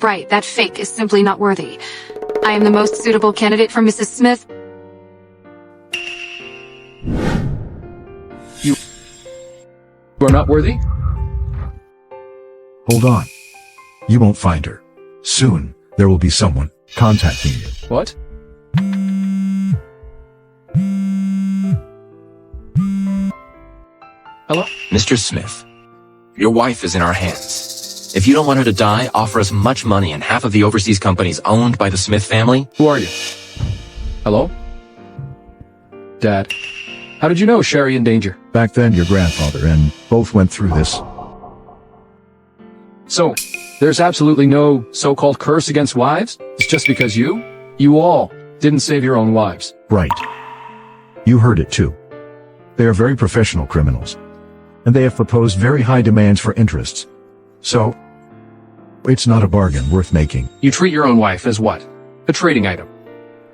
Right, that fake is simply not worthy. I am the most suitable candidate for Mrs. Smith. You are not worthy? Hold on. You won't find her. Soon, there will be someone contacting you. What? Hello? Mr. Smith, your wife is in our hands. If you don't want her to die, offer us much money and half of the overseas companies owned by the Smith family. Who are you? Hello? Dad, how did you know Sherry in danger? Back then, your grandfather and both went through this. So, there's absolutely no so-called curse against wives? It's just because you all, didn't save your own wives. Right. You heard it too. They are very professional criminals, and they have proposed very high demands for interests. So, it's not a bargain worth making. You treat your own wife as what? A trading item.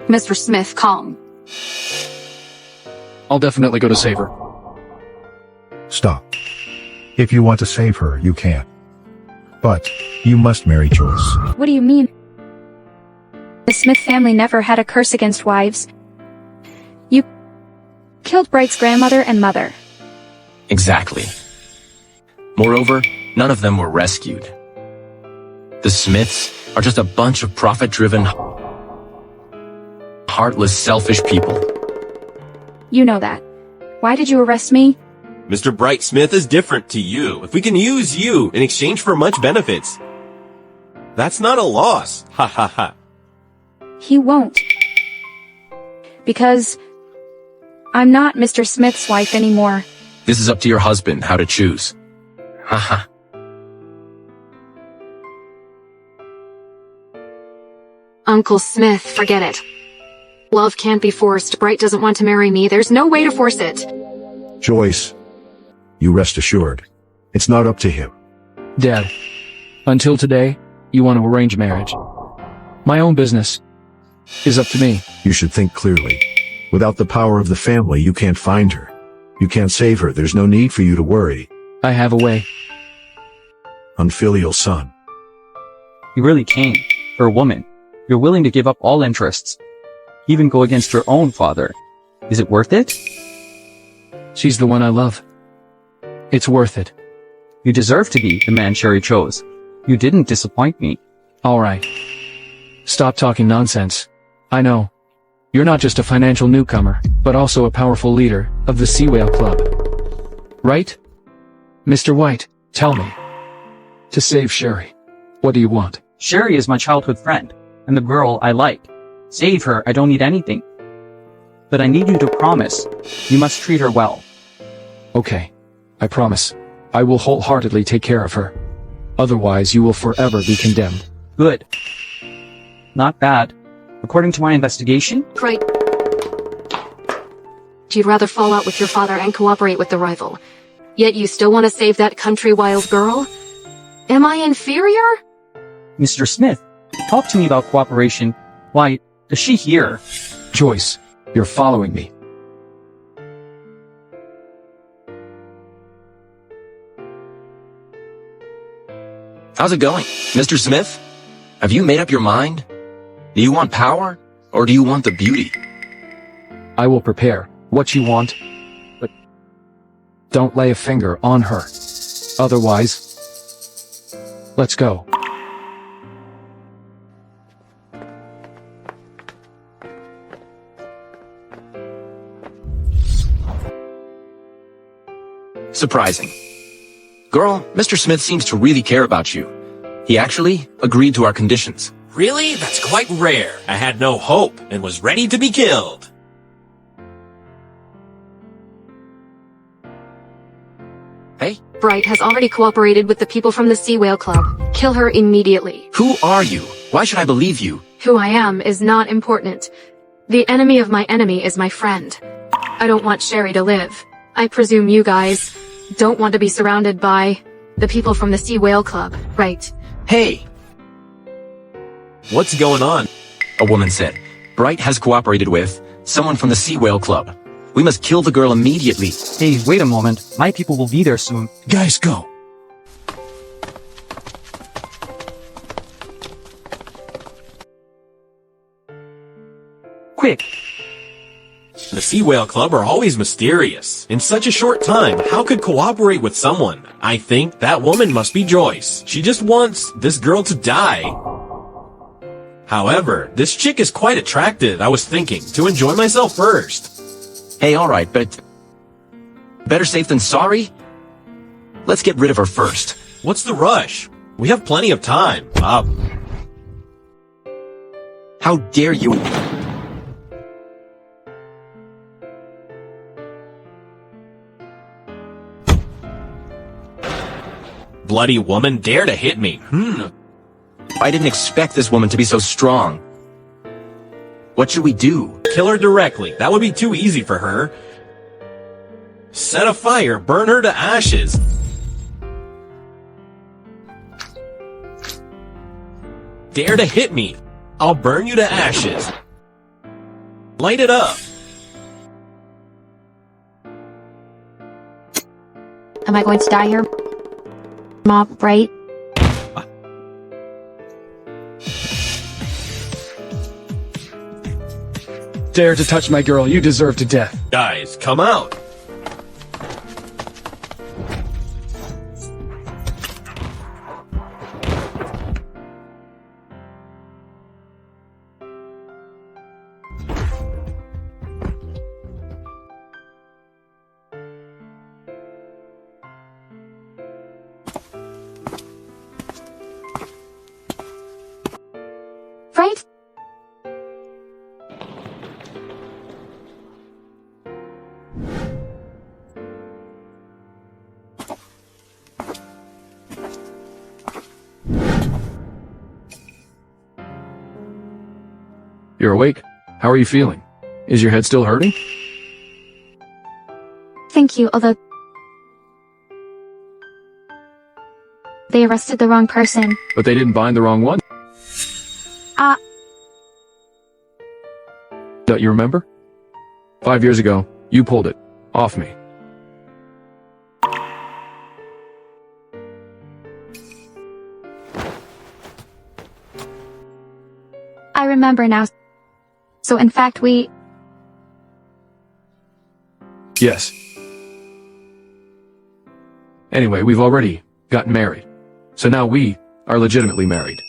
Mr. Smith, calm. I'll definitely go to save her. Stop. If you want to save her, you can. But, you must marry Joyce. What do you mean? The Smith family never had a curse against wives. You killed Bright's grandmother and mother. Exactly. Moreover, none of them were rescued. The Smiths are just a bunch of profit-driven, heartless, selfish people. You know that. Why did you arrest me? Mr. Bright Smith is different to you. If we can use you in exchange for much benefits, that's not a loss. Ha ha ha. He won't. Because I'm not Mr. Smith's wife anymore. This is up to your husband how to choose. Haha. Uncle Smith, forget it. Love can't be forced. Bright doesn't want to marry me. There's no way to force it. Joyce, you rest assured, it's not up to him. Dad, until today, you want to arrange marriage. My own business is up to me. You should think clearly. Without the power of the family, you can't find her. You can't save her. There's no need for you to worry. I have a way. Unfilial son. You really can't. For a woman, you're willing to give up all interests. Even go against your own father. Is it worth it? She's the one I love. It's worth it. You deserve to be the man Sherry chose. You didn't disappoint me. All right. Stop talking nonsense. I know. You're not just a financial newcomer, but also a powerful leader of the Sea Whale Club. Right? Mr. White, tell me. To save Sherry, what do you want? Sherry is my childhood friend, and the girl I like. Save her, I don't need anything. But I need you to promise, you must treat her well. Okay, I promise. I will wholeheartedly take care of her. Otherwise, you will forever be condemned. Good. Not bad. According to my investigation, Right. You'd rather fall out with your father and cooperate with the rival. Yet you still want to save that country wild girl? Am I inferior? Mr. Smith, talk to me about cooperation. Why, is she here? Joyce, you're following me. How's it going? Mr. Smith? Have you made up your mind? Do you want power, or do you want the beauty? I will prepare what you want, but don't lay a finger on her. Otherwise, let's go. Surprising. Girl, Mr. Smith seems to really care about you. He actually agreed to our conditions. Really? That's quite rare. I had no hope and was ready to be killed. Bright has already cooperated with the people from the Sea Whale Club. Kill her immediately. Who are you? Why should I believe you? Who I am is not important. The enemy of my enemy is my friend. I don't want Sherry to live. I presume you guys don't want to be surrounded by the people from the Sea Whale Club, right? Hey! What's going on? A woman said. Bright has cooperated with someone from the Sea Whale Club. We must kill the girl immediately. Hey, wait a moment. My people will be there soon. Guys, go. Quick! The Sea Whale Club are always mysterious. In such a short time, how could cooperate with someone? I think that woman must be Joyce. She just wants this girl to die. However, this chick is quite attractive, I was thinking, to enjoy myself first. Hey, alright, but better safe than sorry? Let's get rid of her first. What's the rush? We have plenty of time, Bob. How dare you? Bloody woman dare to hit me. I didn't expect this woman to be so strong. What should we do? Kill her directly. That would be too easy for her. Set a fire, burn her to ashes. Dare to hit me. I'll burn you to ashes. Light it up. Am I going to die here? Mom, right? Dare to touch my girl, you deserve to death. Guys, come out. Right? You're awake? How are you feeling? Is your head still hurting? Thank you, although they arrested the wrong person. But they didn't bind the wrong one. Don't you remember? 5 years ago, you pulled it off me. I remember now. So in fact Yes. Anyway, we've already gotten married. So now we are legitimately married.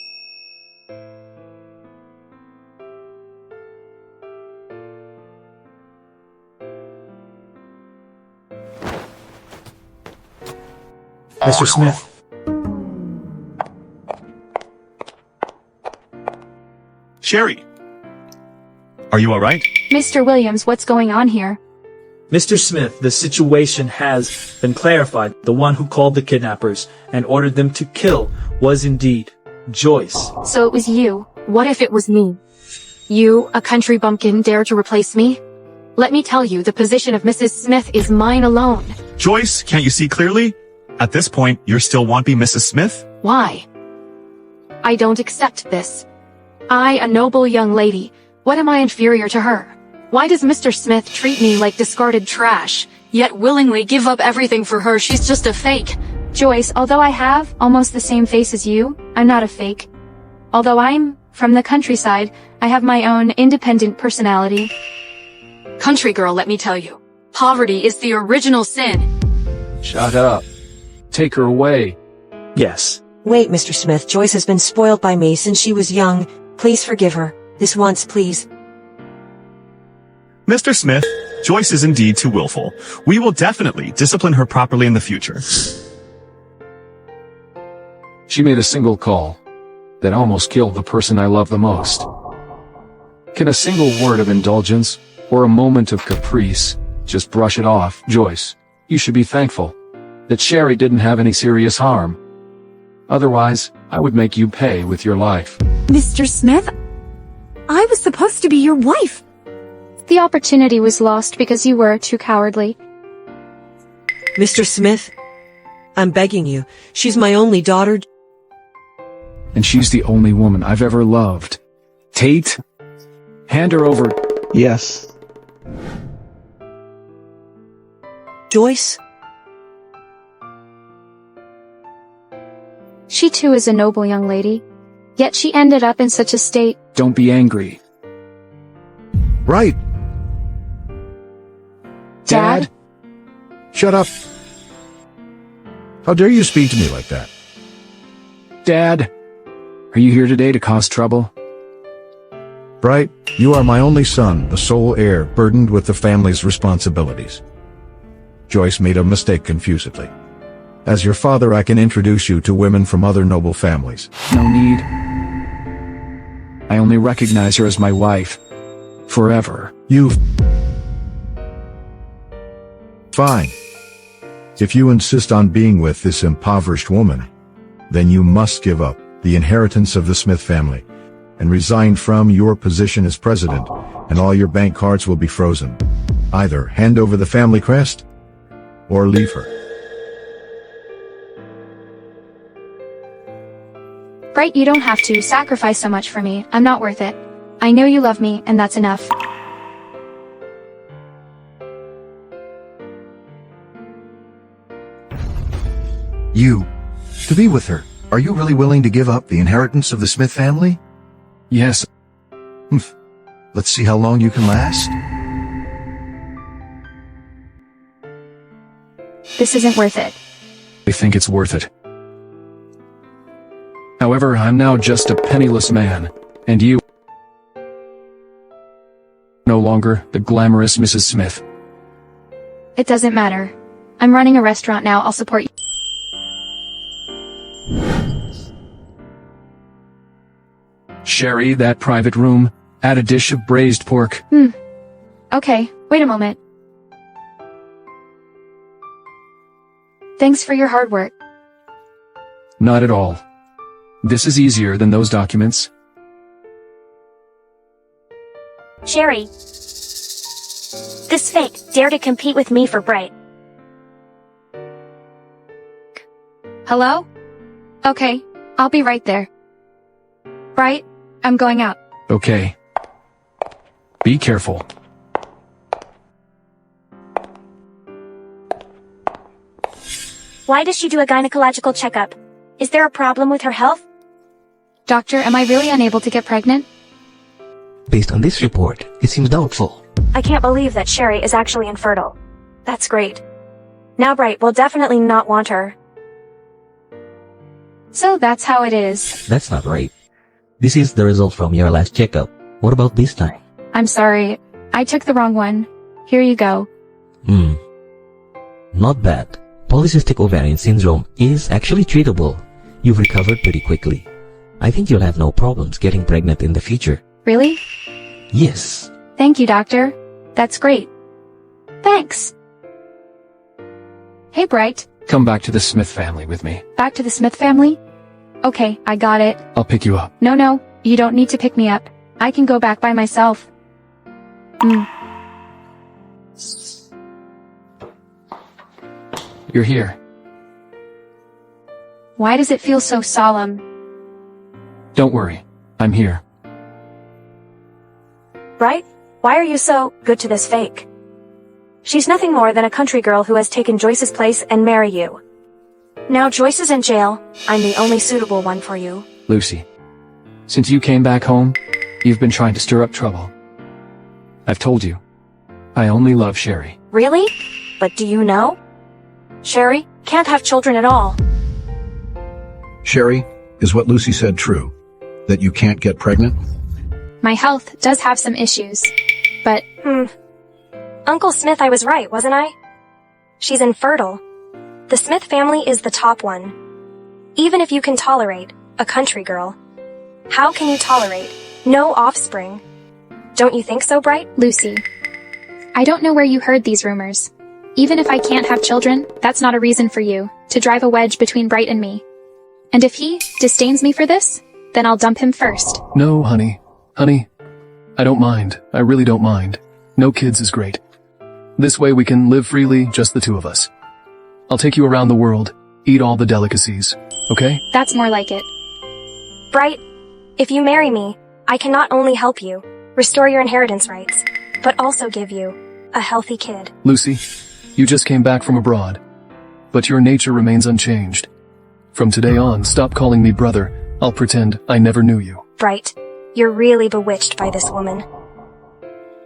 Mr. Smith. Sherry! Are you alright? Mr. Williams, what's going on here? Mr. Smith, the situation has been clarified. The one who called the kidnappers and ordered them to kill was indeed Joyce. So it was you. What if it was me? You, a country bumpkin, dare to replace me? Let me tell you, the position of Mrs. Smith is mine alone. Joyce, can't you see clearly? At this point, you still won't be Mrs. Smith? Why? I don't accept this. I, a noble young lady, what am I inferior to her? Why does Mr. Smith treat me like discarded trash, yet willingly give up everything for her? She's just a fake. Joyce, although I have almost the same face as you, I'm not a fake. Although I'm from the countryside, I have my own independent personality. Country girl, let me tell you. Poverty is the original sin. Shut up. Take her away. Yes. Wait, Mr. Smith, Joyce has been spoiled by me since she was young. Please forgive her. This once, please. Mr. Smith, Joyce is indeed too willful. We will definitely discipline her properly in the future. She made a single call that almost killed the person I love the most. Can a single word of indulgence or a moment of caprice just brush it off? Joyce, you should be thankful that Sherry didn't have any serious harm. Otherwise, I would make you pay with your life. Mr. Smith, I was supposed to be your wife. The opportunity was lost because you were too cowardly. Mr. Smith, I'm begging you. She's my only daughter. And she's the only woman I've ever loved. Tate, hand her over. Yes. Joyce? She too is a noble young lady. Yet she ended up in such a state. Don't be angry. Right. Dad? Shut up. How dare you speak to me like that? Dad, are you here today to cause trouble? Bright, you are my only son, the sole heir, burdened with the family's responsibilities. Joyce made a mistake confusedly. As your father, I can introduce you to women from other noble families. No need. I only recognize her as my wife. Forever. Fine. If you insist on being with this impoverished woman, then you must give up the inheritance of the Smith family and resign from your position as president, and all your bank cards will be frozen. Either hand over the family crest or leave her. Bright, you don't have to sacrifice so much for me. I'm not worth it. I know you love me, and that's enough. To be with her, are you really willing to give up the inheritance of the Smith family? Yes. Let's see how long you can last. This isn't worth it. I think it's worth it. However, I'm now just a penniless man, and you no longer the glamorous Mrs. Smith. It doesn't matter. I'm running a restaurant now. I'll support you. Sherry, that private room. Add a dish of braised pork. Okay, wait a moment. Thanks for your hard work. Not at all. This is easier than those documents. Sherry. This fake dare to compete with me for Bright. Hello? Okay, I'll be right there. Bright, I'm going out. Okay. Be careful. Why does she do a gynecological checkup? Is there a problem with her health? Doctor, am I really unable to get pregnant? Based on this report, it seems doubtful. I can't believe that Sherry is actually infertile. That's great. Now Bright will definitely not want her. So that's how it is. That's not right. This is the result from your last checkup. What about this time? I'm sorry. I took the wrong one. Here you go. Not bad. Polycystic ovarian syndrome is actually treatable. You've recovered pretty quickly. I think you'll have no problems getting pregnant in the future. Really? Yes. Thank you, doctor. That's great. Thanks. Hey, Bright. Come back to the Smith family with me. Back to the Smith family? Okay, I got it. I'll pick you up. No, you don't need to pick me up. I can go back by myself. You're here. Why does it feel so solemn? Don't worry. I'm here. Bright, why are you so good to this fake? She's nothing more than a country girl who has taken Joyce's place and marry you. Now Joyce is in jail. I'm the only suitable one for you. Lucy, since you came back home, you've been trying to stir up trouble. I've told you. I only love Sherry. Really? But do you know? Sherry can't have children at all. Sherry, is what Lucy said true? That you can't get pregnant? My health does have some issues, but... Uncle Smith, I was right, wasn't I? She's infertile. The Smith family is the top one. Even if you can tolerate a country girl, how can you tolerate no offspring? Don't you think so, Bright? Lucy, I don't know where you heard these rumors. Even if I can't have children, that's not a reason for you to drive a wedge between Bright and me. And if he disdains me for this, then I'll dump him first. No, honey. Honey, I don't mind. I really don't mind. No kids is great. This way we can live freely, just the two of us. I'll take you around the world, eat all the delicacies, okay? That's more like it. Bright, if you marry me, I can not only help you restore your inheritance rights, but also give you a healthy kid. Lucy, you just came back from abroad, but your nature remains unchanged. From today on, stop calling me brother. I'll pretend I never knew you. Bright, you're really bewitched by this woman.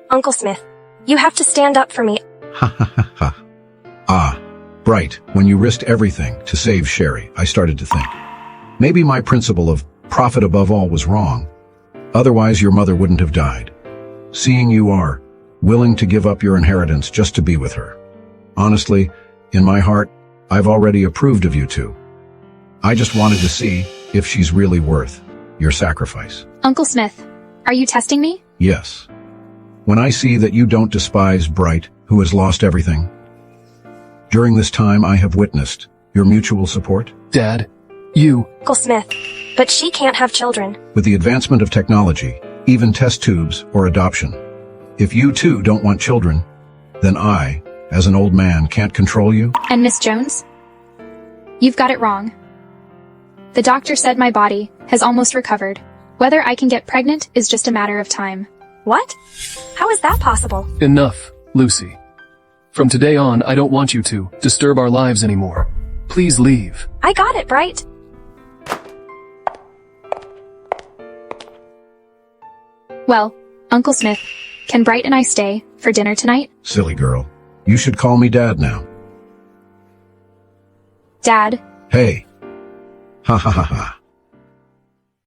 Uncle Smith, you have to stand up for me. Ha ha ha ha. Ah, Bright, when you risked everything to save Sherry, I started to think. Maybe my principle of profit above all was wrong. Otherwise, your mother wouldn't have died. Seeing you are willing to give up your inheritance just to be with her. Honestly, in my heart, I've already approved of you two. I just wanted to see if she's really worth your sacrifice. Uncle Smith, are you testing me? Yes. When I see that you don't despise Bright, who has lost everything. During this time, I have witnessed your mutual support. Dad, you... Uncle Smith, but she can't have children. With the advancement of technology, even test tubes or adoption. If you too don't want children, then I, as an old man, can't control you. And Miss Jones? You've got it wrong. The doctor said my body has almost recovered. Whether I can get pregnant is just a matter of time. What? How is that possible? Enough, Lucy. From today on, I don't want you to disturb our lives anymore. Please leave. I got it, Bright. Well, Uncle Smith, can Bright and I stay for dinner tonight? Silly girl. You should call me Dad now. Dad. Hey. Ha ha ha ha.